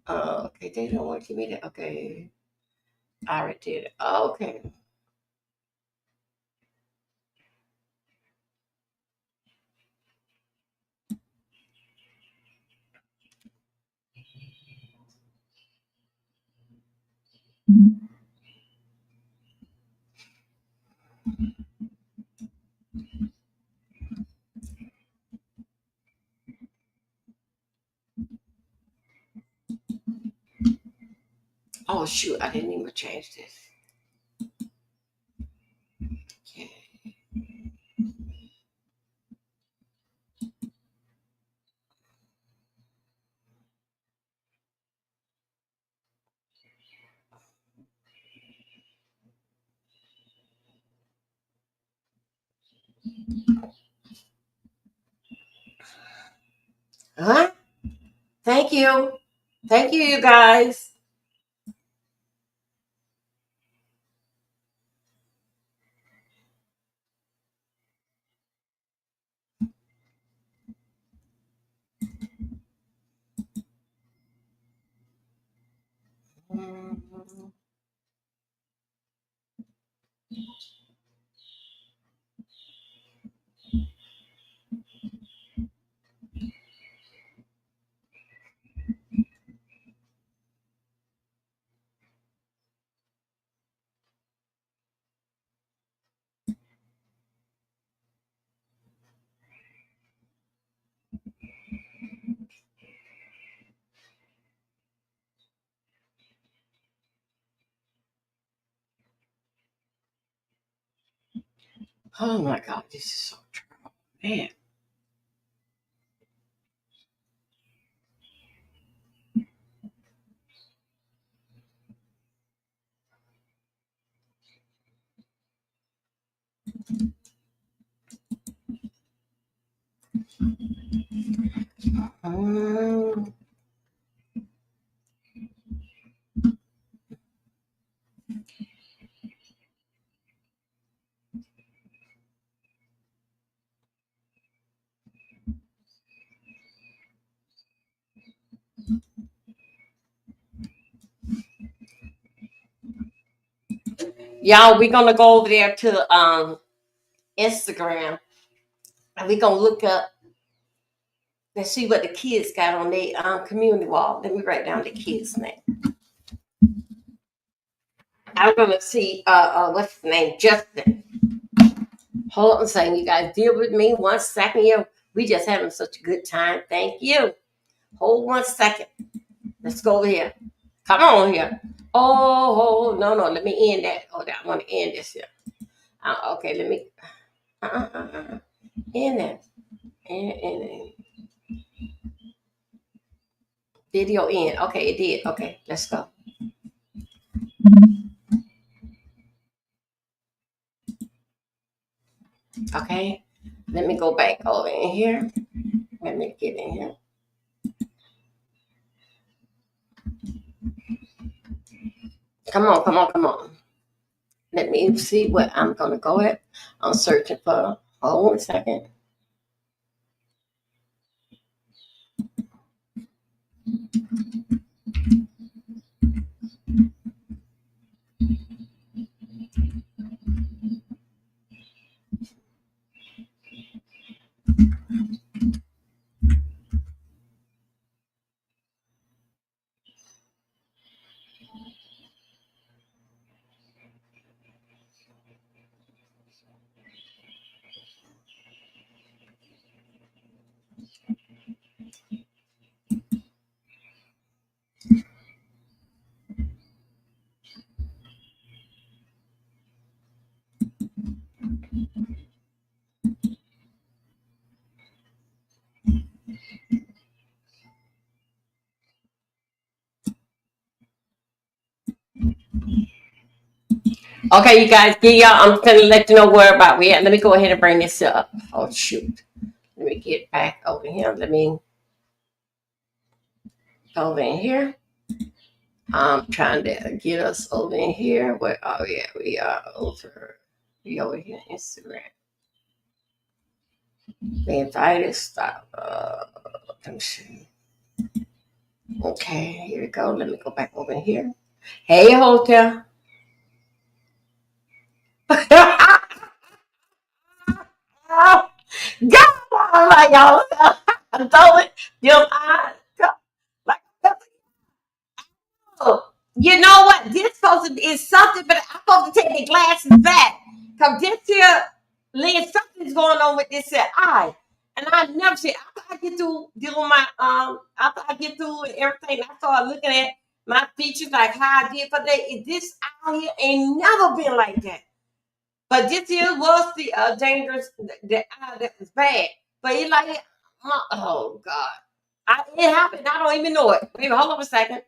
Okay, they don't want to give me that. Okay. I already did it. Okay. Oh shoot, I didn't even change this. Okay. Huh? Thank you. Thank you, you guys. Oh my God, this is so terrible. Man. Y'all, we're gonna go over there to Instagram and we're gonna look up and see what the kids got on their community wall. Let me write down the kids' name. I'm gonna see what's his name? Justin. Hold on a second, you guys. Deal with me 1 second. Yeah, we just having such a good time. Thank you. Hold 1 second. Let's go over here. Come on here. Oh no, let me end that. Oh, I want to end this here. Okay, let me end that. And video end. Okay, it did. Okay, let's go. Okay, let me go back over in here. Let me get in here. Come on. Let me see what I'm gonna go at. I'm searching for. Hold 1 second. Okay, you guys, I'm gonna let you know where about we at. Let me go ahead and bring this up. Oh shoot. Let me get back over here. Let me go over in here. I'm trying to get us over in here. Where we are over here Instagram. The invited stop. Let me see. Okay, here we go. Let me go back over here. Hey, hotel. Go on, like y'all. Throw it. Them eyes. Like, oh, you know what? This supposed to be is something, but I'm supposed to take the glasses back. Because this here, Lynn, something's going on with this here eye. And I never see after I get through doing my after I get through and everything, I start looking at my features like how I did for that. This eye here ain't never been like that. But this here was the dangerous the eye that was bad. But it like oh God. It happened. I don't even know it. Maybe hold on a second.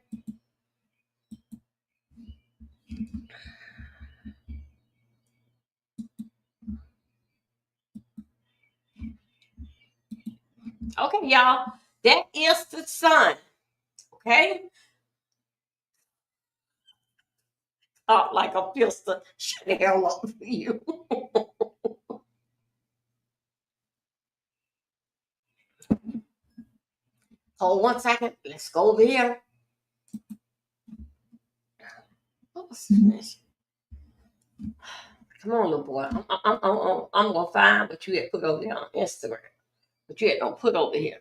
Okay, y'all. That is the sun. Okay? Like a pistol. Shut the hell up for you. Hold 1 second. Let's go over here. What's this? Come on, little boy. I'm going to find what you had put over there on Instagram. What you had don't put over here.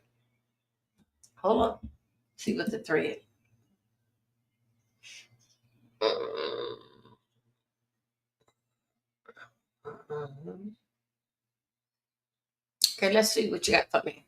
Hold on. See what the thread. Okay, let's see what you got for me.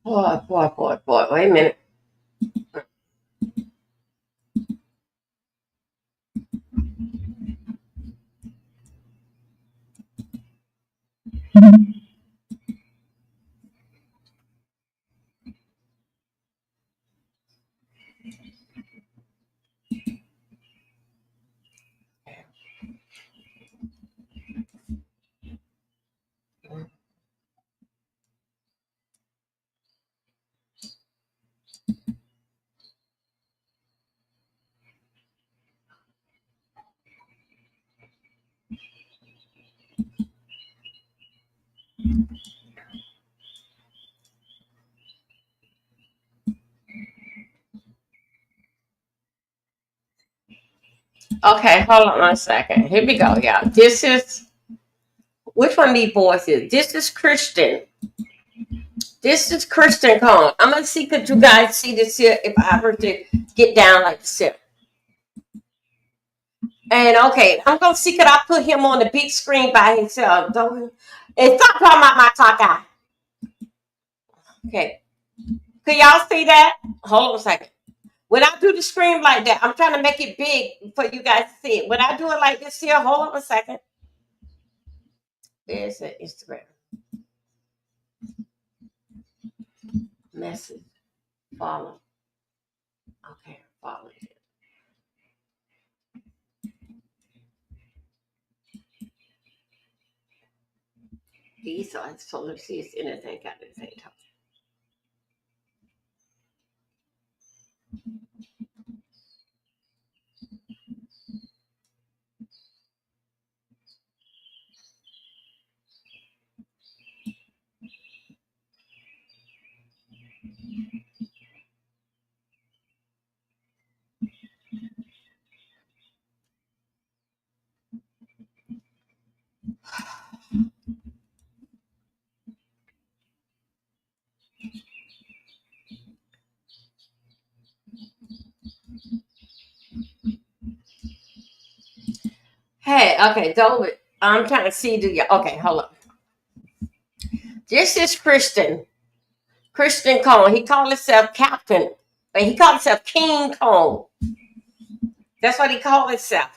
Boy. Wait a minute. Okay, hold on 1 second. Here we go, y'all. This is which one of these boys is? This is Christian. This is Christian Cone. I'm gonna see could you guys see this here if I were to get down like this here. And okay, I'm gonna see could I put him on the big screen by himself. Don't and stop talking about my talk eye. Okay. Can y'all see that? Hold on a second. When I do the screen like that, I'm trying to make it big for you guys to see it. When I do it like this here, hold on a second. There's an Instagram. Message. Follow. Okay, follow it. These are so let's see it's anything got the same time. ahead. Okay, David. I'm trying to see. Okay, hold on. This is Christian Cone. He called himself Captain, but he called himself King Cone. That's what he called himself.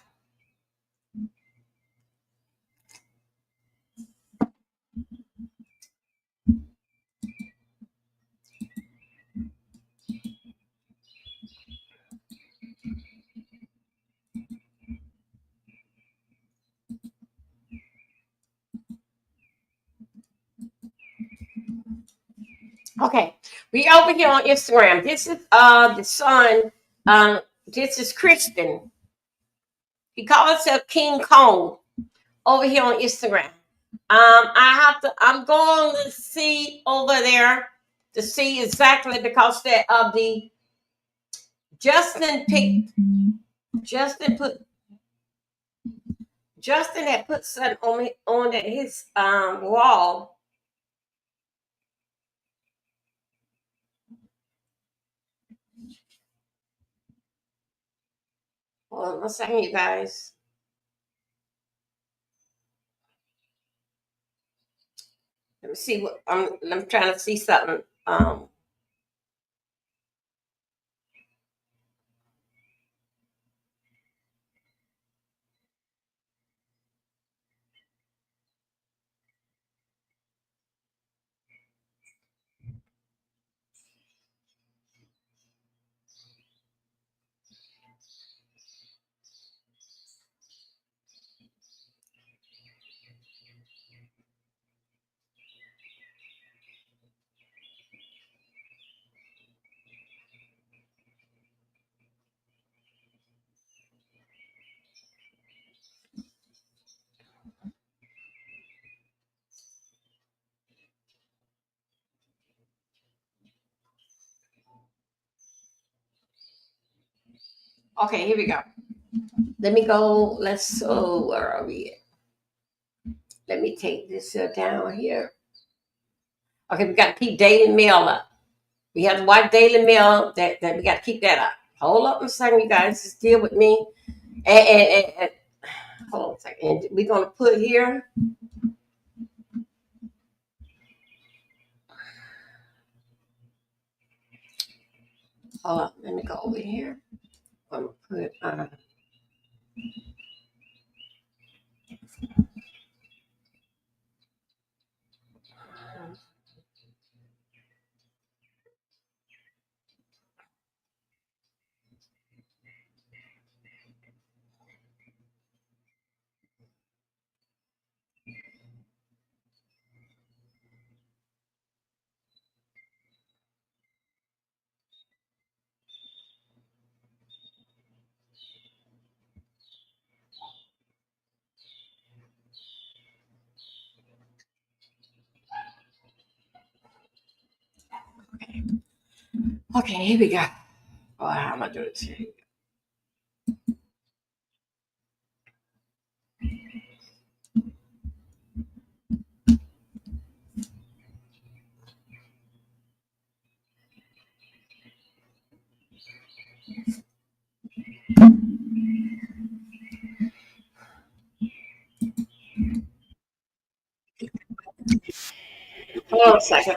Okay, we over here on Instagram. This is the son. This is Christian. He called himself King Kong over here on Instagram. I'm going to see over there to see exactly because that of the Justin had put something on his wall. Hold on 1 second, you guys. Let me see what I'm trying to see something. Okay, here we go. Let me go. Where are we at? Let me take this down here. Okay, we got to keep Daily Mail up. We have to watch Daily Mail. That we got to keep that up. Hold up a second, you guys. Just deal with me. And hold on a second. And we're gonna put here. Hold on. Let me go over here. I'm gonna put. Okay, here we go. Oh, how am I doing this here? Hold on a second.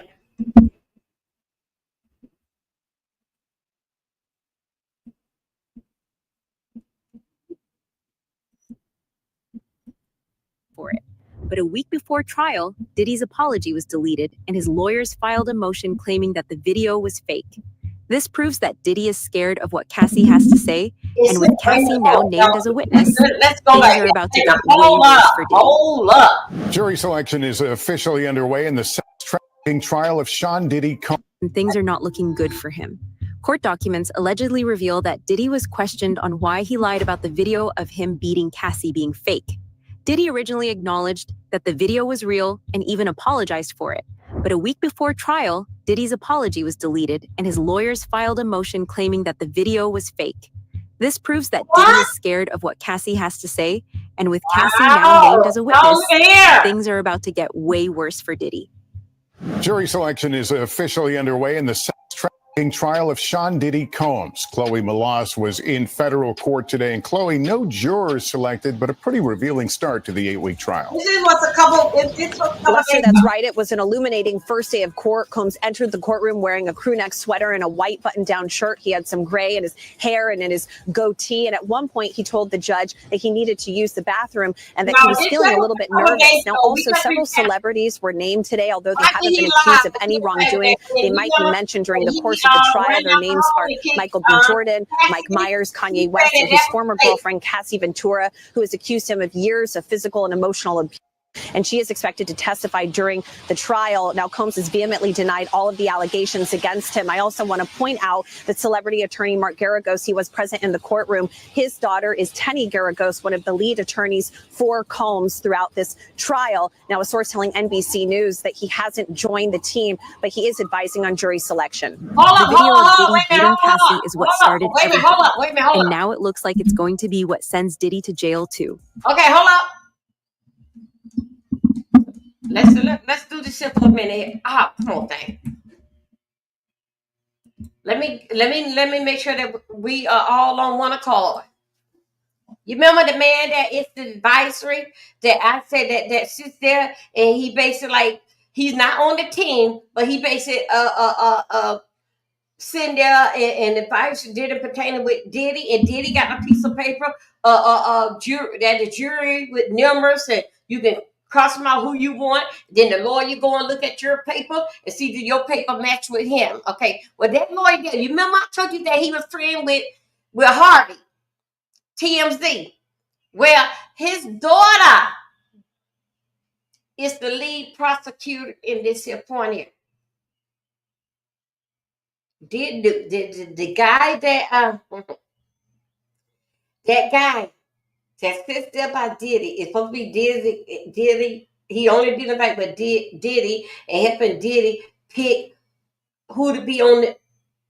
For it. But a week before trial, Diddy's apology was deleted and his lawyers filed a motion claiming that the video was fake. This proves that Diddy is scared of what Cassie has to say, and with Cassie now named as a witness, things are about to get way worse for Diddy. Hold up. Jury selection is officially underway in the sex trafficking trial of Sean Diddy Combs. And things are not looking good for him. Court documents allegedly reveal that Diddy was questioned on why he lied about the video of him beating Cassie being fake. Diddy originally acknowledged that the video was real and even apologized for it. But a week before trial, Diddy's apology was deleted and his lawyers filed a motion claiming that the video was fake. This proves that Diddy is scared of what Cassie has to say, and with Cassie now named as a witness, things are about to get way worse for Diddy. Jury selection is officially underway in the sex trafficking trial of Sean Diddy Combs. Chloe Malas was in federal court today. And Chloe, no jurors selected, but a pretty revealing start to the 8-week trial. This is what's a couple. Lester, that's right. It was an illuminating first day of court. Combs entered the courtroom wearing a crew neck sweater and a white button-down shirt. He had some gray in his hair and in his goatee. And at one point, he told the judge that he needed to use the bathroom and that he was feeling a little bit nervous. Now, also, several celebrities were named today, although they haven't been accused of any wrongdoing. They might be mentioned during the course of the trial. Their names are Michael B. Jordan, Mike Myers, Kanye West, and his former girlfriend, Cassie Ventura, who has accused him of years of physical and emotional abuse. And she is expected to testify during the trial. Now, Combs has vehemently denied all of the allegations against him. I also want to point out that celebrity attorney Mark Garagos, he was present in the courtroom. His daughter is Tenny Garagos, one of the lead attorneys for Combs throughout this trial. Now, a source telling NBC News that he hasn't joined the team, but he is advising on jury selection. The video of Diddy beating Cassie is what started everything. And now it looks like it's going to be what sends Diddy to jail, too. Okay, hold up. Let's do this simple a minute. Come on, thing. Let me make sure that we are all on one accord. You remember the man that is the advisory that I said that sits there and he basically like he's not on the team, but he basically sitting there and advice didn't pertain with Diddy, and Diddy got a piece of paper, jury with numbers, and you can cross them out who you want. Then the lawyer go and look at your paper and see that your paper match with him. Okay, well that lawyer did. You remember I told you that he was friend with Harvey, TMZ. Well, his daughter is the lead prosecutor in this here point here. Did the guy that guy that sits there by Diddy is supposed to be Diddy. He only did nothing but Diddy and helping Diddy pick who to be on the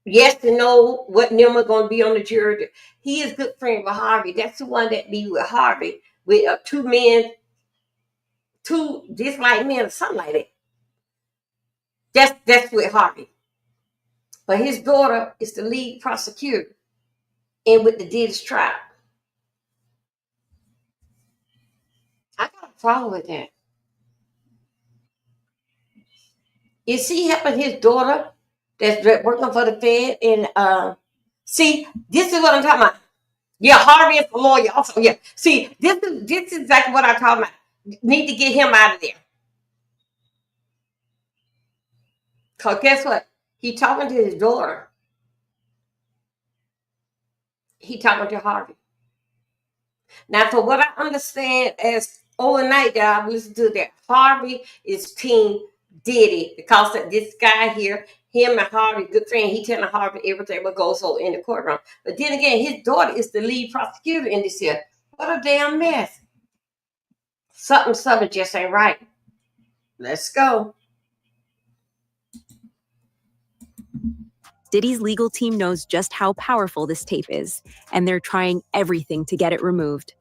yes and no, what number going to be on the jury. He is good friend with Harvey. That's the one that be with Harvey with two disliked men or something like that. That's with Harvey. But his daughter is the lead prosecutor and with the Diddy's trial. I got a problem with that. Is he helping his daughter that's working for the Fed? And see, this is what I'm talking about. Yeah, Harvey is the lawyer also. Yeah. See, this is exactly what I'm talking about. Need to get him out of there. Because guess what? He talking to his daughter. He talking to Harvey. Now, for what I understand as overnight that I've listened to that Harvey is team Diddy because of this guy here, him and Harvey, good friend, he telling Harvey everything what goes on in the courtroom. But then again, his daughter is the lead prosecutor in this here. What a damn mess. Something just ain't right. Let's go. Diddy's legal team knows just how powerful this tape is, and they're trying everything to get it removed.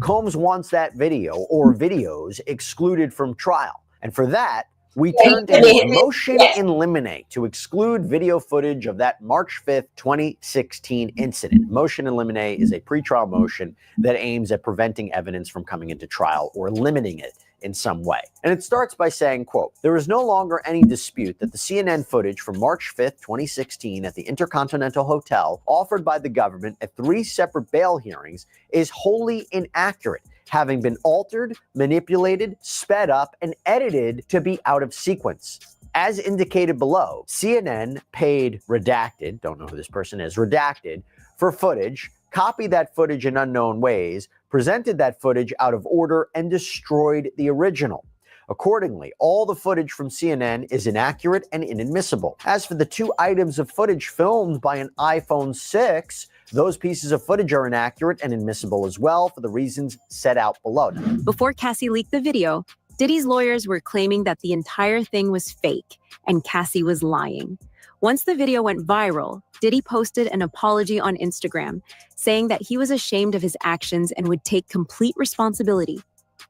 Combs wants that video or videos excluded from trial. And for that, we turned in a motion in limine to exclude video footage of that March 5th, 2016 incident. Motion in limine is a pretrial motion that aims at preventing evidence from coming into trial or limiting it in some way. And it starts by saying, quote, "There is no longer any dispute that the CNN footage from March 5th, 2016 at the Intercontinental Hotel offered by the government at 3 separate bail hearings is wholly inaccurate, having been altered, manipulated, sped up, and edited to be out of sequence. As indicated below, CNN paid Redacted, don't know who this person is, Redacted, for footage, copied that footage in unknown ways, presented that footage out of order, and destroyed the original. Accordingly, all the footage from CNN is inaccurate and inadmissible. As for the 2 items of footage filmed by an iPhone 6, those pieces of footage are inaccurate and inadmissible as well for the reasons set out below." Before Cassie leaked the video, Diddy's lawyers were claiming that the entire thing was fake and Cassie was lying. Once the video went viral, Diddy posted an apology on Instagram, saying that he was ashamed of his actions and would take complete responsibility.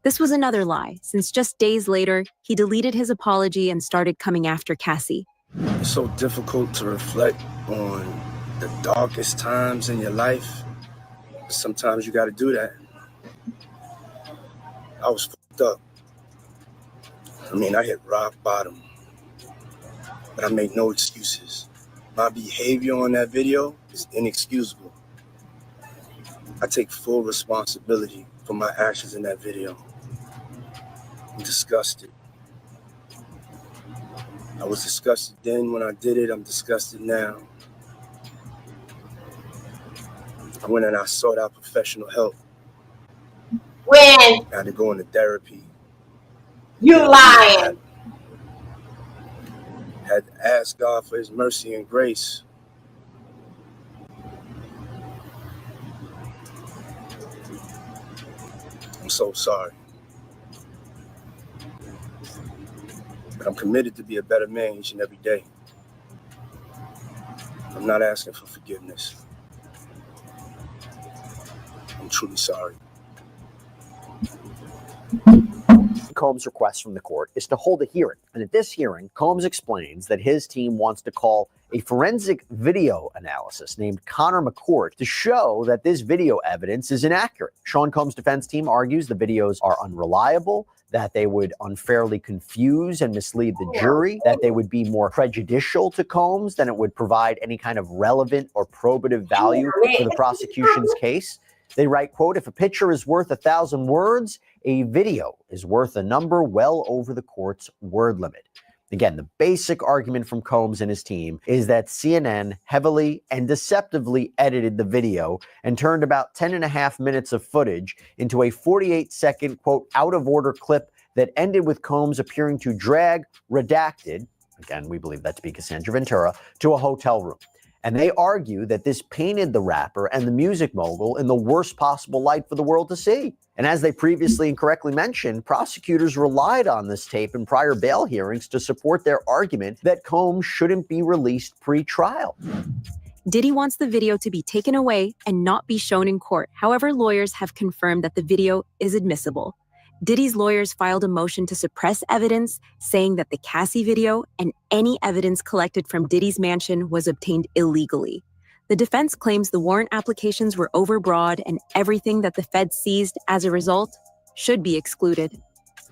This was another lie, since just days later, he deleted his apology and started coming after Cassie. It's so difficult to reflect on the darkest times in your life. Sometimes you got to do that. I was fucked up. I mean, I hit rock bottom, but I make no excuses. My behavior on that video is inexcusable. I take full responsibility for my actions in that video. I'm disgusted. I was disgusted then when I did it. I'm disgusted now. I went and I sought out professional help. When? I had to go into therapy. You lying. Had to ask God for his mercy and grace. I'm so sorry. But I'm committed to be a better man each and every day. I'm not asking for forgiveness. I'm truly sorry. Combs' request from the court is to hold a hearing. And at this hearing, Combs explains that his team wants to call a forensic video analysis named Connor McCourt to show that this video evidence is inaccurate. Sean Combs' defense team argues the videos are unreliable, that they would unfairly confuse and mislead the jury, that they would be more prejudicial to Combs than it would provide any kind of relevant or probative value for the prosecution's case. They write, quote, "If a picture is worth 1,000 words, a video is worth a number well over the court's word limit." Again, the basic argument from Combs and his team is that CNN heavily and deceptively edited the video and turned about 10 and a half minutes of footage into a 48-second, quote, out-of-order clip that ended with Combs appearing to drag redacted, again, we believe that to be Cassandra Ventura, to a hotel room. And they argue that this painted the rapper and the music mogul in the worst possible light for the world to see. And as they previously incorrectly mentioned, prosecutors relied on this tape in prior bail hearings to support their argument that Combs shouldn't be released pre-trial. Diddy wants the video to be taken away and not be shown in court. However, lawyers have confirmed that the video is admissible. Diddy's lawyers filed a motion to suppress evidence, saying that the Cassie video and any evidence collected from Diddy's mansion was obtained illegally. The defense claims the warrant applications were overbroad and everything that the Fed seized as a result should be excluded.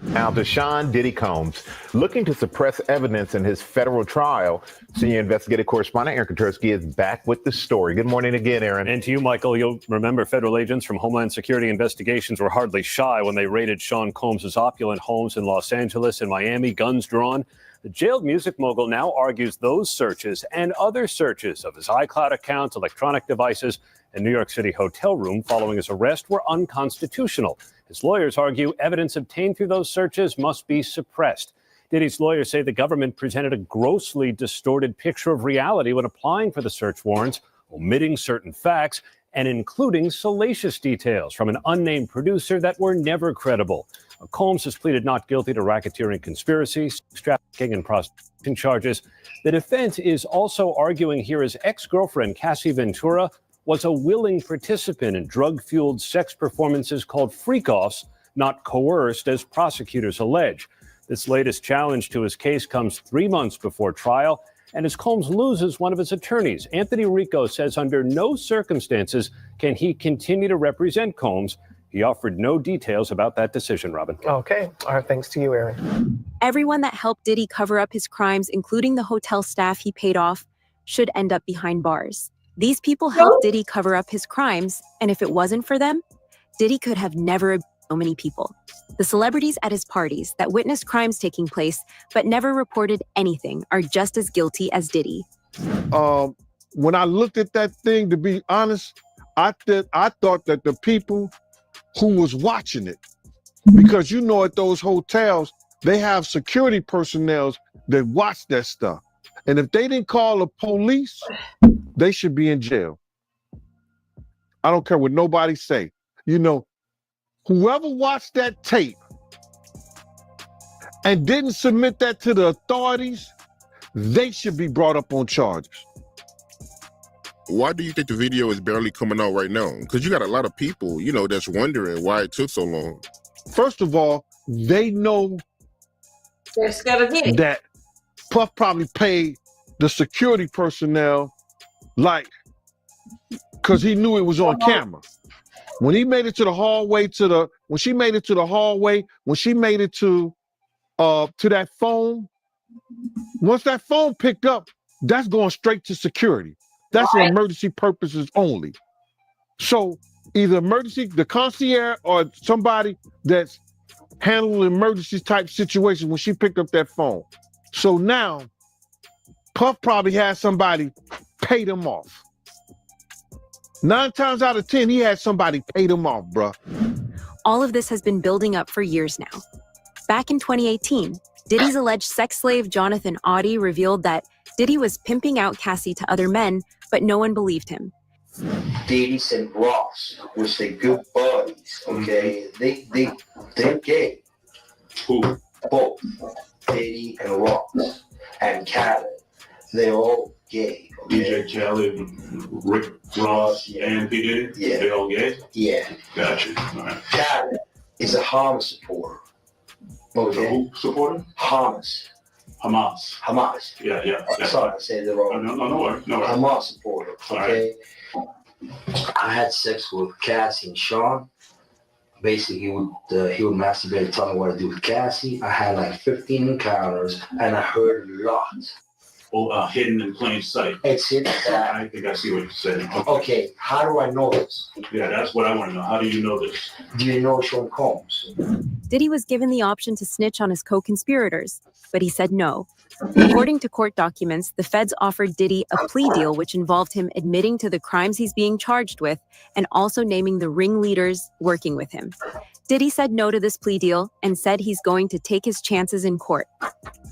Now to Sean Diddy Combs, looking to suppress evidence in his federal trial. Senior investigative correspondent Aaron Katersky is back with the story. Good morning again, Aaron. And to you, Michael, you'll remember federal agents from Homeland Security investigations were hardly shy when they raided Sean Combs' opulent homes in Los Angeles and Miami, guns drawn. The jailed music mogul now argues those searches and other searches of his iCloud accounts, electronic devices, and New York City hotel room following his arrest were unconstitutional. His lawyers argue evidence obtained through those searches must be suppressed. Diddy's lawyers say the government presented a grossly distorted picture of reality when applying for the search warrants, omitting certain facts and including salacious details from an unnamed producer that were never credible. Combs has pleaded not guilty to racketeering conspiracy, trafficking, and prostitution charges. The defense is also arguing here his ex-girlfriend, Cassie Ventura, was a willing participant in drug-fueled sex performances called freak-offs, not coerced, as prosecutors allege. This latest challenge to his case comes 3 months before trial, and as Combs loses one of his attorneys, Anthony Rico says under no circumstances can he continue to represent Combs. He offered no details about that decision, Robin. Okay. All right. Thanks to you, Aaron. Everyone that helped Diddy cover up his crimes, including the hotel staff he paid off, should end up behind bars. These people helped Diddy cover up his crimes, and if it wasn't for them, Diddy could have never abused so many people. The celebrities at his parties that witnessed crimes taking place but never reported anything are just as guilty as Diddy. When I looked at that thing, to be honest, I thought that the people who was watching it, because you know at those hotels, they have security personnel that watch that stuff. And if they didn't call the police, they should be in jail. I don't care what nobody say. You know, whoever watched that tape and didn't submit that to the authorities, they should be brought up on charges. Why do you think the video is barely coming out right now? Because you got a lot of people, you know, that's wondering why it took so long. First of all, they know they're scared of Diddy. That Puff probably paid the security personnel, like, because he knew it was on camera. When he made it to the hallway, when she made it to that phone, once that phone picked up, that's going straight to security. That's for emergency purposes only. So either the concierge or somebody that's handling emergency type situations when she picked up that phone. So now Puff probably had somebody pay them off. 9 times out of 10, he had somebody pay them off, bruh. All of this has been building up for years now. Back in 2018, Diddy's alleged sex slave Jonathan Audie revealed that Diddy was pimping out Cassie to other men, but no one believed him. Diddy and Ross, which they good buddies, okay? They're gay. Who? Both. Diddy and Ross and Khaled. They're all gay. Okay? DJ Khaled, Rick Ross, and P. Diddy? Yeah. They all gay? Yeah. Gotcha. All right. Khaled is a Hamas supporter. Okay. Who supporter? Hamas. Yeah. Sorry, I said it wrong. No worries. Hamas supporter. Okay. I had sex with Cassie and Sean. Basically, he would masturbate and tell me what to do with Cassie. I had like 15 encounters, and I heard a lot. Hidden in plain sight. It's hidden. I think I see what you're saying. Okay, how do I know this? Yeah, that's what I want to know. How do you know this? Do you know Sean Combs? Diddy was given the option to snitch on his co-conspirators, but he said no. According to court documents, the feds offered Diddy a plea deal which involved him admitting to the crimes he's being charged with and also naming the ringleaders working with him. Diddy said no to this plea deal and said he's going to take his chances in court.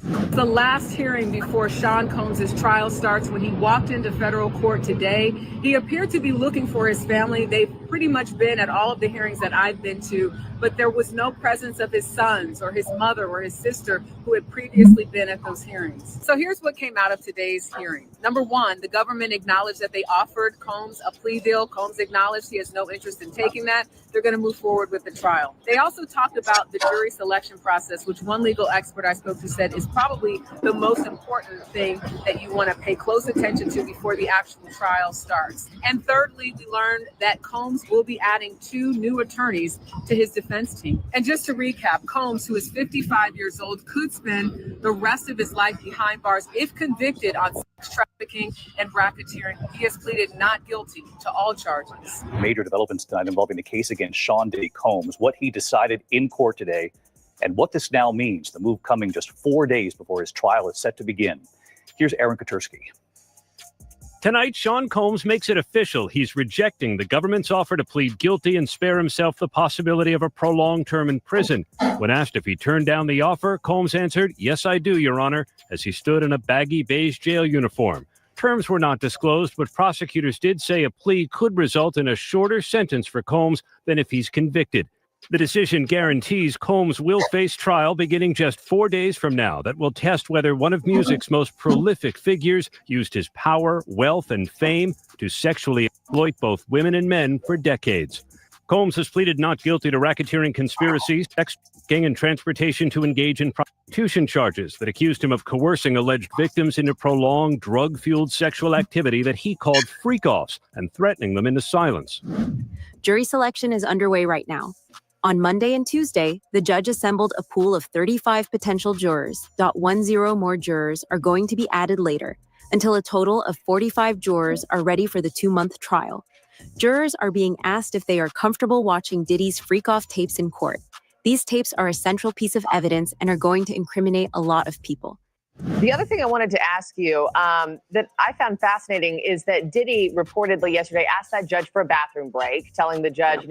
The last hearing before Sean Combs' trial starts. When he walked into federal court today, he appeared to be looking for his family. They've pretty much been at all of the hearings that I've been to, but there was no presence of his sons or his mother or his sister who had previously been at those hearings. So here's what came out of today's hearing. Number one, the government acknowledged that they offered Combs a plea deal. Combs acknowledged he has no interest in taking that. They're going to move forward with the trial. They also talked about the jury selection process, which one legal expert I spoke to said is probably the most important thing that you want to pay close attention to before the actual trial starts. And thirdly, we learned that Combs will be adding 2 new attorneys to his defense team. And just to recap, Combs, who is 55 years old, could spend the rest of his life behind bars if convicted on sex trafficking and racketeering. He has pleaded not guilty to all charges. Major developments tonight involving the case against Sean Diddy Combs, what he decided in court today, and what this now means, the move coming just 4 days before his trial is set to begin. Here's Aaron Katursky. Tonight, Sean Combs makes it official. He's rejecting the government's offer to plead guilty and spare himself the possibility of a prolonged term in prison. When asked if he turned down the offer, Combs answered, "Yes, I do, Your Honor," as he stood in a baggy beige jail uniform. Terms were not disclosed, but prosecutors did say a plea could result in a shorter sentence for Combs than if he's convicted. The decision guarantees Combs will face trial beginning just 4 days from now that will test whether one of music's most prolific figures used his power, wealth, and fame to sexually exploit both women and men for decades. Combs has pleaded not guilty to racketeering conspiracy, sex trafficking, and transportation to engage in prostitution charges that accused him of coercing alleged victims into prolonged drug-fueled sexual activity that he called freak-offs and threatening them into silence. Jury selection is underway right now. On Monday and Tuesday, the judge assembled a pool of 35 potential jurors. 10 more jurors are going to be added later, until a total of 45 jurors are ready for the 2-month trial. Jurors are being asked if they are comfortable watching Diddy's freak-off tapes in court. These tapes are a central piece of evidence and are going to incriminate a lot of people. The other thing I wanted to ask you that I found fascinating is that Diddy reportedly yesterday asked that judge for a bathroom break, telling the judge,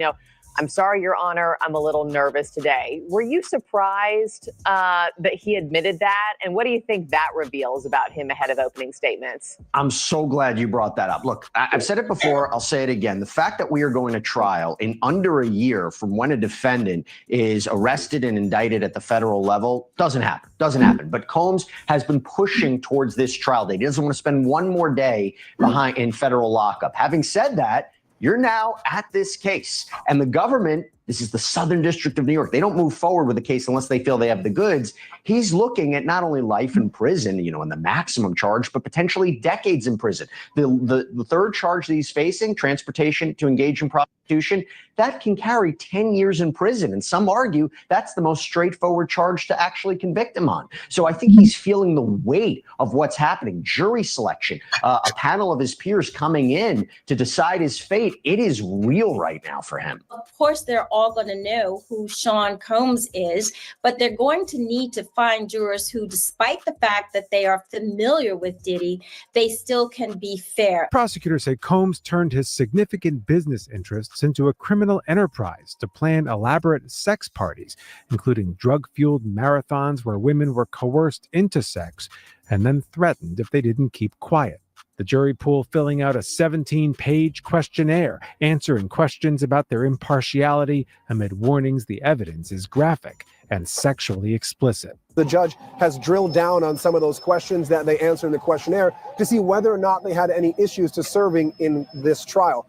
"I'm sorry, Your Honor, I'm a little nervous today." Were you surprised that he admitted that? And what do you think that reveals about him ahead of opening statements? I'm so glad you brought that up. Look, I've said it before, I'll say it again. The fact that we are going to trial in under a year from when a defendant is arrested and indicted at the federal level doesn't happen. But Combs has been pushing towards this trial date. He doesn't want to spend one more day behind in federal lockup. Having said that, you're now at this case, and the government This is the Southern District of New York. They don't move forward with the case unless they feel they have the goods. He's looking at not only life in prison, and the maximum charge, but potentially decades in prison. The third charge that he's facing, transportation to engage in prostitution, that can carry 10 years in prison. And some argue that's the most straightforward charge to actually convict him on. So I think he's feeling the weight of what's happening. Jury selection, a panel of his peers coming in to decide his fate. It is real right now for him. Of course, they're all going to know who Sean Combs is, but they're going to need to find jurors who, despite the fact that they are familiar with Diddy, they still can be fair. Prosecutors say Combs turned his significant business interests into a criminal enterprise to plan elaborate sex parties, including drug-fueled marathons where women were coerced into sex and then threatened if they didn't keep quiet. The jury pool filling out a 17-page questionnaire, answering questions about their impartiality amid warnings the evidence is graphic and sexually explicit. The judge has drilled down on some of those questions that they answer in the questionnaire to see whether or not they had any issues to serving in this trial.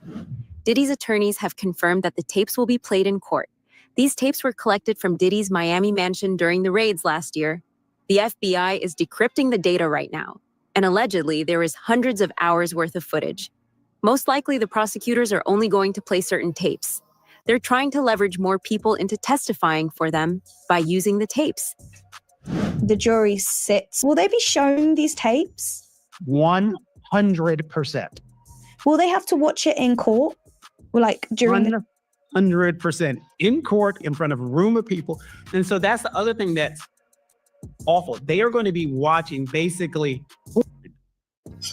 Diddy's attorneys have confirmed that the tapes will be played in court. These tapes were collected from Diddy's Miami mansion during the raids last year. The FBI is decrypting the data right now, and allegedly there is hundreds of hours worth of footage. Most likely the prosecutors are only going to play certain tapes. They're trying to leverage more people into testifying for them by using the tapes. The jury sits. Will they be showing these tapes? 100%. Will they have to watch it in court? Like during 100% in court in front of a room of people. And so that's the other thing that's awful. They are going to be watching basically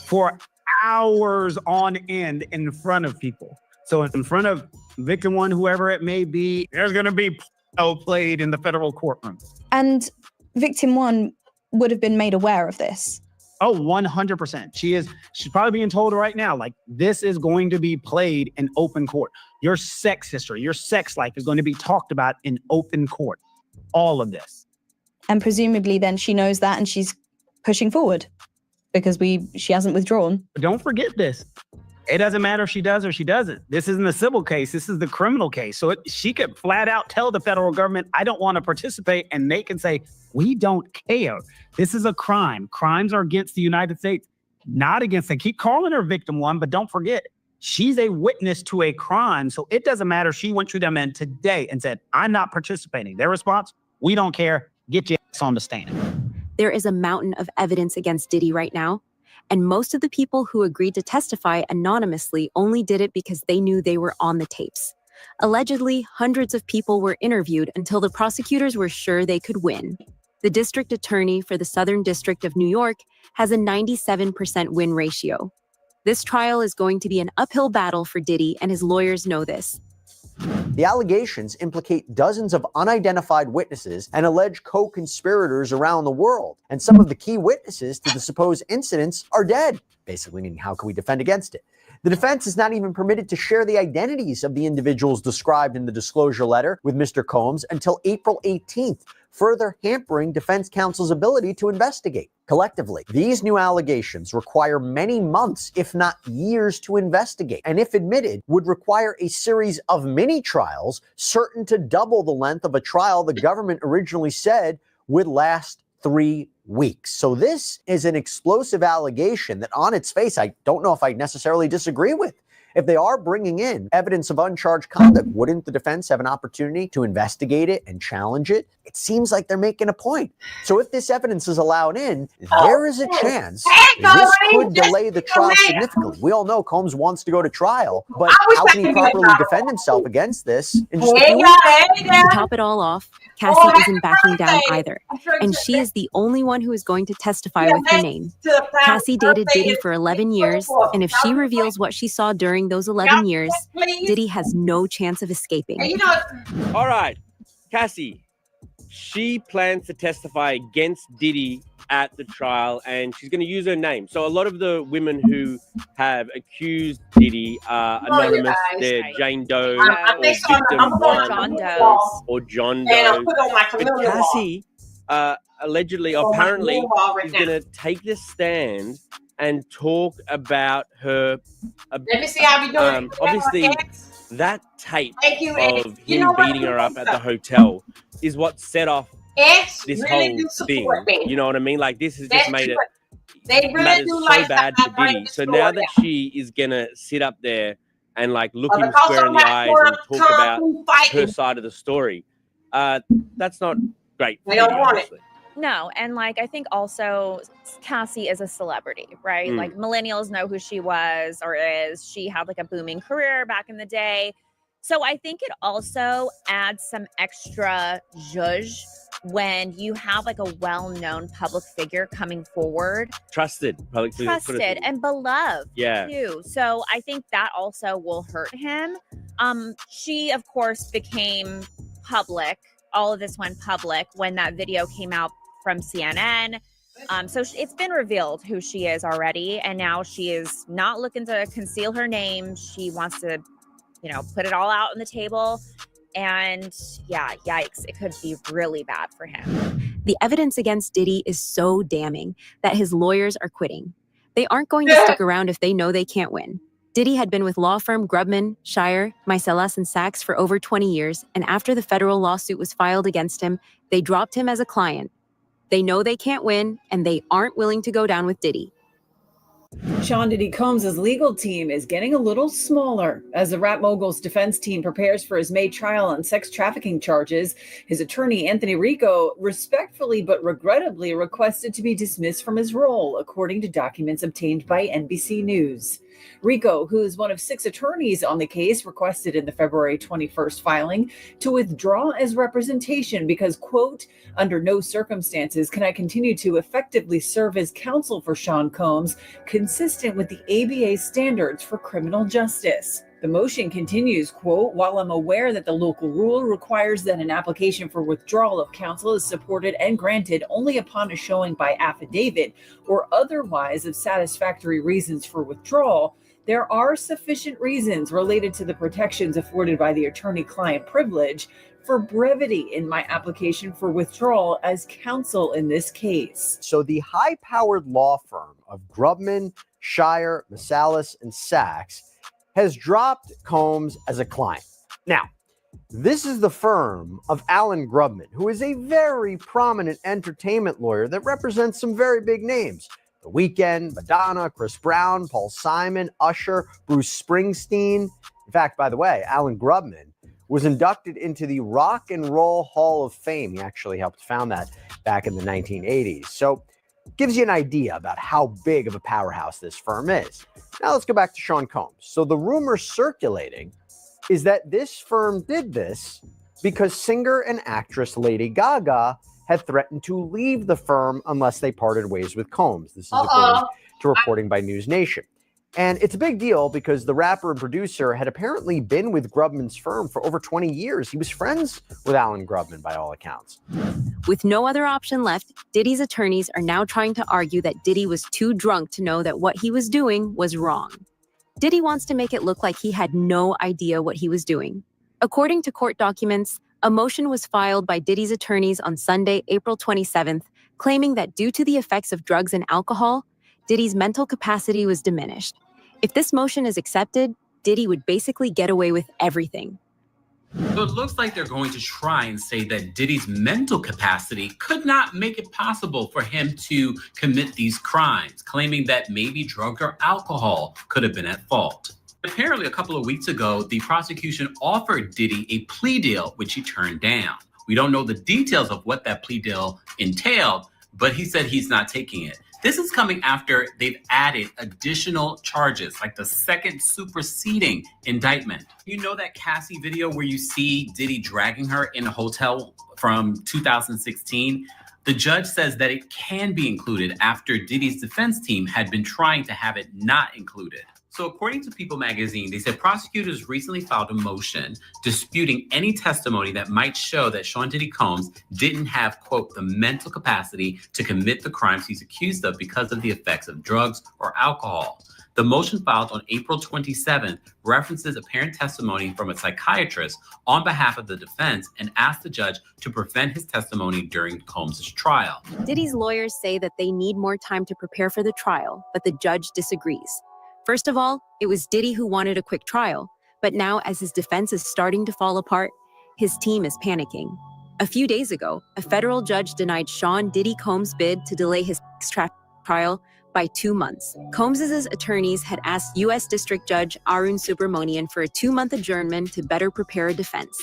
for hours on end in front of people. So in front of victim one, whoever it may be, there's going to be played in the federal courtroom. And victim one would have been made aware of this. Oh, 100%. She's probably being told right now, like, this is going to be played in open court. Your sex history, your sex life is going to be talked about in open court. All of this. And presumably then she knows that and she's pushing forward because she hasn't withdrawn. But don't forget this. It doesn't matter if she does or she doesn't. This isn't a civil case. This is the criminal case. So she could flat out tell the federal government, I don't want to participate. And they can say, we don't care. This is a crime. Crimes are against the United States, not against them. Keep calling her victim one, but don't forget, she's a witness to a crime. So it doesn't matter if she went to them in today and said, I'm not participating. Their response, we don't care. Get your ass on the stand. There is a mountain of evidence against Diddy right now. And most of the people who agreed to testify anonymously only did it because they knew they were on the tapes. Allegedly, hundreds of people were interviewed until the prosecutors were sure they could win. The district attorney for the Southern District of New York has a 97% win ratio. This trial is going to be an uphill battle for Diddy, and his lawyers know this. The allegations implicate dozens of unidentified witnesses and alleged co-conspirators around the world. And some of the key witnesses to the supposed incidents are dead. Basically meaning, how can we defend against it? The defense is not even permitted to share the identities of the individuals described in the disclosure letter with Mr. Combs until April 18th, further hampering defense counsel's ability to investigate. Collectively, these new allegations require many months, if not years, to investigate, and if admitted, would require a series of mini trials, certain to double the length of a trial the government originally said would last 3 weeks. So this is an explosive allegation that on its face, I don't know if I necessarily disagree with. If they are bringing in evidence of uncharged conduct, wouldn't the defense have an opportunity to investigate it and challenge it? It seems like they're making a point. So if this evidence is allowed in, there is a chance this could delay the trial significantly. We all know Combs wants to go to trial, but how can he properly defend himself against this in just a few weeks? To top it all off, Cassie isn't backing down either, and she is the only one who is going to testify with her name. Cassie dated Diddy for 11 years, and if she reveals what she saw during those 11 years, Diddy has no chance of escaping. All right, Cassie, she plans to testify against Diddy at the trial, and she's going to use her name. So a lot of the women who have accused Diddy are anonymous. They're Jane Doe or Victim One or John Doe. But Cassie allegedly, apparently, is going to take this stand and talk about her. Let me see how we doing. Obviously, That tape Thank you, Ed. of You him know what? beating her up at the hotel is what set off Eds this really whole do support thing. me. You know what I mean? Like, this has That's just made it They really matters do so like bad how for I bring Diddy. the So story now that out. she is gonna sit up there and like look him Because square I'm in the not eyes going and to talk about come fighting. her side of the story, that's not great for They don't Diddy, want it. obviously. No, and like I think also Cassie is a celebrity, right? Mm. Like millennials know who she was or is. She had like a booming career back in the day. So I think it also adds some extra zhuzh when you have like a well-known public figure coming forward, Trusted, public figure, put it trusted this way. and beloved Yeah. too. So I think that also will hurt him. She of course became public. All of this went public when that video came out from CNN. So it's been revealed who she is already, and now she is not looking to conceal her name. She wants to, put it all out on the table. And yeah, yikes, it could be really bad for him. The evidence against Diddy is so damning that his lawyers are quitting. They aren't going to stick around if they know they can't win. Diddy had been with law firm Grubman, Shire, Meiselas, and Sachs for over 20 years, and after the federal lawsuit was filed against him, they dropped him as a client. They know they can't win, and they aren't willing to go down with Diddy. Sean Diddy Combs' legal team is getting a little smaller. As the rap mogul's defense team prepares for his May trial on sex trafficking charges, his attorney, Anthony Rico, respectfully but regrettably requested to be dismissed from his role, according to documents obtained by NBC News. Rico, who is one of 6 attorneys on the case, requested in the February 21st filing to withdraw as representation because, quote, under no circumstances can I continue to effectively serve as counsel for Sean Combs, consistent with the ABA standards for criminal justice. The motion continues, quote, while I'm aware that the local rule requires that an application for withdrawal of counsel is supported and granted only upon a showing by affidavit or otherwise of satisfactory reasons for withdrawal, there are sufficient reasons related to the protections afforded by the attorney-client privilege for brevity in my application for withdrawal as counsel in this case. So the high-powered law firm of Grubman, Shire, Meiselas, and Sachs has dropped Combs as a client. Now, this is the firm of Alan Grubman, who is a very prominent entertainment lawyer that represents some very big names. The Weeknd, Madonna, Chris Brown, Paul Simon, Usher, Bruce Springsteen. In fact, by the way, Alan Grubman was inducted into the Rock and Roll Hall of Fame. He actually helped found that back in the 1980s. So gives you an idea about how big of a powerhouse this firm is. Now let's go back to Sean Combs. So the rumor circulating is that this firm did this because singer and actress Lady Gaga had threatened to leave the firm unless they parted ways with Combs. This is according to reporting by News Nation. And it's a big deal because the rapper and producer had apparently been with Grubman's firm for over 20 years. He was friends with Alan Grubman by all accounts. With no other option left, Diddy's attorneys are now trying to argue that Diddy was too drunk to know that what he was doing was wrong. Diddy wants to make it look like he had no idea what he was doing. According to court documents, a motion was filed by Diddy's attorneys on Sunday, April 27th, claiming that due to the effects of drugs and alcohol, Diddy's mental capacity was diminished. If this motion is accepted, Diddy would basically get away with everything. So it looks like they're going to try and say that Diddy's mental capacity could not make it possible for him to commit these crimes, claiming that maybe drugs or alcohol could have been at fault. Apparently, a couple of weeks ago, the prosecution offered Diddy a plea deal, which he turned down. We don't know the details of what that plea deal entailed, but he said he's not taking it. This is coming after they've added additional charges, like the second superseding indictment. You know that Cassie video where you see Diddy dragging her in a hotel from 2016? The judge says that it can be included after Diddy's defense team had been trying to have it not included. So according to People magazine, they said prosecutors recently filed a motion disputing any testimony that might show that Sean Diddy Combs didn't have, quote, the mental capacity to commit the crimes he's accused of because of the effects of drugs or alcohol. The motion filed on April 27th references apparent testimony from a psychiatrist on behalf of the defense and asked the judge to prevent his testimony during Combs' trial. Diddy's lawyers say that they need more time to prepare for the trial, but the judge disagrees. First of all, it was Diddy who wanted a quick trial, but But now, as his defense is starting to fall apart, his team is panicking. A few days ago, a federal judge denied Sean Diddy Combs' bid to delay his trial by 2 months. Combs' attorneys had asked U.S. District Judge Arun Subramanian for a 2-month adjournment to better prepare a defense.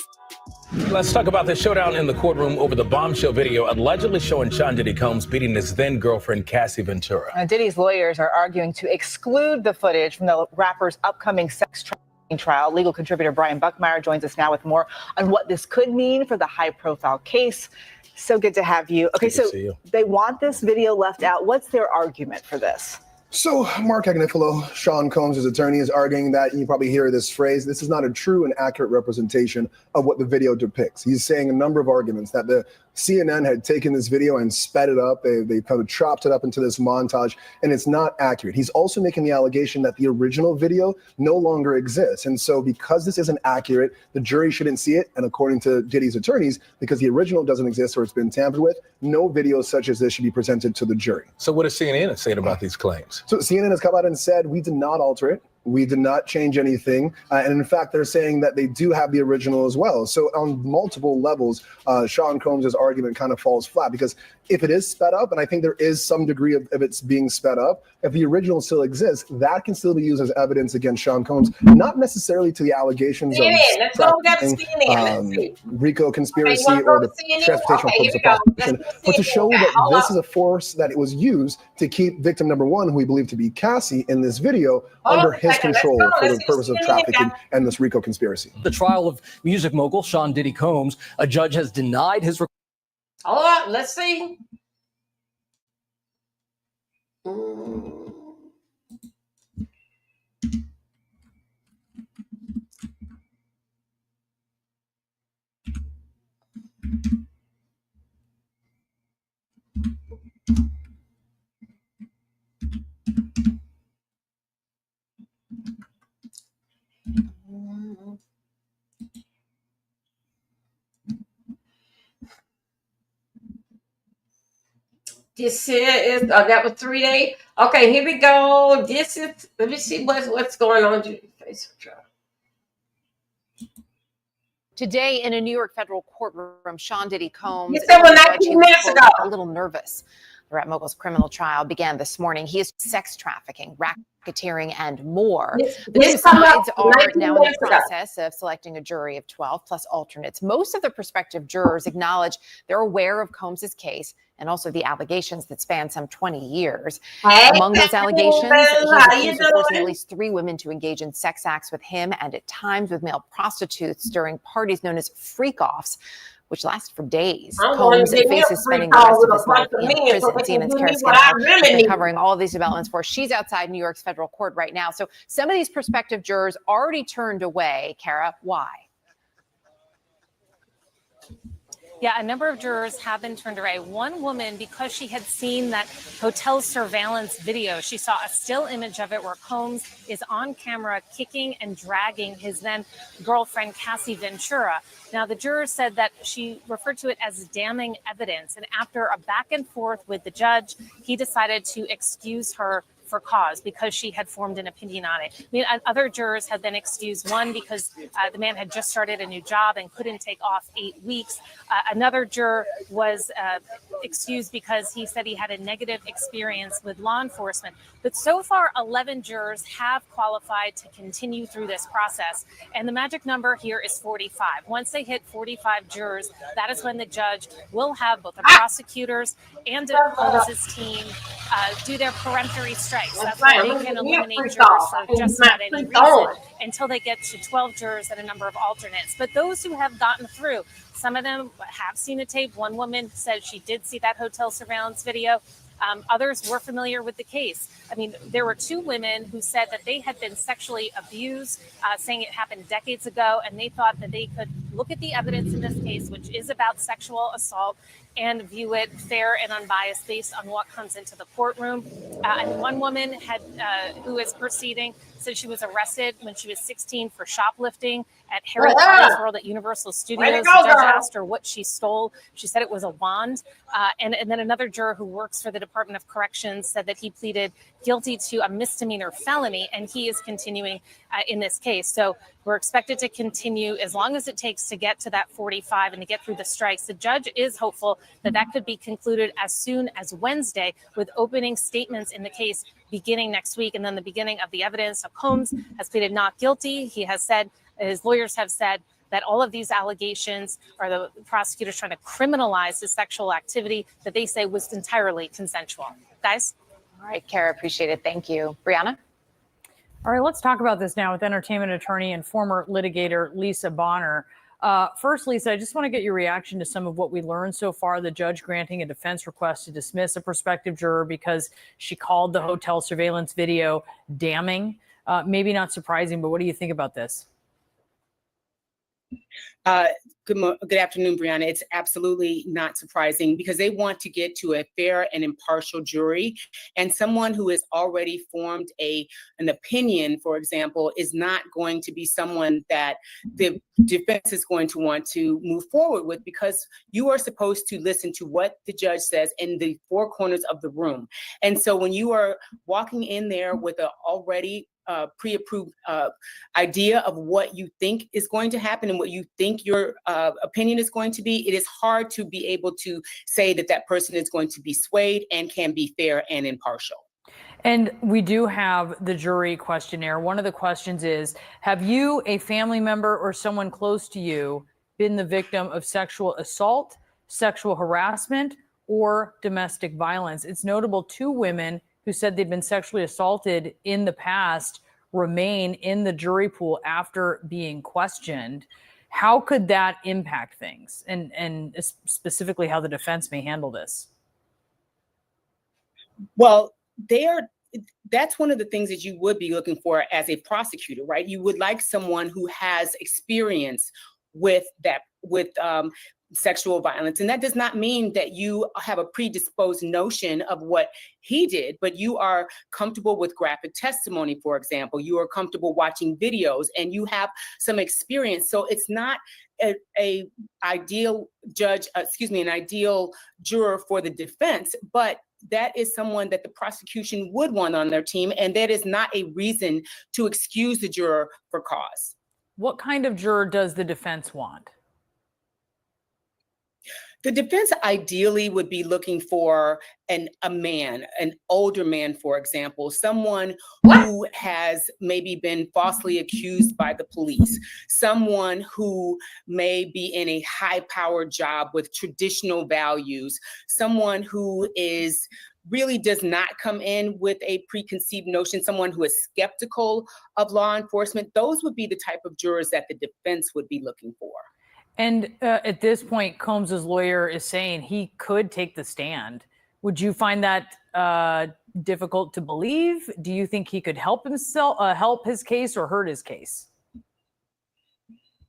Let's talk about the showdown in the courtroom over the bombshell video allegedly showing Sean Diddy Combs beating his then-girlfriend Cassie Ventura. Diddy's lawyers are arguing to exclude the footage from the rapper's upcoming sex trafficking trial. Legal contributor Brian Buckmeyer joins us now with more on what this could mean for the high-profile case. So good to have you. Okay, so they want this video left out. What's their argument for this? So Mark Agnifilo, Sean Combs' attorney, is arguing that, you probably hear this phrase, this is not a true and accurate representation of what the video depicts. He's saying a number of arguments that the CNN had taken this video and sped it up. They kind of chopped it up into this montage, and it's not accurate. He's also making the allegation that the original video no longer exists. And so because this isn't accurate, the jury shouldn't see it. And according to Diddy's attorneys, because the original doesn't exist or it's been tampered with, no video such as this should be presented to the jury. So what is CNN saying about these claims? So CNN has come out and said, we did not alter it. We did not change anything. And in fact, they're saying that they do have the original as well. So on multiple levels, Sean Combs' argument kind of falls flat, because if it is sped up, and I think there is some degree of it's being sped up, if the original still exists, that can still be used as evidence against Sean Combs, not necessarily to the allegations of RICO conspiracy or the transportation purpose of prostitution, but to show that this is a force that it was used to keep victim number one, who we believe to be Cassie in this video, under his control for the purpose of trafficking and this RICO conspiracy. The trial of music mogul Sean Diddy Combs, a judge has denied his request. Hold on, let's see. This here is that was 3 days. Okay, here we go. This is, let me see what's going on. Facebook trial. Today, in a New York federal courtroom, Sean Diddy Combs You said when 19 minutes ago. a little nervous. The rap mogul's criminal trial began this morning. He is sex trafficking, racketeering, and more. The two sides are now in the process of selecting a jury of 12 plus alternates. Most of the prospective jurors acknowledge they're aware of Combs' case and also the allegations that span some 20 years. Among those allegations, he's accused of forcing at least 3 women to engage in sex acts with him and at times with male prostitutes during parties known as freak-offs, which last for days. Combs faces spending the rest of his life in prison. CNN's Kara Scanlon has been covering all of these developments for us. She's outside New York's federal court right now. So some of these prospective jurors already turned away. Kara, why? Yeah, a number of jurors have been turned away. One woman, because she had seen that hotel surveillance video, she saw a still image of it where Combs is on camera kicking and dragging his then girlfriend, Cassie Ventura. Now, the jurors said that she referred to it as damning evidence. And after a back and forth with the judge, he decided to excuse her for cause because she had formed an opinion on it. I mean, other jurors had been excused, one because the man had just started a new job and couldn't take off 8 weeks. Another juror was excused because he said he had a negative experience with law enforcement. But so far, 11 jurors have qualified to continue through this process. And the magic number here is 45. Once they hit 45 jurors, that is when the judge will have both the prosecutors and Combs' team do their peremptory strikes. That's why they can eliminate jurors for just about any reason until they get to 12 jurors and a number of alternates. But those who have gotten through, some of them have seen the tape. One woman said she did see that hotel surveillance video. Others were familiar with the case. I mean, there were 2 women who said that they had been sexually abused, saying it happened decades ago, and they thought that they could look at the evidence in this case, which is about sexual assault, and view it fair and unbiased based on what comes into the courtroom. And one woman who is proceeding said she was arrested when she was 16 for shoplifting at Harry Potter's World at Universal Studios. The judge asked her what she stole. She said it was a wand. And then another juror who works for the Department of Corrections said that he pleaded guilty to a misdemeanor felony, and he is continuing in this case. So we're expected to continue as long as it takes to get to that 45 and to get through the strikes. The judge is hopeful that that could be concluded as soon as Wednesday, with opening statements in the case beginning next week, and then the beginning of the evidence. So Combs has pleaded not guilty. He has said, his lawyers have said, that all of these allegations are the prosecutors trying to criminalize his sexual activity that they say was entirely consensual. Guys? All right, Kara, appreciate it. Thank you. Brianna? All right, let's talk about this now with entertainment attorney and former litigator Lisa Bonner. First, Lisa, I just want to get your reaction to some of what we learned so far. The judge granting a defense request to dismiss a prospective juror because she called the hotel surveillance video damning. Maybe not surprising, but what do you think about this? Good afternoon, Brianna. It's absolutely not surprising because they want to get to a fair and impartial jury, and someone who has already formed an opinion, for example, is not going to be someone that the defense is going to want to move forward with, because you are supposed to listen to what the judge says in the four corners of the room. And so when you are walking in there with an already pre-approved idea of what you think is going to happen and what you think your opinion is going to be, it is hard to be able to say that that person is going to be swayed and can be fair and impartial. And we do have the jury questionnaire. One of the questions is, have you, a family member, or someone close to you been the victim of sexual assault, sexual harassment, or domestic violence? It's notable 2 women who said they'd been sexually assaulted in the past remain in the jury pool after being questioned. How could that impact things, and specifically how the defense may handle this? Well, that's one of the things that you would be looking for as a prosecutor, right? You would like someone who has experience with sexual violence. And that does not mean that you have a predisposed notion of what he did, but you are comfortable with graphic testimony, for example. You are comfortable watching videos and you have some experience. So it's not an ideal juror for the defense, but that is someone that the prosecution would want on their team. And that is not a reason to excuse the juror for cause. What kind of juror does the defense want? The defense ideally would be looking for an older man, for example, someone who has maybe been falsely accused by the police, someone who may be in a high-powered job with traditional values, someone who really does not come in with a preconceived notion, someone who is skeptical of law enforcement. Those would be the type of jurors that the defense would be looking for. And at this point, Combs's lawyer is saying he could take the stand. Would you find that difficult to believe? Do you think he could help his case or hurt his case?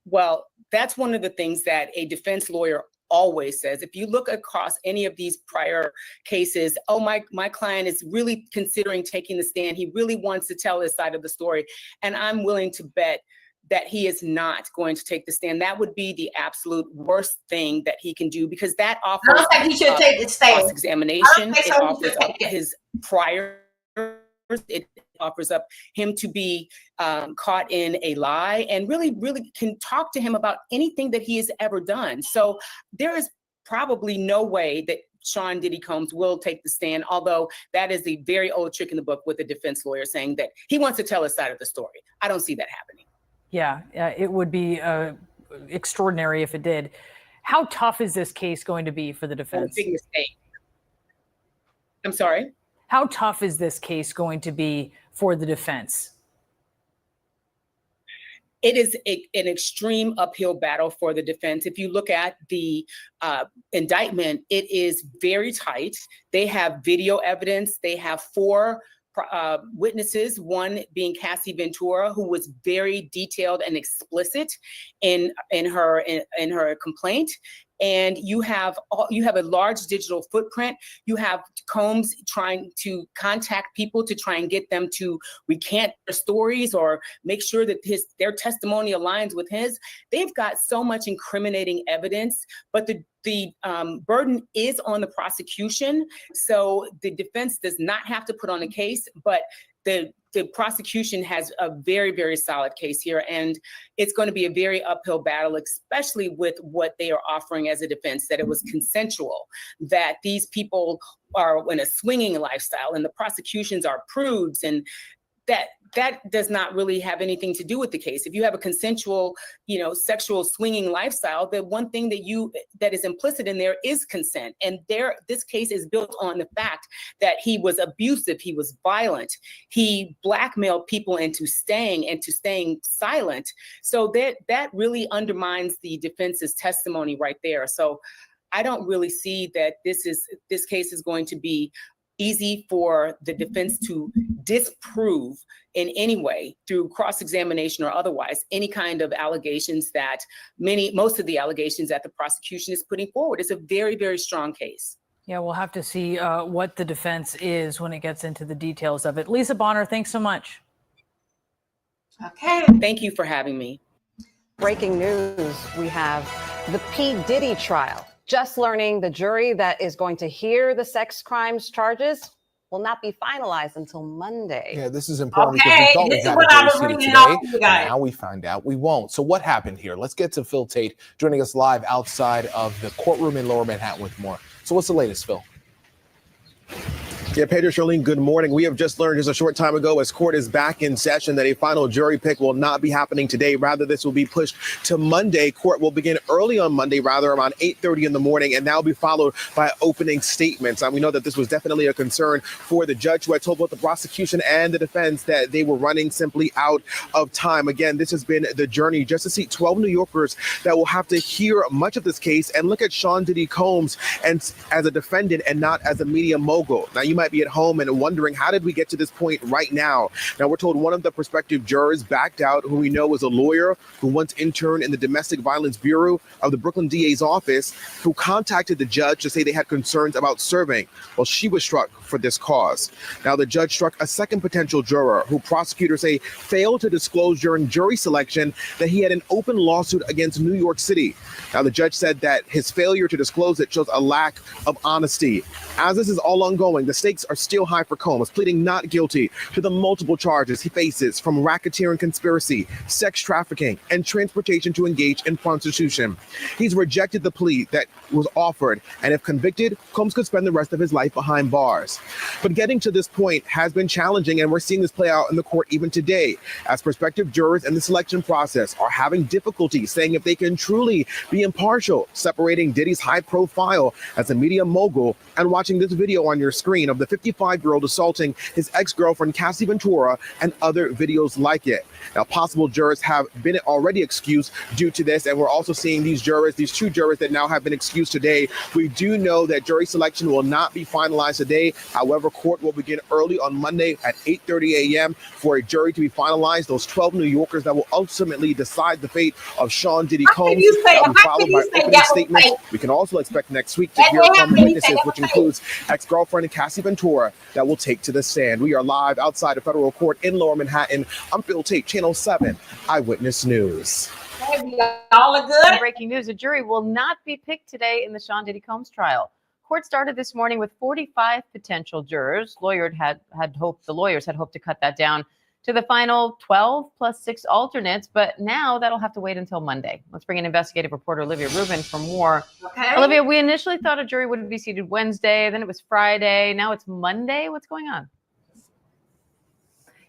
Well, that's one of the things that a defense lawyer always says. If you look across any of these prior cases, my client is really considering taking the stand. He really wants to tell his side of the story. And I'm willing to bet that he is not going to take the stand. That would be the absolute worst thing that he can do, because that offers I don't think he should take the stand. Cross-examination. It offers up his prior. It offers up him to be caught in a lie, and really can talk to him about anything that he has ever done. So there is probably no way that Sean Diddy Combs will take the stand, although that is the very old trick in the book with the defense lawyer saying that he wants to tell his side of the story. I don't see that happening. Yeah, it would be extraordinary if it did. How tough is this case going to be for the defense? Big mistake. I'm sorry? How tough is this case going to be for the defense? It is an extreme uphill battle for the defense. If you look at the indictment, it is very tight. They have video evidence. They have 4 witnesses, one being Cassie Ventura, who was very detailed and explicit in her complaint. and you have a large digital footprint. You have Combs trying to contact people to try and get them to recant their stories or make sure that their testimony aligns with his. They've got so much incriminating evidence, but the burden is on the prosecution. So the defense does not have to put on a case, but the prosecution has a very, very solid case here, and it's going to be a very uphill battle, especially with what they are offering as a defense, that it was consensual, that these people are in a swinging lifestyle, and the prosecutions are prudes, and that does not really have anything to do with the case. If you have a consensual, sexual swinging lifestyle, the one thing that is implicit in there is consent. And this case is built on the fact that he was abusive, he was violent, he blackmailed people into staying silent. So that really undermines the defense's testimony right there. So I don't really see that this case is going to be easy for the defense to disprove in any way through cross-examination or otherwise any kind of allegations that most of the allegations that the prosecution is putting forward. It's a very, very strong case. Yeah, we'll have to see what the defense is when it gets into the details of it. Lisa Bonner, thanks so much. Okay. Thank you for having me. Breaking news, we have the P. Diddy trial. Just learning the jury that is going to hear the sex crimes charges will not be finalized until Monday. Yeah, this is important because we thought we had a jury seated today, and now we find out we won't. So what happened here? Let's get to Phil Tate joining us live outside of the courtroom in Lower Manhattan with more. So what's the latest, Phil? Yeah, Pedro, Charlene, good morning. We have just learned just a short time ago as court is back in session that a final jury pick will not be happening today. Rather, this will be pushed to Monday. Court will begin early on Monday, around 8:30 in the morning, and that will be followed by opening statements. And we know that this was definitely a concern for the judge who had told both the prosecution and the defense that they were running simply out of time. Again, this has been the journey just to see 12 New Yorkers that will have to hear much of this case and look at Sean Diddy Combs and as a defendant and not as a media mogul. Now, you might be at home and wondering, how did we get to this point right now? Now, we're told one of the prospective jurors backed out, who we know was a lawyer who once interned in the Domestic Violence Bureau of the Brooklyn DA's office, who contacted the judge to say they had concerns about serving. Well, she was struck for this cause. Now, the judge struck a second potential juror who prosecutors say failed to disclose during jury selection that he had an open lawsuit against New York City. Now, the judge said that his failure to disclose it shows a lack of honesty. As this is all ongoing, the stakes are still high for Combs, pleading not guilty to the multiple charges he faces from racketeering conspiracy, sex trafficking, and transportation to engage in prostitution. He's rejected the plea that was offered, and if convicted, Combs could spend the rest of his life behind bars. But getting to this point has been challenging, and we're seeing this play out in the court even today, as prospective jurors in the selection process are having difficulty saying if they can truly be impartial, separating Diddy's high profile as a media mogul and watching this video on your screen of the 55-year-old assaulting his ex-girlfriend Cassie Ventura and other videos like it. Now, possible jurors have been already excused due to this, and we're also seeing these two jurors that now have been excused today. We do know that jury selection will not be finalized today. However, court will begin early on Monday at 8:30 a.m. for a jury to be finalized. Those 12 New Yorkers that will ultimately decide the fate of Sean Diddy Combs. That will be followed by opening statements. We can also expect next week to hear from witnesses, which includes ex-girlfriend Cassie Ventura, that will take to the stand. We are live outside a federal court in Lower Manhattan. I'm Phil Tate, Channel 7 Eyewitness News. All are good. Breaking news: a jury will not be picked today in the Sean Diddy Combs trial. Court started this morning with 45 potential jurors. The lawyers had hoped to cut that down to the final 12 plus 6 alternates, but now that'll have to wait until Monday. Let's bring in investigative reporter Olivia Rubin for more. Okay. Olivia, we initially thought a jury would be seated Wednesday, then it was Friday, now it's Monday. What's going on?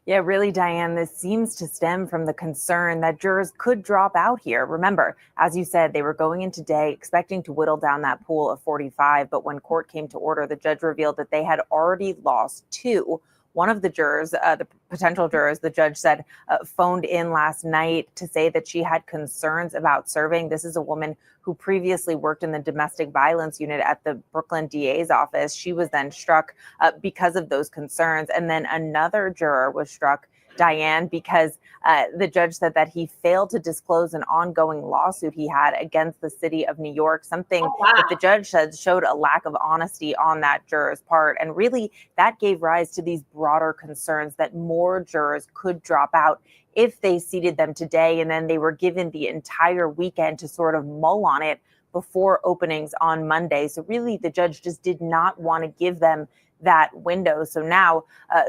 Yeah, really, Diane, this seems to stem from the concern that jurors could drop out here. Remember, as you said, they were going in today expecting to whittle down that pool of 45, but when court came to order, the judge revealed that they had already lost 2. One of the jurors, the potential jurors, the judge said phoned in last night to say that she had concerns about serving. This is a woman who previously worked in the domestic violence unit at the Brooklyn DA's office. She was then struck because of those concerns. And then another juror was struck Diane, because the judge said that he failed to disclose an ongoing lawsuit he had against the city of New York, something that the judge said showed a lack of honesty on that juror's part. And really, that gave rise to these broader concerns that more jurors could drop out if they seated them today, and then they were given the entire weekend to sort of mull on it before openings on Monday. So really, the judge just did not want to give them that window. So now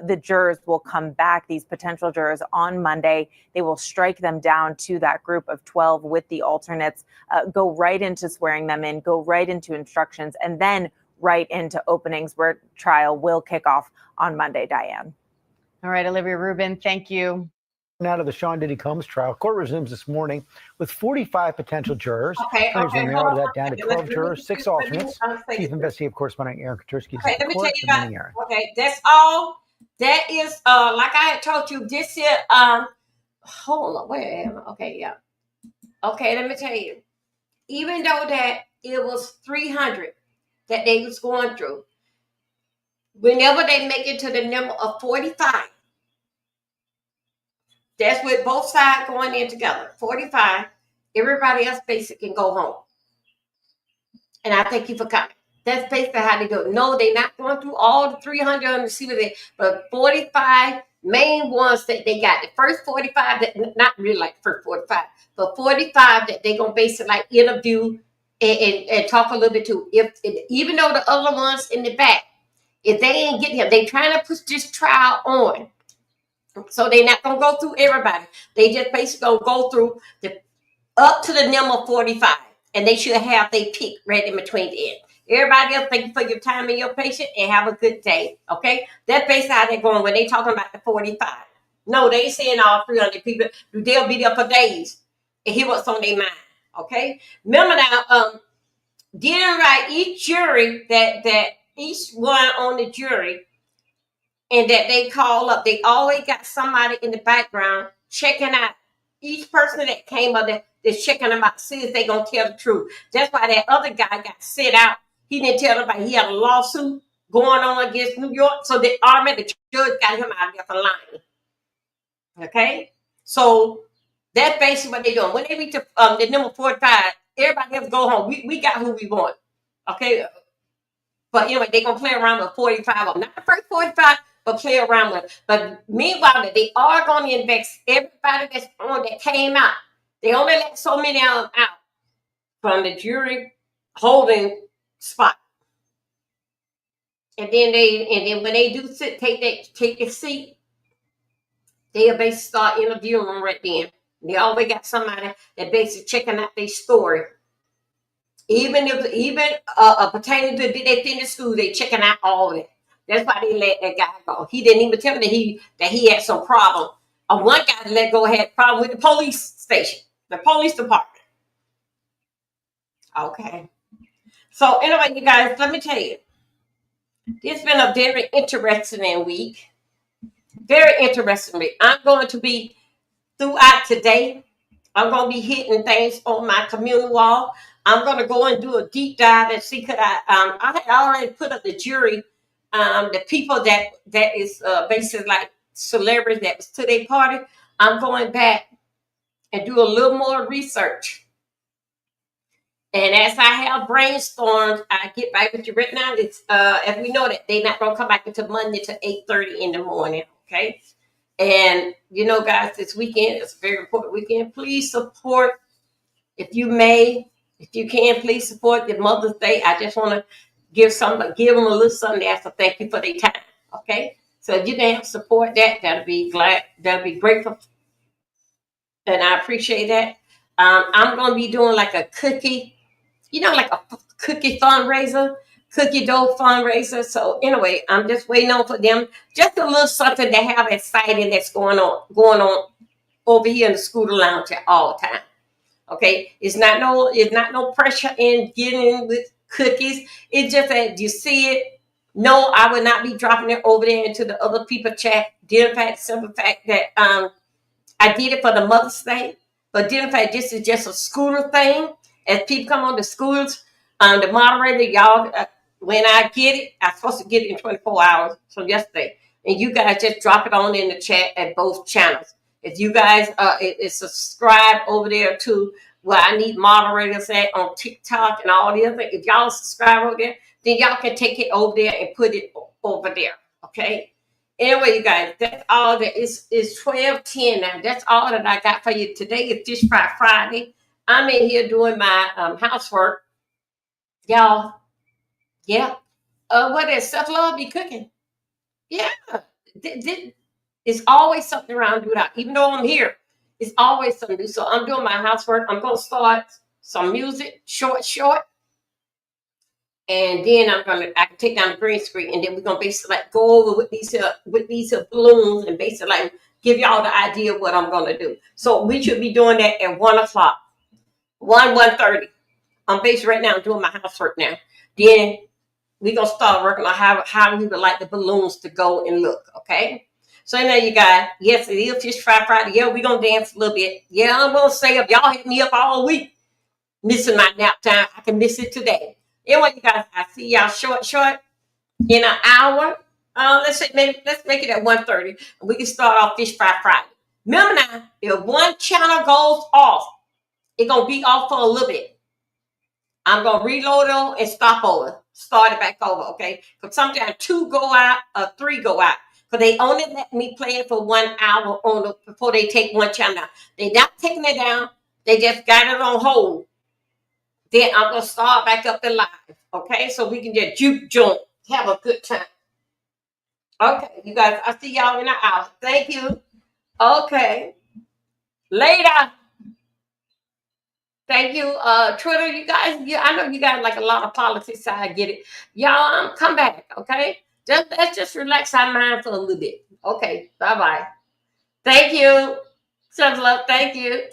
the jurors will come back, these potential jurors, on Monday. They will strike them down to that group of 12 with the alternates, go right into swearing them in, go right into instructions, and then right into openings where trial will kick off on Monday, Diane. All right, Olivia Rubin, thank you. Out of the Sean Diddy Combs trial, court resumes this morning with 45 potential jurors. Okay, Attorneys will narrow that down to 12 Let me- jurors, 6 alternates. say Chief this. Investigative Correspondent Aaron Katursky is Okay, at the let me tell court. you Good morning, about. Aaron. Okay, that's all. That is like I had told you. This is hold on, where am I? Okay, yeah. Okay, let me tell you. Even though that it was 300 that they was going through, whenever they make it to the number of 45, that's with both sides going in together. 45, everybody else basically can go home. And I thank you for coming. That's basically how they do it. No, they're not going through all the 300 and see what they, but 45 main ones that they got. The first 45 that not really like the first 45, but 45 that they're gonna basically like interview and talk a little bit to. If even though the other ones in the back, if they ain't getting him, they trying to push this trial on. So they're not gonna go through everybody. They just basically gonna go through the up to the number 45, and they should have their pick right in between the end. Everybody else, thank you for your time and your patience, and have a good day. Okay, that's basically how they're going when they talking about the 45. No, they ain't saying all 300 people. They'll be there for days and hear what's on their mind. Okay, remember now, didn't write each jury that each one on the jury. And that they call up, they always got somebody in the background checking out each person that came up there. They're checking them out, see if they're gonna tell the truth. That's why that other guy got set out. He didn't tell nobody he had a lawsuit going on against New York. So the judge got him out of there for lying. Okay, so that's basically what they're doing. When they reach the number 45, everybody else go home. We got who we want. Okay. But anyway, they're gonna play around with 45 of them. Not the first 45, but play around with it. But meanwhile, they are gonna invest everybody that's on that came out. They only let so many of them out from the jury holding spot. And then when they do take a seat, they'll basically start interviewing them right then. They always got somebody that basically checking out their story. Even pertaining to did they finish school, they checking out all of it. That's why they let that guy go. He didn't even tell me that he had some problem. One guy let go had problem with the police station, the police department. Okay. So anyway, you guys, let me tell you, it's been a very interesting week. Very interesting week. I'm going to be throughout today. I'm going to be hitting things on my community wall. I'm going to go and do a deep dive and see could I had already put up the jury, the people that is basically like celebrities that was to their party. I'm going back and do a little more research. And as I have brainstormed, I get back with you right now. It's as we know that they're not going to come back until Monday to 8:30 in the morning. Okay. And you know, guys, this weekend is a very important weekend. Please support, if you may, if you can, please support the Mother's Day. I just want to give them a little something there. So thank you for their time. Okay, so if you can help support that, that'll be grateful, and I appreciate that. I'm going to be doing like a cookie, like a cookie fundraiser. Cookie dough fundraiser. So anyway, I'm just waiting on for them. Just a little something to have exciting that's going on over here in the Scooter Lounge at all time. Okay, it's not no pressure in getting with cookies. It's just that you see it. No, I would not be dropping it over there into the other people chat. Simple fact that I did it for the Mother's Day, but in fact this is just a scooter thing. As people come on the scooters, the moderator, y'all. When I get it, I'm supposed to get it in 24 hours from yesterday. and you guys just drop it on in the chat at both channels. If you guys subscribe over there to where I need moderators at on TikTok and all the other things, if y'all subscribe over there, then y'all can take it over there and put it over there. Okay. Anyway, you guys, that's all that is 12:10 now. That's all that I got for you today. Is Fish Fry Friday. I'm in here doing my housework. Y'all, yeah. What is self-love be cooking? Yeah. It's always something around to do that. Even though I'm here, it's always something to do. So I'm doing my housework. I'm gonna start some music, short. And then I can take down the green screen, and then we're gonna basically like go over with these balloons and basically like give y'all the idea of what I'm gonna do. So we should be doing that at 1:00, 1:30. I'm basically right now doing my housework now. Then we're gonna start working on how we would like the balloons to go and look. Okay. So now you guys, yes, it is Fish Fry Friday. Yeah, we're gonna dance a little bit. Yeah, I'm gonna say if y'all hit me up all week, missing my nap time, I can miss it today. Anyway, you guys, I see y'all short in an hour. Let's make it at 1:30, and we can start off Fish Fry Friday. Remember now, if one channel goes off, it's gonna be off for a little bit. I'm gonna reload it and start it back over, okay? Because sometimes 2 go out or 3 go out. Because they only let me play it for 1 hour before they take one channel down. They're not taking it down. They just got it on hold. Then I'm gonna start back up the live, okay? So we can just juke joint, have a good time. Okay, you guys, I'll see y'all in an hour. Thank you. Okay. Later. Thank you. Twitter, you guys, I know you got like a lot of politics, so I get it. Y'all, come back, okay? Let's just relax our mind for a little bit. Okay, bye-bye. Thank you. Self-love, thank you.